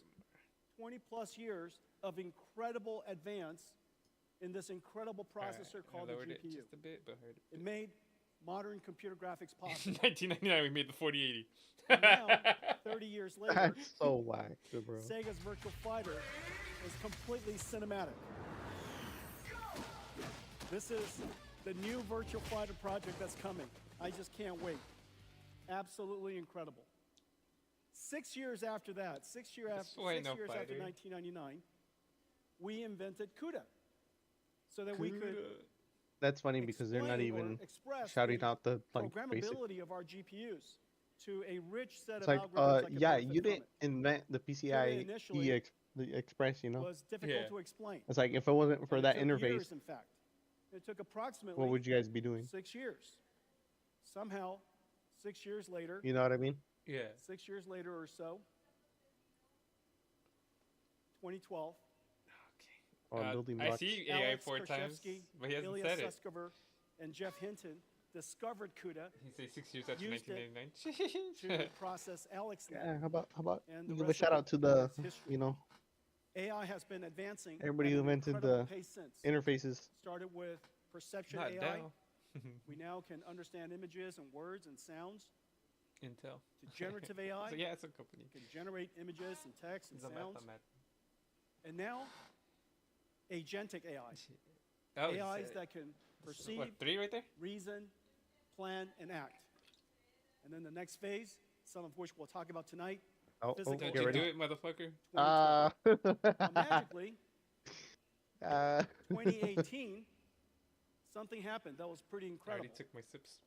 20 plus years of incredible advance in this incredible processor called the lowered it GPU. just a bit, but heard It made modern computer graphics possible. 1999, we made the 4080. And now, 30 years later, That's so whack, bro. Sega's Virtual Fighter is completely cinematic. This is the new Virtual Fighter project that's coming. I just can't wait. Absolutely incredible. 6 years after that, 6 years after way no 1999, we invented CUDA. So that we could That's funny because they're not explain or even express shouting the out the like basic. programmability of our GPUs to a rich set It's of like, algorithms that could yeah, benefit you from didn't invent the PCI initially the Express, you know. was difficult to explain. It's like if it wasn't for And that it took interface, years, in fact. It took approximately what would you guys be doing? 6 years. Somehow, 6 years later, You know what I mean? Yeah. 6 years later or so, 2012, On building I blocks. see AI Alex 4 times, Korshevsky, but he hasn't Ilya said it. Sutskever, and Jeff Hinton discovered CUDA. He said 6 years after used it 1999. to process AlexNet. Yeah, how about And you the give a rest shout of out to it the is history. you know AI has been advancing. everybody at who an invented incredible the pace since. interfaces. Started with perception Not AI. Dell. We now can understand images and words and sounds. Intel. To generative AI. So yeah, it's a company. Can generate images and text and It's a sounds. math. And now, agentic AI. Oh, AIs it's, that can perceive, what, 3 right there? reason, plan, and act. And then the next phase, some of which we'll talk about tonight. Oh, physical Don't AI. you do it, motherfucker. Now, magically, 2018, something happened that was pretty I incredible. already took my sips.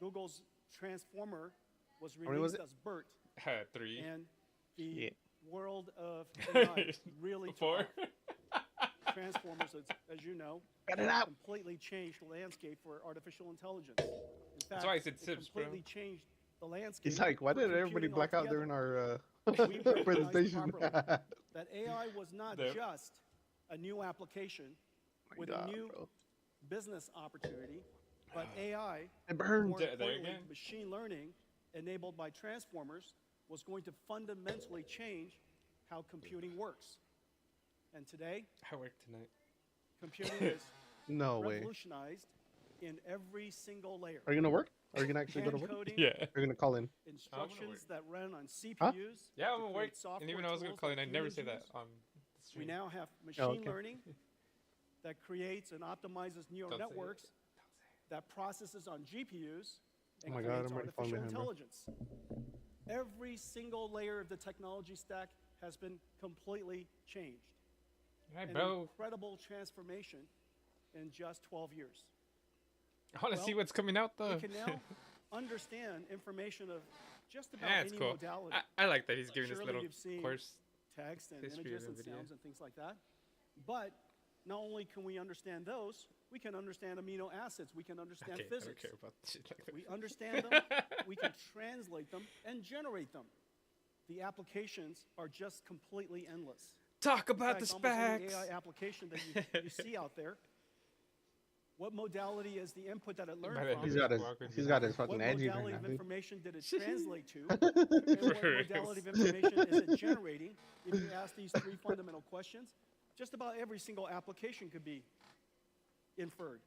Google's Transformer was many was released as BERT, 3. and the Shit. world of AI really took 4. off. Transformers, as you know, Cut it out. completely changed the landscape for artificial intelligence. In fact, That's why I said it Sips, bro. completely changed the landscape. He's like, why for did everybody computing black out altogether. during our We recognized presentation? properly that AI was not There. just a new application with God, a new bro. business opportunity, but AI, It burned. more There importantly, again. machine learning enabled by transformers was going to fundamentally change how computing works. And today, I work tonight. computing is No way. revolutionized in every single layer. Are you gonna work? Are you gonna actually go to work? Hand-coding, Yeah. Are you gonna call in? instructions that run on CPUs. Huh? Yeah, I'm to gonna create work. software And even though I was gonna tools call that in, I never humans say that use. on the We stream. now have machine okay. learning that creates and optimizes neural Don't say it. networks that processes on GPUs and Oh my God, creates I'm already falling artificial behind, bro. intelligence. Every single layer of the technology stack has been completely changed. Right, An bro. incredible transformation in just 12 years. I want to see what's coming out though. We can now understand information of just about Yeah, it's any cool. modality. I like that he's giving this Surely little you've seen course. text and history images of and Nvidia. sounds and things like that. But not only can we understand those, we can understand amino acids. We can understand Okay, I don't physics. care about shit like that. We understand them. We can translate them and generate them. The applications are just completely endless. Talk In about fact, the almost any specs. AI application that you see out there, what modality is the input that it learned Might have from? He's got his fucking What edgy right modality now, of dude. information did it translate to? And what modality of information is it generating? If you ask these three fundamental questions, just about every single application could be inferred.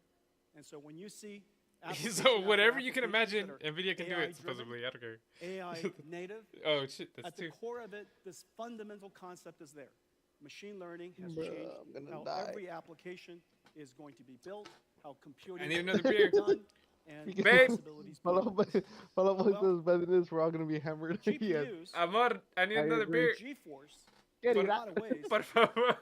And so when you see application So after whatever you can application imagine, that are Nvidia can do AI it supposedly. I don't care. AI native. Oh shit, that's At the two. core of it, this fundamental concept is there. Machine learning has Bruh, changed I'm gonna how die. every application is going to be built, how computing I need another is beer. done, and Babe. possibilities. Follow up better than this. We're all gonna be hammered. Yes. GPUs, Amor, I need I another agree. beer. GeForce, Get in it a out. lot of ways, Por favor.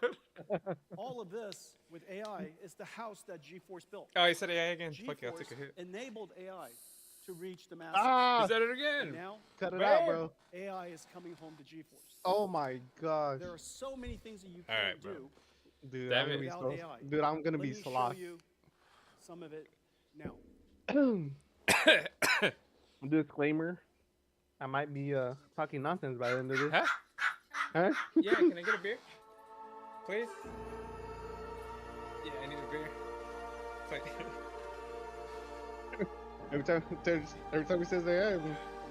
all of this with AI is the house that GeForce built. Oh, he said AI again. Fuck it, I'll take a GeForce hit. enabled AI to reach the masses. Ah, Is that it And again? now cut it out, Babe. bro. AI is coming home to GeForce. Oh my gosh, There are so many things that you All can't right, bro. do dude, Damn I'm gonna it. be without so, AI. dude, I'm gonna Let be me show sloth. you some of it now. Disclaimer: I might be talking nonsense by the end of this. Huh? Huh? Yeah, can I get a beer? Please? Yeah, I need a beer. It's like Every time he says that,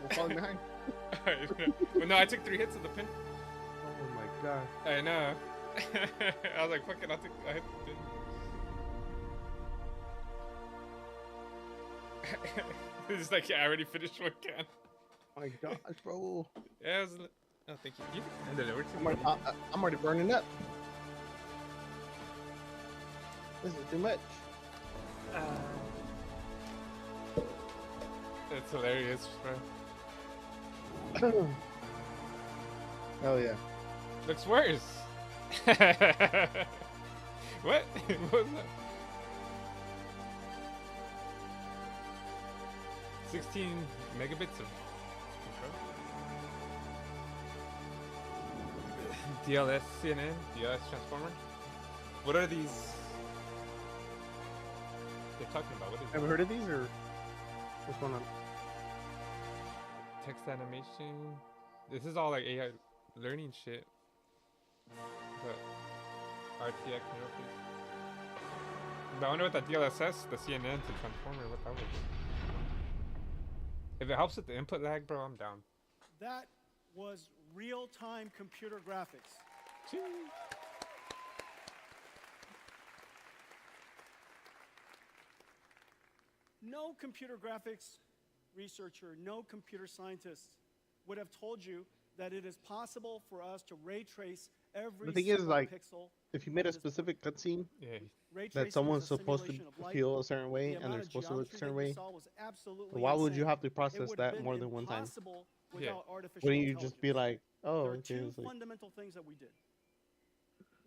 we're falling behind. well, no, I took 3 hits of the pin. Oh my god. I know. I was like, fuck it, I hit the pin. It's like, yeah, I already finished one can. Oh my gosh, bro. Yeah, it was, oh, thank you. You can handle it. We're too I'm already burning up. This is too much. That's hilarious, bro. Oh yeah. Looks worse. What? What was that? 16 megabits of control. DLS CNN, DLS transformer. What are these? They're talking about what is Ever heard of these or what's going on? text animation? This is all like AI learning shit. But RTX interface. But I wonder what that DLSS, the CNN to transformer, what that was. If it helps with the input lag, bro, I'm down. That was real-time computer graphics. No computer graphics researcher, no computer scientist would have told you that it is possible for us to ray trace every The thing single is, like, pixel. if you made a specific cutscene Ray that tracing someone's is a supposed to simulation of light. feel a certain way The and amount they're of supposed to look a geometry certain that you way, saw was absolutely why would you insane. have to It process would have that been more than one time? impossible without artificial Wouldn't you just be like, oh, there are okay, two it's like, fundamental things that we did.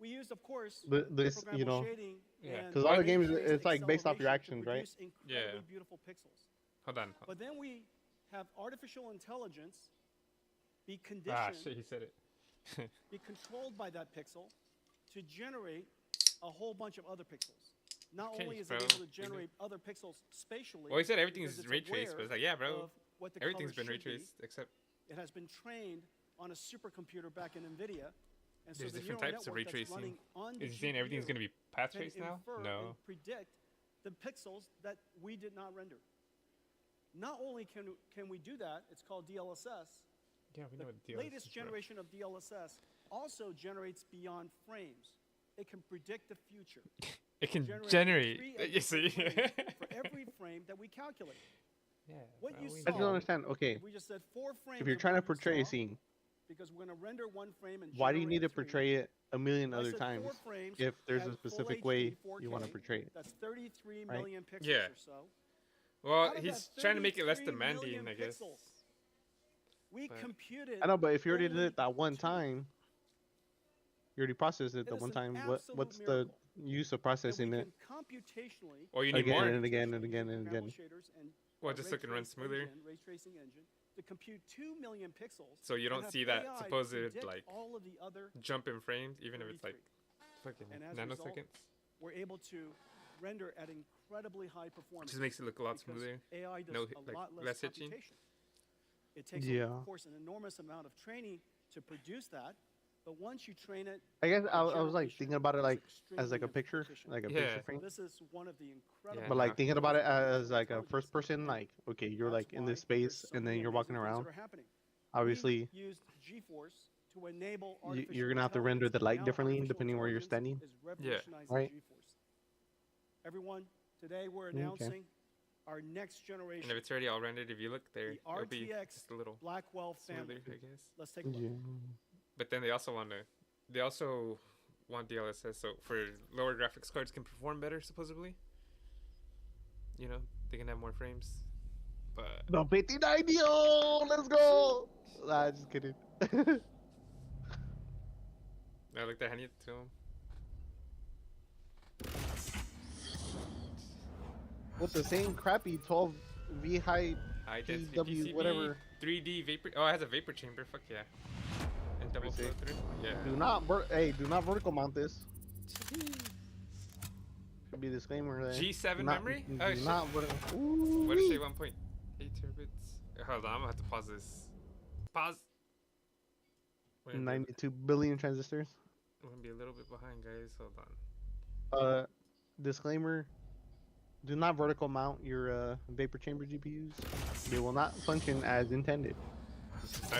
We used, of course, this, you programmable know, shading and because a lot of ray games, trace it's like based off your acceleration actions, to right? produce incredibly beautiful pixels. Hold on. But then we have artificial intelligence be Ah, conditioned, shit, he said it. be controlled by that pixel to generate a whole bunch of other pixels. Not Okay, only is bro, it able to you know. generate other pixels spatially. Well, he said everything because is it's ray traced, but it's like, yeah, bro, aware of what the everything's colors been ray should be. traced except It has been trained on a supercomputer back in Nvidia. And so there's the different neural types of network ray that's running tracing. on the Is he saying everything's GPU gonna be path can traced now? infer No. and predict the pixels that we did not render. Not only can we do that, it's called DLSS. Yeah, we know what The DLSS latest is, bro. generation of DLSS also generates beyond frames. It can predict the future. It can Generating generate. 3 You see? extra frames for every frame that we calculate. Yeah. What bro, you we saw, I don't understand. Okay, if we just said 4 frames if you're of trying to what you portray a saw, scene, because we're going to render 1 frame and why do you need to generate 3. portray it a million I other said times 4 frames if there's at a full specific HD, way 4K, you want to portray it? That's 33 Right? million pixels Yeah. or so. Well, Out of he's that trying to make it less 33 demanding, million I guess. pixels, we But- computed. I know, but if you already did only it that one time, you already processed it the is one an time. absolute What's the miracle use of that processing we it can computationally Or you need again more. and again and again and again? shaders and Well, a just ray so it can run trace smoother. engine, ray tracing engine to compute 2 million pixels. So you and don't have see that AI supposed predict like all of the other jump in frames, even if it's like fucking And as a result, nanoseconds. we're able to render at incredibly high performance. Just makes it look a lot because smoother. AI does No a hit- like, lot less less hitching. computation. It takes, Yeah. of course, an enormous amount of training to produce that, but once you train it, I guess the I was like generation thinking about it is like as like a extremely picture, efficient. like a Yeah. picture So frame. this is one of the incredible. Yeah, But like no. thinking about it artificial as like a intelligence. first person, And like okay, you're that's like in why this space there's so and then many you're walking amazing things around. that are happening. Obviously, We used GeForce to enable you're artificial gonna have to render the intelligence, light and now differently artificial depending where you're intelligence standing. is revolutionizing Right. GeForce. Everyone, today we're Okay. announcing our next And generation, if it's already all rendered, if you look there, the it'll be RTX just a little Blackwell smoother, family. I guess. Let's take a look. Yeah. But then they also want DLSS, so for lower graphics cards can perform better, supposedly. You know, they can have more frames. But The 5090, oh, let's go! Nah, just kidding. I looked at it to him. With the same crappy 12 V high High density PW PCB, whatever. 3D vapor. Oh, it has a vapor chamber. Fuck yeah. And double flow through. Yeah. Do not vertical mount this. Should be a disclaimer there. G7 Do not- memory? do Oh shit. not vertical. What did it say? Ooh-wee. 1.8 terabits. Hold on, I'm gonna have to pause this. Pause. We're gonna, be, 92 billion transistors. we're gonna be a little bit behind, guys. Hold on. Disclaimer. Do not vertical mount your vapor chamber GPUs. They will not function as intended.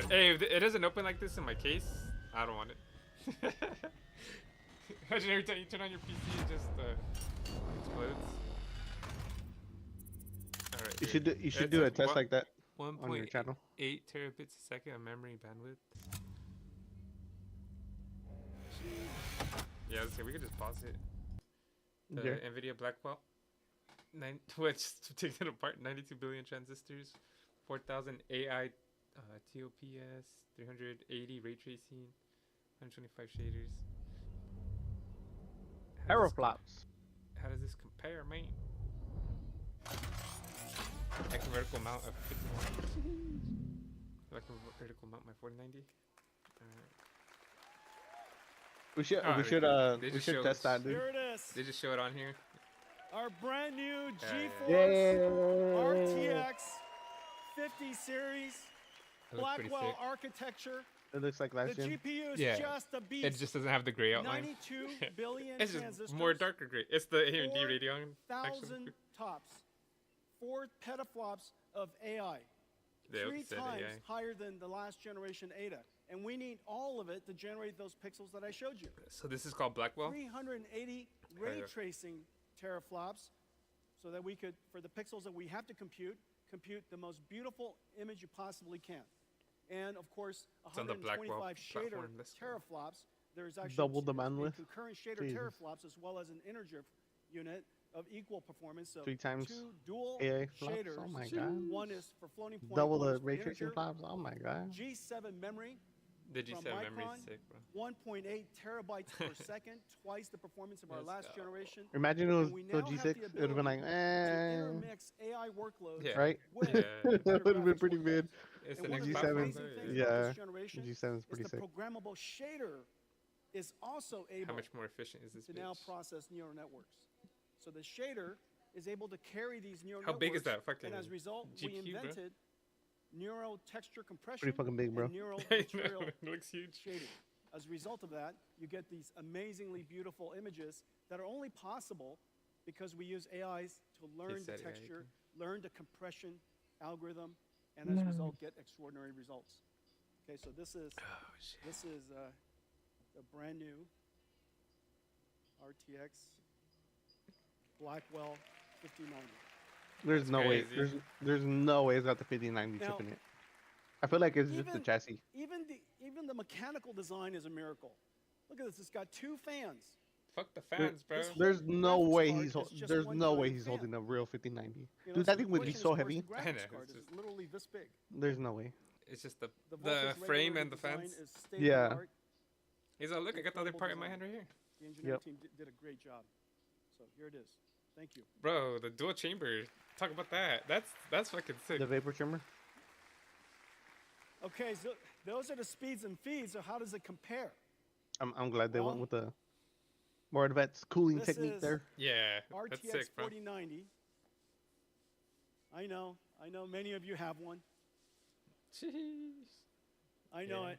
Hey, if it doesn't open like this in my case, I don't want it. Imagine every time you turn on your PC, it just explodes. All right. You should do a test like that on your 1.8 channel. terabits a second of memory bandwidth. Yeah, let's see. We could just pause it. The Okay. Nvidia Blackwell. Which takes it apart. 92 billion transistors, 4,000 AI TOPS, 380 ray tracing, 125 shaders. Teraflops. How does this compare, man? I can vertical mount a 51. I can vertical mount my 4090. We should test that, dude. Here it is. They just show it on here. Our brand new GeForce Yeah. RTX 50 series That looks pretty Blackwell sick. architecture. It looks like The last gen. GPU is Yeah. just a beast. It just doesn't have the gray outline. 92 billion It's transistors. just more darker gray. It's the AMD Radeon. 1,000 tops. 4 petaflops of AI. They 3 said times AI. higher than the last generation ADA. And we need all of it to generate those pixels that I showed you. So this is called Blackwell. 380 ray Yeah. tracing teraflops, so that we could, for the pixels that we have to compute the most beautiful image you possibly can. And of course, It's on the Blackwell 125 shader platform. Let's go. teraflops. There's actually Double the a bandwidth. concurrent shader Jesus. teraflops as well as an integer unit of equal performance. So 3 times 2 dual AI flops. shaders. Oh my god. One is for floating point. Double one the is for ray tracing integer. flops. Oh my god. G7 memory. The from G7 memory Micron, is sick, bro. 1.8 terabytes per second, twice the performance of our Let's last go. generation. Imagine it And was we the now have G6. the It would have been like, ability eh. to intermix AI workloads Yeah. Right? with Yeah. That would have been graphics pretty workloads. It's And the one next of the platform. amazing though, things yeah. about this generation G7 is is pretty the sick. programmable shader is also able How much more efficient is this to now bitch? process neural networks. So the shader is able to carry these neural How networks. big is that fucking And as a result, we GPU, bro? invented neural texture compression Pretty fucking big, bro. and neural I know, material it looks huge. shading. As a result of that, you get these amazingly beautiful images that are only possible because we use AIs to learn the said AI, texture, learn the compression algorithm, and as a result, get extraordinary results. Okay, so this is a brand new RTX Blackwell 5090. There's no way. There's no way it's got the 5090 chip in it. I feel like it's just the chassis. Even the mechanical design is a miracle. Look at this. It's got 2 fans. Fuck the fans, bro. There's no way he's holding a real 5090. You know, Dude, so that thing the would be question so is, where's heavy. the graphics card? It's literally this big. There's no way. It's just the voltage frame regulator and the design fans. is state-of-the-art. He's like, look, I got the other part in my hand right here. The engineering team did a great job. So here it is. Thank you. Bro, the dual chamber. Talk about that. That's fucking sick. The vapor chamber. Okay, so those are the speeds and feeds. So how does it compare? I'm glad they went with the more advanced cooling technique there. Yeah, RTX that's sick, bro. 4090. I know many of you have one. Jeez. I know Yeah. it.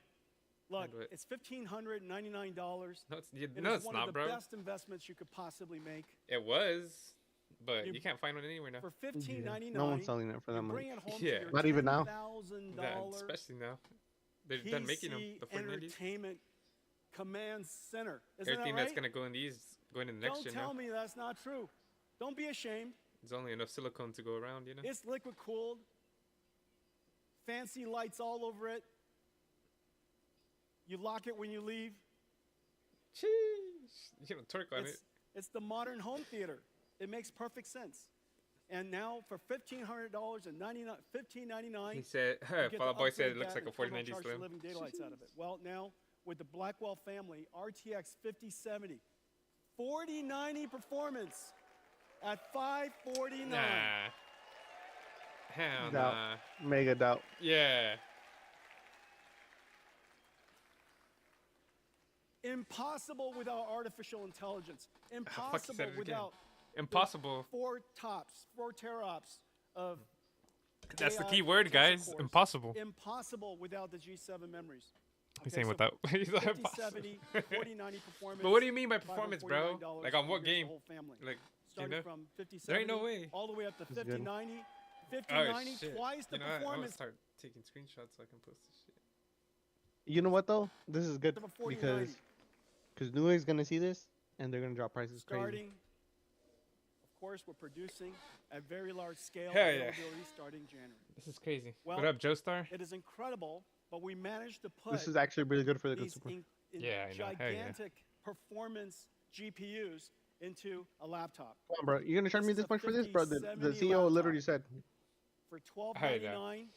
Look, do it. it's $1,599. No, it's, It no, is it's one not, of the bro. best investments you could possibly make. It was, but You- you can't find one anywhere now. For $1,599, No one's selling it for that you much. bring it home Yeah. to your Not even now. $10,000 especially now. They're done making them. The 490s. Entertainment Command Center. Isn't Everything that right? that's gonna go in these, going in the next Don't gen tell now. me that's not true. Don't be ashamed. There's only enough silicone to go around, you know. It's liquid cooled. Fancy lights all over it. You lock it when you leave. Sheesh. You can torque on it. It's the modern home theater. It makes perfect sense. And now for $1,500 and $1,599, He said, you get Fall Out to Boy said upgrade it looks that like a and 4090 turbocharge the Slim. living daylights out of it. Well, now with the Blackwell family, RTX 5070, 4090 performance at $549. Nah. Hell Doubt. nah. Mega doubt. Yeah. Impossible without artificial intelligence. Fuck, you Impossible said it again. without Impossible. 4 teraops of That's the AI key word, tensor guys. cores. Impossible. Impossible without the G7 memories. He's Okay, saying so without. He's like, 5070, 4090 performance. But what do you mean by performance, bro? $549 Like on what against the game? whole family. Like, you Starting know? from 5070 There ain't no way. all the way up to That's good. 5090. Oh, 5090, shit. twice the You know what? I'm gonna performance. start taking screenshots so I can post this shit. You know what though? This is good of a 4090. because Neweg's gonna see this and they're gonna drop prices crazy. Starting, of course, we're producing at very large scale Hell yeah. availability starting January. This is crazy. Well, What up, Joestar? It is incredible, but we managed to put This is actually really good for the these consumer. Yeah, I know. Hell yeah. gigantic performance GPUs into a laptop. Come on, bro. You're gonna charge me is this a much for this, bro? The 5070 CEO laptop. literally said. For Hell yeah. $1299,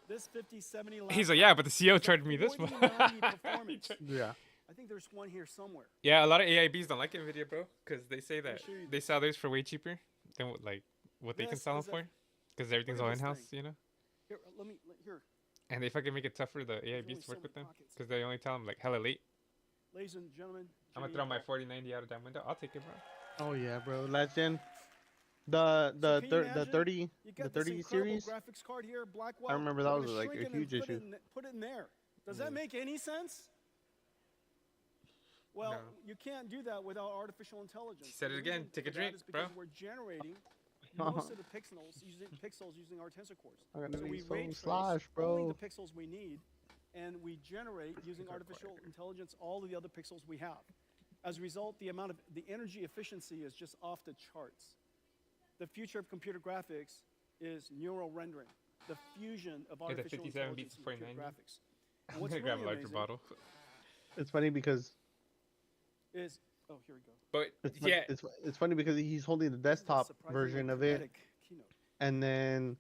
this 5070 laptop. He's like, yeah, but the CEO charged me this much. 4090 performance. Yeah. I think there's one here somewhere. Yeah, a lot of AIBs don't like Nvidia, bro, because they say that show you they sell theirs for way cheaper than what they can This sell them is a- for, because everything's look all at this in-house, thing. you know. Here, here, And they fucking make it tough for the only AIBs to so work with many them, pockets. because they only tell them like hella late. ladies and gentlemen. I'm gonna throw my 4090 out of that window. I'll take it, bro. Oh yeah, bro. Last gen. The So can you imagine? 30 You the got this 30 incredible series. graphics card here, Blackwell. I remember that We're was gonna like shrink a it and huge put it issue. put it in there. Does that make any sense? Well, No. you can't do that without artificial intelligence. Said it The again. reason Take a for that drink, is because bro. We're generating most of the pixels using our tensor cores. I'm gonna So be we so ray trace slosh, only bro. the pixels we need, and we generate using artificial intelligence all of the other pixels we have. As a result, the energy efficiency is just off the charts. The future of computer graphics is neural rendering, the fusion of the artificial 57 intelligence beats and computer 4090. graphics. I'm And what's gonna grab a really larger amazing bottle. It's funny because is, oh, here we go. But it's yeah, it's funny because he's holding the desktop version of it, and then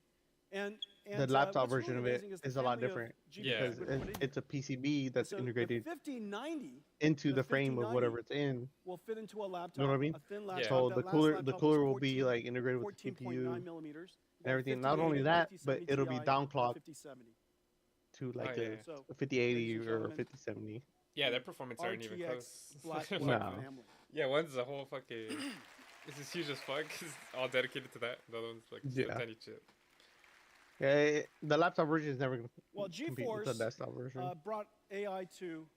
And the laptop what's version really of it amazing is the is a lot family of different GPUs because we put in. it's a PCB that's So integrated the 5090 into the frame of 5090 whatever it's in. will fit into a laptop. You know what I mean? A thin laptop. So That the last cooler laptop will be like integrated with the 14.9 CPU millimeters. and everything. Not only that, but it'll be downclocked to like Oh, yeah. a 5080 ladies and or a gentlemen, 5070. Yeah, their performance aren't even RTX close. Blackwell No. family. Yeah, one's a whole fucking. This is huge as fuck. It's all dedicated to that. The other one's like Yeah. a tiny chip. Yeah, the laptop version is never gonna Well, compete with the GeForce desktop version. brought AI to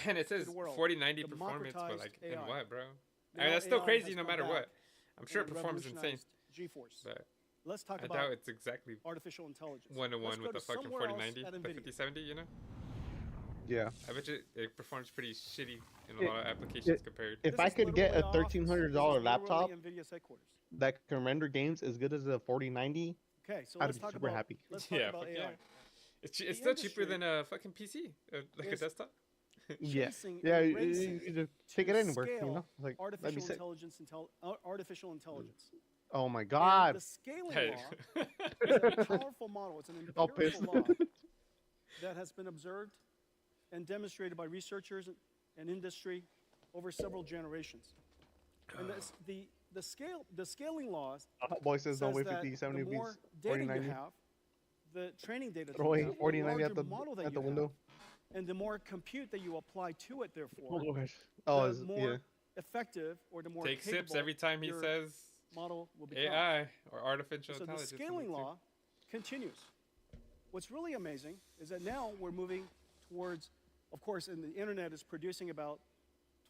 And it says the world. 4090 performance, but Democratized like in AI. what, bro? Now I mean, that's still AI crazy has no come matter back what. I'm sure it and performs insane. revolutionized GeForce. But Let's talk I about doubt it's exactly artificial intelligence. one to Let's one go with to the fucking somewhere else 4090, at the NVIDIA. 5070, you know? Yeah. I bet you it performs pretty shitty in a It- lot of applications it- compared. If This I is could get a literally office. $1,300 This is laptop literally NVIDIA's headquarters. that can render games as good as a 4090, Okay, so I'd let's be talk super about happy. let's talk Yeah, about fuck AI. yeah. It's The still cheaper industry than a fucking PC, like a is desktop. Yeah. chasing Yeah, and you racing just take it to anywhere, you scale know? Like, that'd be artificial sick. intelligence, artificial intelligence. Oh my And god. the scaling Hey. law is a powerful model. It's an All pissed. empirical law that has been observed and demonstrated by researchers and industry over several generations. And the scaling laws Boy says don't says wait that 50, 70 the beats. more data you 4090. have, the training data that Throw you a have, the 4090 larger at model that the you window. have, and the more compute that you apply to it, therefore, Oh gosh. Oh, the is, more yeah. effective or the more Take capable sips every time he your says model will become. AI or artificial So the intelligence. scaling law continues. What's really amazing is that now we're moving towards, of course, and the internet is producing about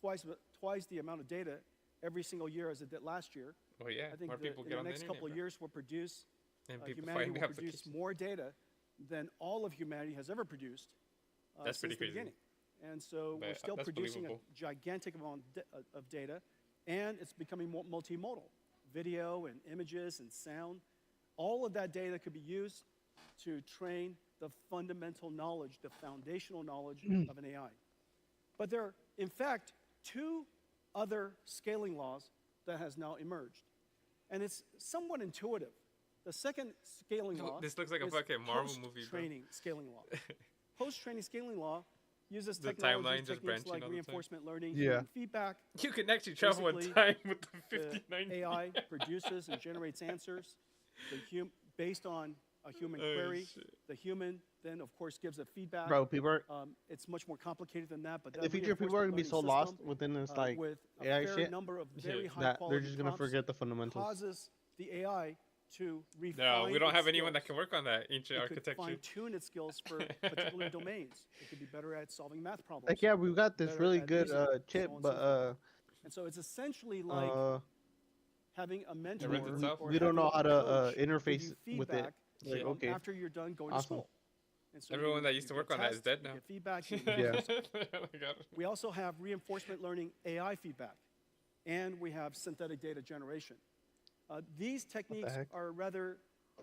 twice the amount of data every single year as it did last year. Oh yeah, I think more people get in on the next couple of years will produce, And people humanity find will the produce application. more data than all of humanity has ever produced That's since pretty the crazy. beginning. And so we're But, still that's producing a believable. gigantic amount of data, and it's becoming more multimodal. Video and images and sound, all of that data could be used to train the fundamental knowledge, the foundational knowledge of an AI. But there are, in fact, two other scaling laws that has now emerged. And it's somewhat intuitive. The second scaling No, law this looks like a is fucking Marvel movie, bro. post-training scaling law. Post-training scaling law uses The technology timeline just techniques branching like all the time. reinforcement learning, Yeah. human feedback. You can actually travel in Basically, time with the the 5090. AI produces and generates answers based on a human Oh, query. shit. The human then, of course, gives a feedback. Bro, people are, It's much more complicated than that. But in that the future, people are gonna be so reinforcement lost learning within this system, like with a AI fair shit number of very high that they're quality just gonna prompts forget the fundamentals. causes the AI to refine. No, we don't its have anyone that skills. can work on that ancient It could architecture. fine-tune its skills for particular domains. It could be better at solving math problems. Like, yeah, we've got this better really at good reasoning, so chip, on and but so forth. And so it's essentially like having a mentor runs itself? or we don't know having how a to coach give interface you with it. feedback, Like, okay, after you're done going to awesome. school. And so Everyone you- that used to you work get on that is tests, dead you now. get feedback. Yeah. We also have reinforcement learning AI feedback, and we have synthetic data generation. These techniques heck? are rather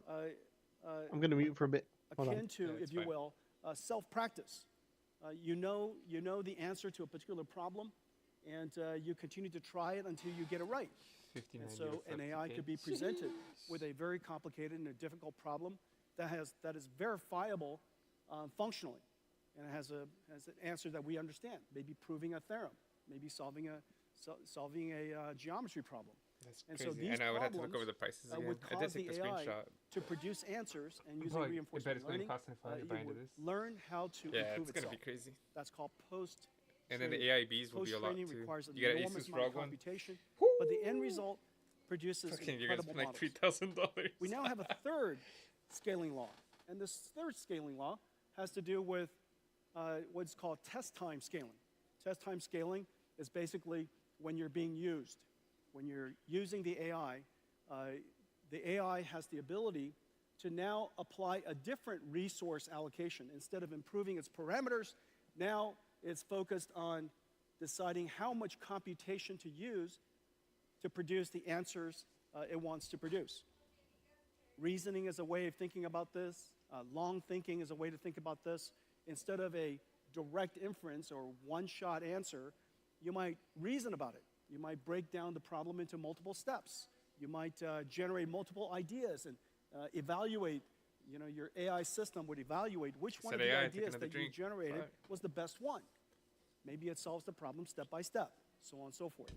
I'm gonna mute for a bit. Hold akin on. to, if you will, self-practice. You know the answer to a particular problem, and you continue to try it until you get it right. And so an AI could be presented with a very complicated and a difficult problem that is verifiable functionally, and it has an answer that we understand. Maybe proving a theorem, maybe solving a geometry problem. That's And crazy. so these And I would have to look problems over the prices again. would I did cause take the the AI screenshot. to produce answers, and using Bro, I bet reinforcement it's gonna learning, cost $25 to buy you into would this. learn how to Yeah, improve it's gonna itself. be crazy. That's called post. And then the AIBs will be a lot Post-training too. requires an You got an enormous Asus amount of ROG one. computation, but the end result produces Fucking, you're gonna incredible spend like models. $3,000. We now have a third scaling law, and this third scaling law has to do with what's called test time scaling. Test time scaling is basically when you're being used. When you're using the AI has the ability to now apply a different resource allocation. Instead of improving its parameters, now it's focused on deciding how much computation to use to produce the answers it wants to produce. Reasoning is a way of thinking about this. Long thinking is a way to think about this. Instead of a direct inference or one-shot answer, you might reason about it. You might break down the problem into multiple steps. You might generate multiple ideas and evaluate. Your AI system would evaluate which one of the ideas that you generated was the best one. Maybe it solves the problem step by step, so on and so forth.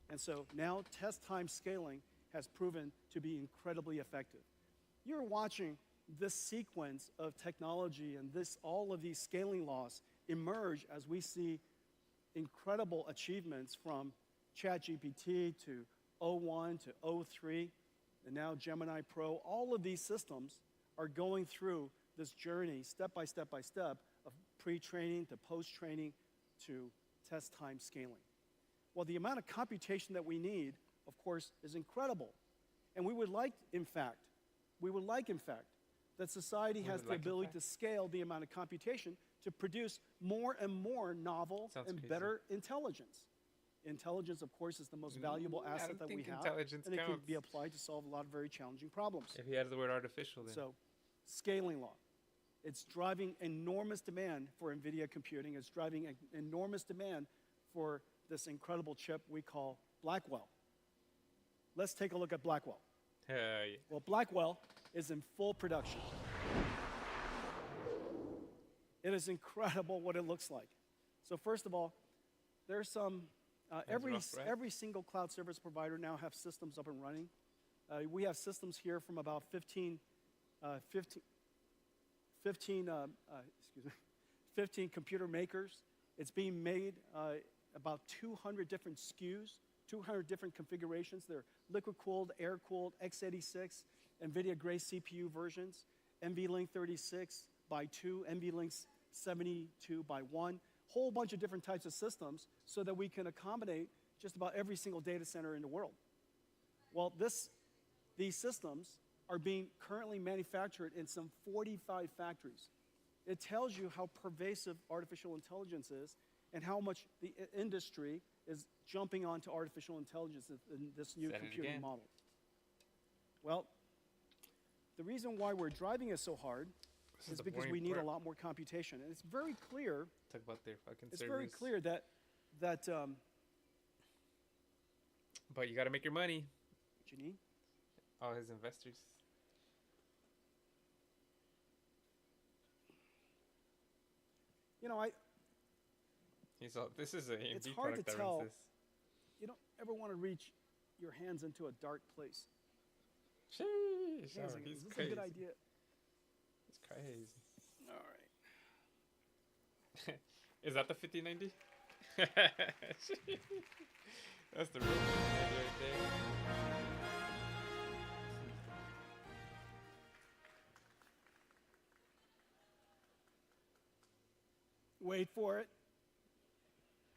And so now test time scaling has proven to be incredibly effective. You're watching this sequence of technology and all of these scaling laws emerge as we see incredible achievements from ChatGPT to O1 to O3, and now Gemini Pro. All of these systems are going through this journey step by step by step of pre-training to post-training to test time scaling. Well, the amount of computation that we need, of course, is incredible. And we would like, in fact, that society has the ability to scale the amount of computation to produce more and more novel and better intelligence. Intelligence, of course, is the most valuable asset that we have, and it can be applied to solve a lot of very challenging problems. If he adds the word artificial, then. So, scaling law. It's driving enormous demand for NVIDIA computing. It's driving an enormous demand for this incredible chip we call Blackwell. Let's take a look at Blackwell. Yeah. Well, Blackwell is in full production. It is incredible what it looks like. So first of all, there's some, every single cloud service provider now have systems up and running. We have systems here from about 15 computer makers. It's being made about 200 different SKUs, 200 different configurations. They're liquid-cooled, air-cooled, x86, NVIDIA Grace CPU versions, NVLink 36 by 2, NVLink 72 by 1, whole bunch of different types of systems so that we can accommodate just about every single data center in the world. Well, these systems are being currently manufactured in some 45 factories. It tells you how pervasive artificial intelligence is and how much the industry is jumping onto artificial intelligence in this new computing model. Well, the reason why we're driving it so hard is because we need a lot more computation. And it's very clear. Talk about their fucking It's servers. very clear that but you got to make your money. What you need? All his investors. You know, He's all, this is an AMD it's hard to product that tell. runs this. You don't ever want to reach your hands into a dark place. Sheesh, Hands oh, like, he's is this crazy. a good idea? It's crazy. All right. Is that the 5090? That's the real 5090 right there. Wait for it.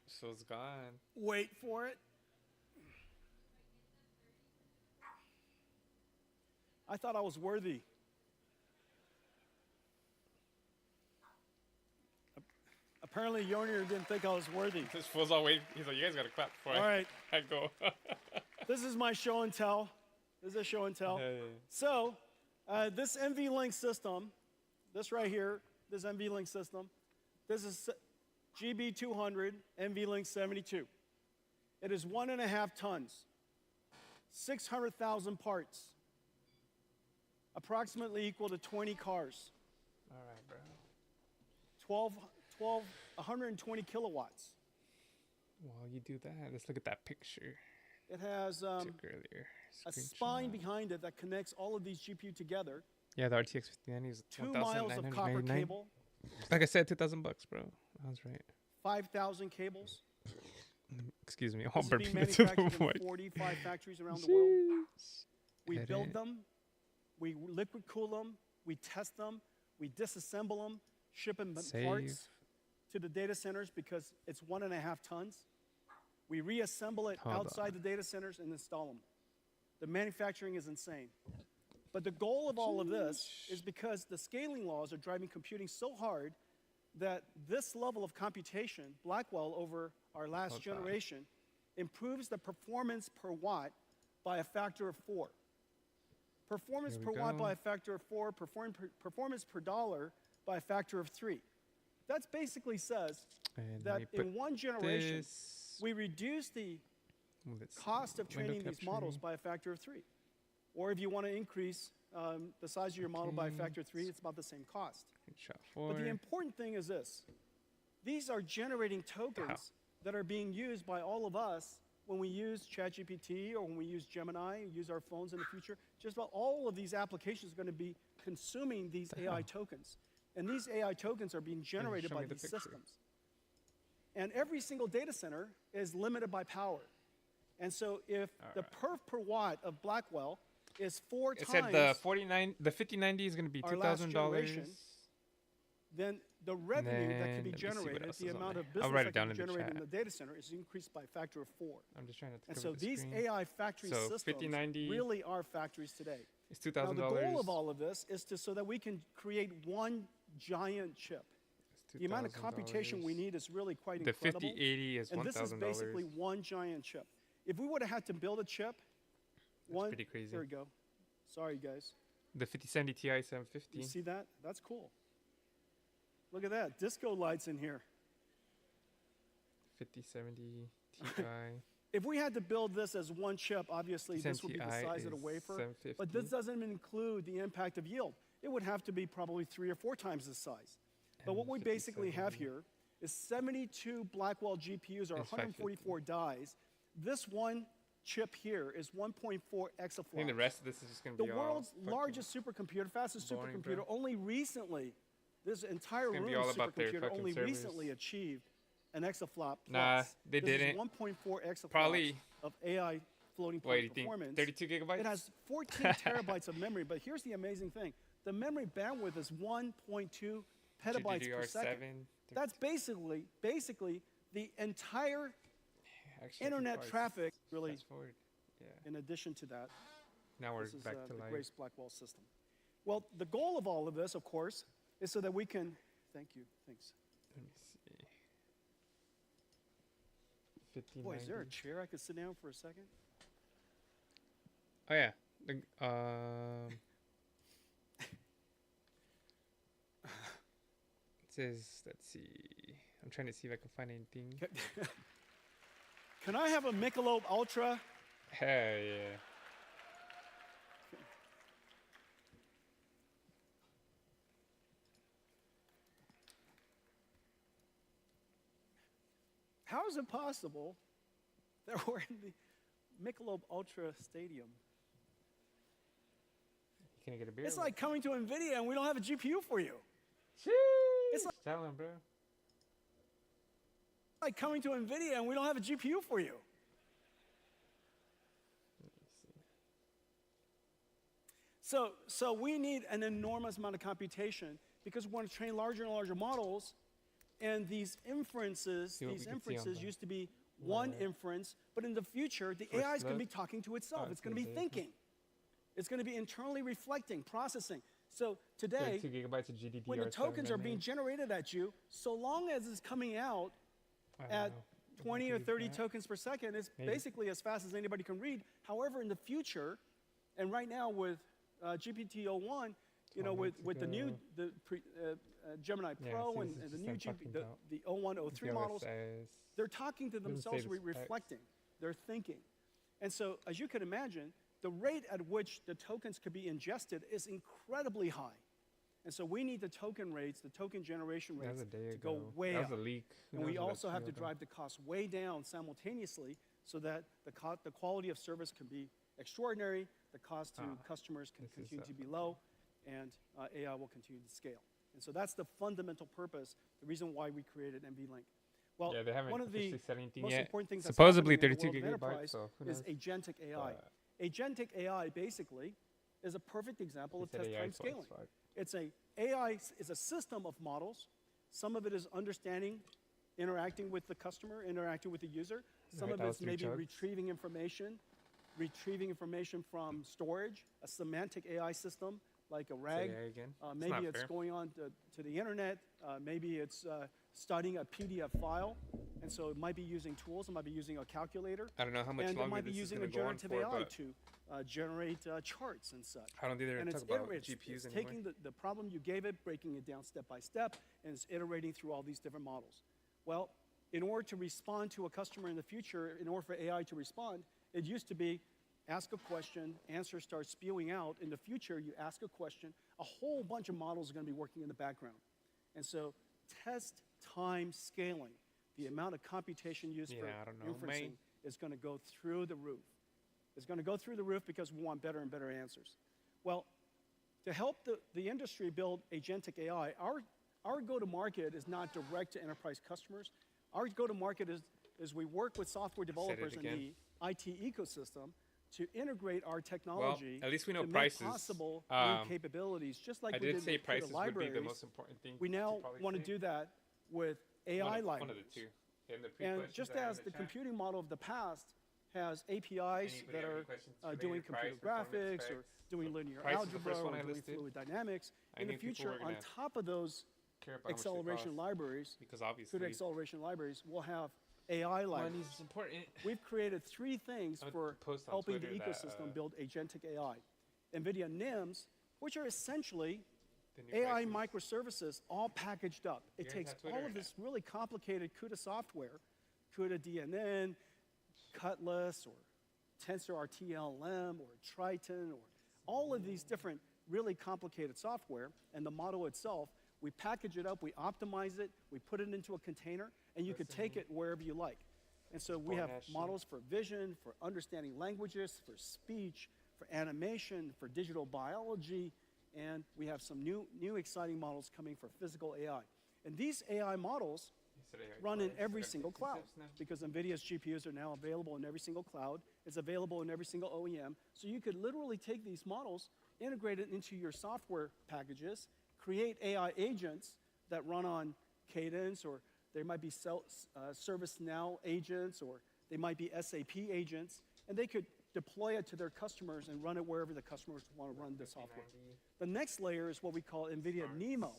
So it's gone. Wait for it. I thought I was worthy. Apparently, Yonir didn't think I was worthy. This fool's all waiting. He's like, you guys gotta clap before All right. I go. This is my show and tell. This is a show and tell. Hey. So, this NVLink system, this right here, this NVLink system, this is GB200 NVLink 72. It is 1.5 tons, 600,000 parts, approximately equal to 20 cars. All right, bro. 120 kilowatts. While you do that, let's look at that picture. It has I took earlier. a Screenshot. spine behind it that connects all of these GPU together. Yeah, the RTX 5090 is 2 miles of copper cable. Like I said, $2,000 bucks, bro. I was right. 5,000 cables. Excuse me, I'm This is being burping into the manufactured mic. in 45 factories around the world. We Get build it. them, we liquid cool them, we test them, we disassemble them, ship them in Save. parts to the data centers because it's 1.5 tons. We reassemble it Hold outside the data centers and install them. The manufacturing is insane. But the goal of all of this is because the scaling laws are driving computing so hard that this level of computation, Blackwell over our last generation, improves the performance per watt by a factor of 4. Performance Here per we watt go. by a factor of 4, performance per dollar by a factor of 3. That basically says And that let me put in one generation, this- we reduce the let's see, cost of window training these models capturing. by a factor of 3. Or if you want to increase the size of your model by a factor of 3, it's about the same cost. Screenshot But the 4. important thing is this. These are generating tokens that are being used by all of us when we use ChatGPT or when we use Gemini, use our phones in the future. Just about all of these applications are going to be consuming these AI tokens. And these AI tokens are being generated show by me the these picture. systems. And every single data center is limited by power. And so if the perf per watt of Blackwell is 4 It times said the 5090 is going to be our last $2,000. generation, then the revenue that can be generated, the amount of business that can be generated in the data center is increased by a factor of 4. I'm just trying to And cover so the these screen. AI factory So systems 5090 really are factories today. It's Now $2,000. the goal of all of this is so that we can create one giant chip. The amount of computation we need is really quite The incredible. 5080 is and this is $1,000. basically one giant chip. If we would have had to build a chip, pretty crazy. Here we go. Sorry, guys. The 5070 Ti 750. You see that? That's cool. Look at that. Disco lights in here. 5070 Ti. If we had to build this as one chip, obviously this would be the size of the wafer. 750. But this doesn't include the impact of yield. It would have to be probably 3 or 4 times this size. But what we basically have here is 72 Blackwell GPUs or 144 dies. This one chip here is 1.4 exaflops. I think the rest of this is just going to be the world's largest supercomputer, fastest boring, supercomputer, bro. only recently, this entire It's gonna room be all about their supercomputer fucking only servers. recently achieved an exaflop plus. Nah, they This didn't. is 1.4 exaflops Probably. of AI floating What do point you think? performance. 32 gigabytes? It has 14 terabytes of memory, but here's the amazing thing. The memory bandwidth is 1.2 petabytes per second. GDDR7. That's basically the entire Actually, internet traffic, really, fast forward. Yeah. in addition to that. Now we're This is, back to the live. Grace Blackwell system. Well, the goal of all of this, of course, is so that we can, thank you, thanks. Let me see. 5090. Boy, is there a chair I could sit down for a second? Oh yeah. It says, let's see. I'm trying to see if I can find anything. Can I have a Michelob Ultra? Hell yeah. How is it possible that we're in the Michelob Ultra Stadium? Can I get a beer? It's like coming to Nvidia and we don't have a GPU for you. It's Tell him, bro. like coming to Nvidia and we don't have a GPU for you. So we need an enormous amount of computation because we want to train larger and larger models, and these inferences used to be one inference, but in the future, the AI is going to be talking to itself. It's going to be thinking. It's going to be internally reflecting, processing. So today, 32 gigabytes of GDDR7 when the tokens are memory. being generated at you, so long as it's coming out at 20 or 30 tokens per second, it's basically as fast as anybody can read. However, in the future, and right now with GPT-01, you know, with the new Gemini Pro and the new the 01, 03 models, they're talking to themselves, reflecting, they're thinking. And so, as you can imagine, the rate at which the tokens could be ingested is incredibly high. And so we need the token rates, the token generation rates to go way up. That was a leak. And we also have to drive the cost way down simultaneously so that the quality of service can be extraordinary, the cost to customers can continue to be low, and AI will continue to scale. And so that's the fundamental purpose, the reason why we created NVLink. Well, yeah, they haven't one of the officially said anything most yet. important things Supposedly that's happening 32 in the world of gigabytes, enterprise so who is knows? agentic AI. Agentic AI basically is a perfect example of test time scaling. AI is a system of models. Some of it is understanding, interacting with the customer, interacting with the user. Some of it's maybe retrieving information from storage, a semantic AI system like a RAG. Maybe it's going on to the internet. Maybe it's studying a PDF file. And so it might be using tools. It might be using a calculator. I don't know how much longer longer this is going to go on for, And it might be using a generative AI but to generate charts and such. I don't think they're and going to talk about it's GPUs anymore. taking the problem you gave it, breaking it down step by step, and it's iterating through all these different models. Well, in order to respond to a customer in the future, in order for AI to respond, it used to be ask a question, answer starts spewing out. In the future, you ask a question, a whole bunch of models are going to be working in the background. And so test time scaling, the amount of computation used for inferencing is going to go through the roof. It's going to go through the roof because we want better and better answers. Well, to help the industry build agentic AI, our go-to-market is not direct to enterprise customers. Our go-to-market is we work with software developers in again. the IT ecosystem to integrate our technology at least we know to prices. make possible Um, new capabilities, just like I we did did say with CUDA prices would be the libraries. most important thing. We now to probably want to say. do that with AI One of libraries. the two. In the And pre-questions just that are in as the chat. computing model of the past has APIs Anybody that have any are questions related doing to computer price, performance graphics or specs? doing linear Price is the algebra first one or I doing listed. fluid dynamics, I in the knew people future, were on gonna top of those care about how much they acceleration cost, libraries, because obviously CUDA acceleration libraries, will have AI libraries. money is important. We've created 3 things I would for post on helping the Twitter that, ecosystem build agentic AI. NVIDIA NIMs, which are essentially The new AI prices. microservices all packaged up. It You guys takes have Twitter all or of not? this really complicated CUDA software, CUDA DNN, Cutlass, or TensorRT-LM, or Triton, or all of these different really complicated software, and the model itself, we package it up, we optimize it, we put it into a container, and you could take it wherever you like. And so we have models for vision, for understanding languages, for speech, for animation, for digital biology, and we have some new exciting models coming for physical AI. And these AI models run in every single cloud because NVIDIA's GPUs are now available in every single cloud. It's available in every single OEM. So you could literally take these models, integrate it into your software packages, create AI agents that run on Cadence, or there might be ServiceNow agents, or they might be SAP agents, and they could deploy it to their customers and run it wherever the customers want to run the software. The next layer is what we call NVIDIA NeMo.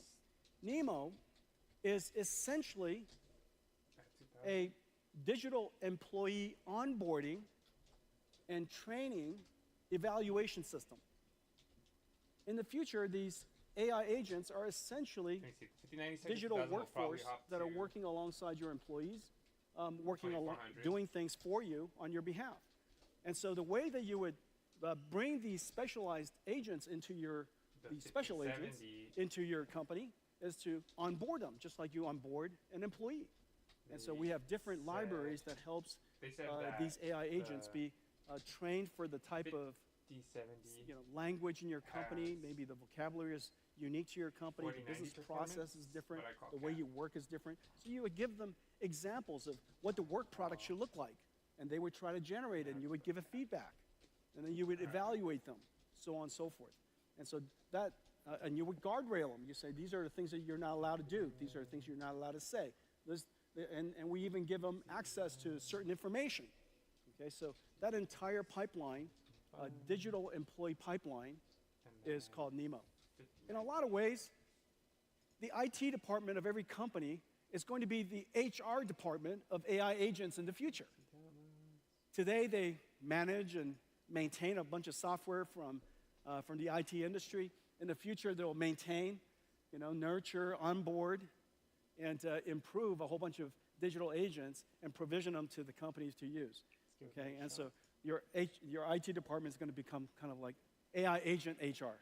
NeMo is essentially a digital employee onboarding and training evaluation system. In the future, these AI agents are essentially digital workforce that are working alongside your employees, doing things for you on your behalf. And so the way that you would bring these specialized agents into your, these special agents into your company is to onboard them, just like you onboard an employee. And so we have different libraries that helps these AI agents be trained for the type of language in your company. Maybe the vocabulary is unique to your company, the business process is different, the way you work is different. So you would give them examples of what the work product should look like, and they would try to generate it, and you would give a feedback, and then you would evaluate them, so on and so forth. And so that, and you would guardrail them. You say, these are the things that you're not allowed to do. These are the things you're not allowed to say. And we even give them access to certain information. Okay, so that entire pipeline, digital employee pipeline, is called NeMo. In a lot of ways, the IT department of every company is going to be the HR department of AI agents in the future. Today, they manage and maintain a bunch of software from the IT industry. In the future, they'll maintain, nurture, onboard, and improve a whole bunch of digital agents and provision them to the companies to use. Okay, and so your IT department is going to become kind of like AI agent HR.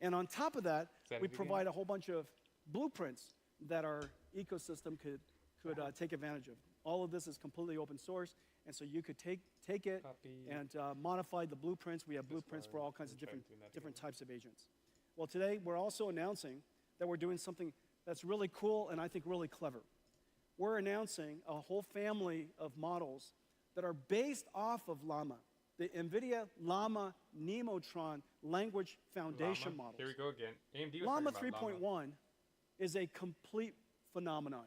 And on top of that, we provide a whole bunch of blueprints that our ecosystem could take advantage of. All of this is completely open source, and so you could take it and modify the blueprints. We have blueprints for all kinds of different types of agents. Well, today we're also announcing that we're doing something that's really cool and I think really clever. We're announcing a whole family of models that are based off of Llama, the NVIDIA Llama Nemotron language foundation models. Here we go again. AMD was Llama talking about 3.1 is a complete phenomenon.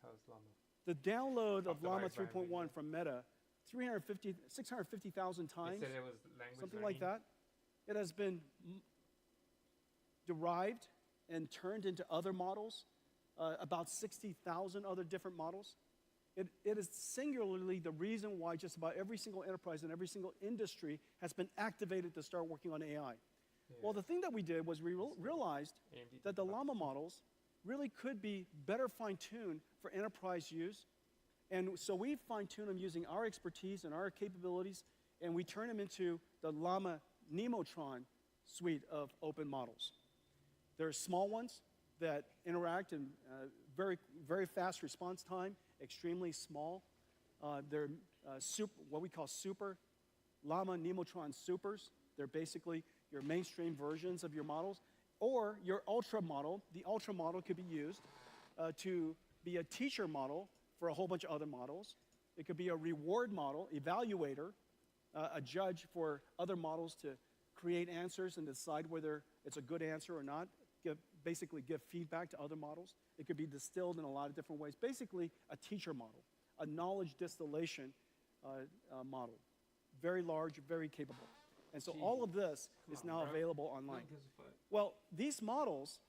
How's Llama? The download of Llama Optimized by 3.1 from Meta, 650,000 times, They said it was language something learning. like that. It has been derived and turned into other models, about 60,000 other different models. It is singularly the reason why just about every single enterprise and every single industry has been activated to start working on AI. Well, the thing that we did was we realized that the Llama models really could be better fine-tuned for enterprise use. And so we fine-tune them using our expertise and our capabilities, and we turn them into the Llama Nemotron suite of open models. There are small ones that interact in very, very fast response time, extremely small. They're what we call super Llama Nemotron supers. They're basically your mainstream versions of your models. Or your ultra model. The ultra model could be used to be a teacher model for a whole bunch of other models. It could be a reward model, evaluator, a judge for other models to create answers and decide whether it's a good answer or not, basically give feedback to other models. It could be distilled in a lot of different ways. Basically, a teacher model, a knowledge distillation model. Very large, very capable. And so all of this is now available online. Well, these models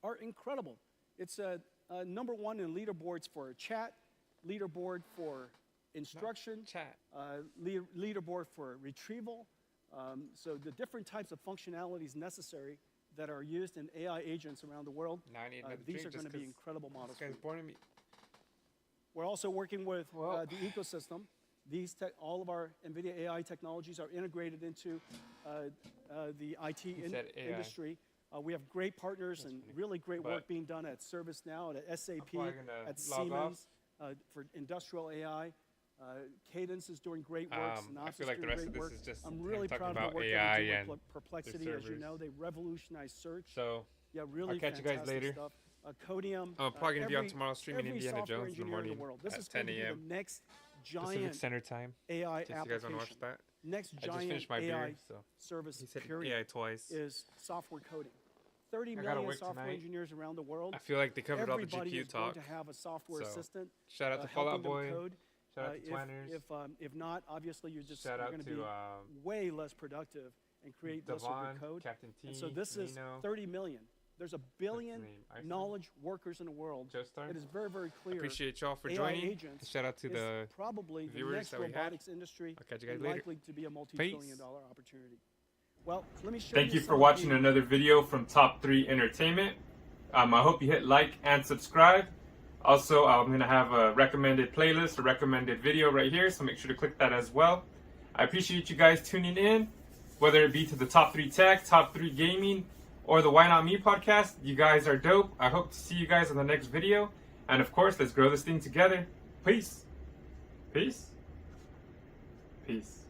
are incredible. It's #1 in leaderboards for chat, leaderboard for instruction, leaderboard for retrieval. So the different types of functionalities necessary that are used in AI agents around the world, these are going to be incredible models. We're also working with the ecosystem. All of our NVIDIA AI technologies are integrated into the IT industry. We have great partners and really great work being done at ServiceNow, at SAP, at Siemens for industrial AI. Cadence is doing great work. I feel like the rest of this is just I'm really proud of the work AI that we and do with Perplexity. As you know, they revolutionized search. So yeah, really I'll catch you guys later. Stuff. Codium. I'm probably going to be on tomorrow's stream in Indiana Jones in the morning this at is 10 a.m. The next giant Pacific Standard Time. AI in case you guys want to watch that. Next I just giant finished my AI beer, so service he said period AI twice. Is software coding. 30 million software engineers around the world. I feel like they covered all the Everybody GPU is talk. going to have a software assistant. Shout out to Fallout Boy. Code. Shout out to Twanners. If not, obviously you're just Shout out going to to be way less productive and create less of your code. Captain T, and so this is 30 million. There's a billion knowledge workers in the world. It is very, very clear. Appreciate y'all for AI joining. Agents Shout out to the probably viewers the next that we had. robotics industry. I'll catch you guys and later. Likely to be a multi-billion-dollar opportunity. Well, let me show Thank you for watching another video from Top 3 Entertainment. I hope you hit like and subscribe. Also, I'm going to have a recommended playlist, a recommended video right here, so make sure to click that as well. I appreciate you guys tuning in, whether it be to the Top 3 Tech, Top 3 Gaming, or the Why Not Me podcast. You guys are dope. I hope to see you guys in the next video. And of course, let's grow this thing together. Peace. Peace. Peace.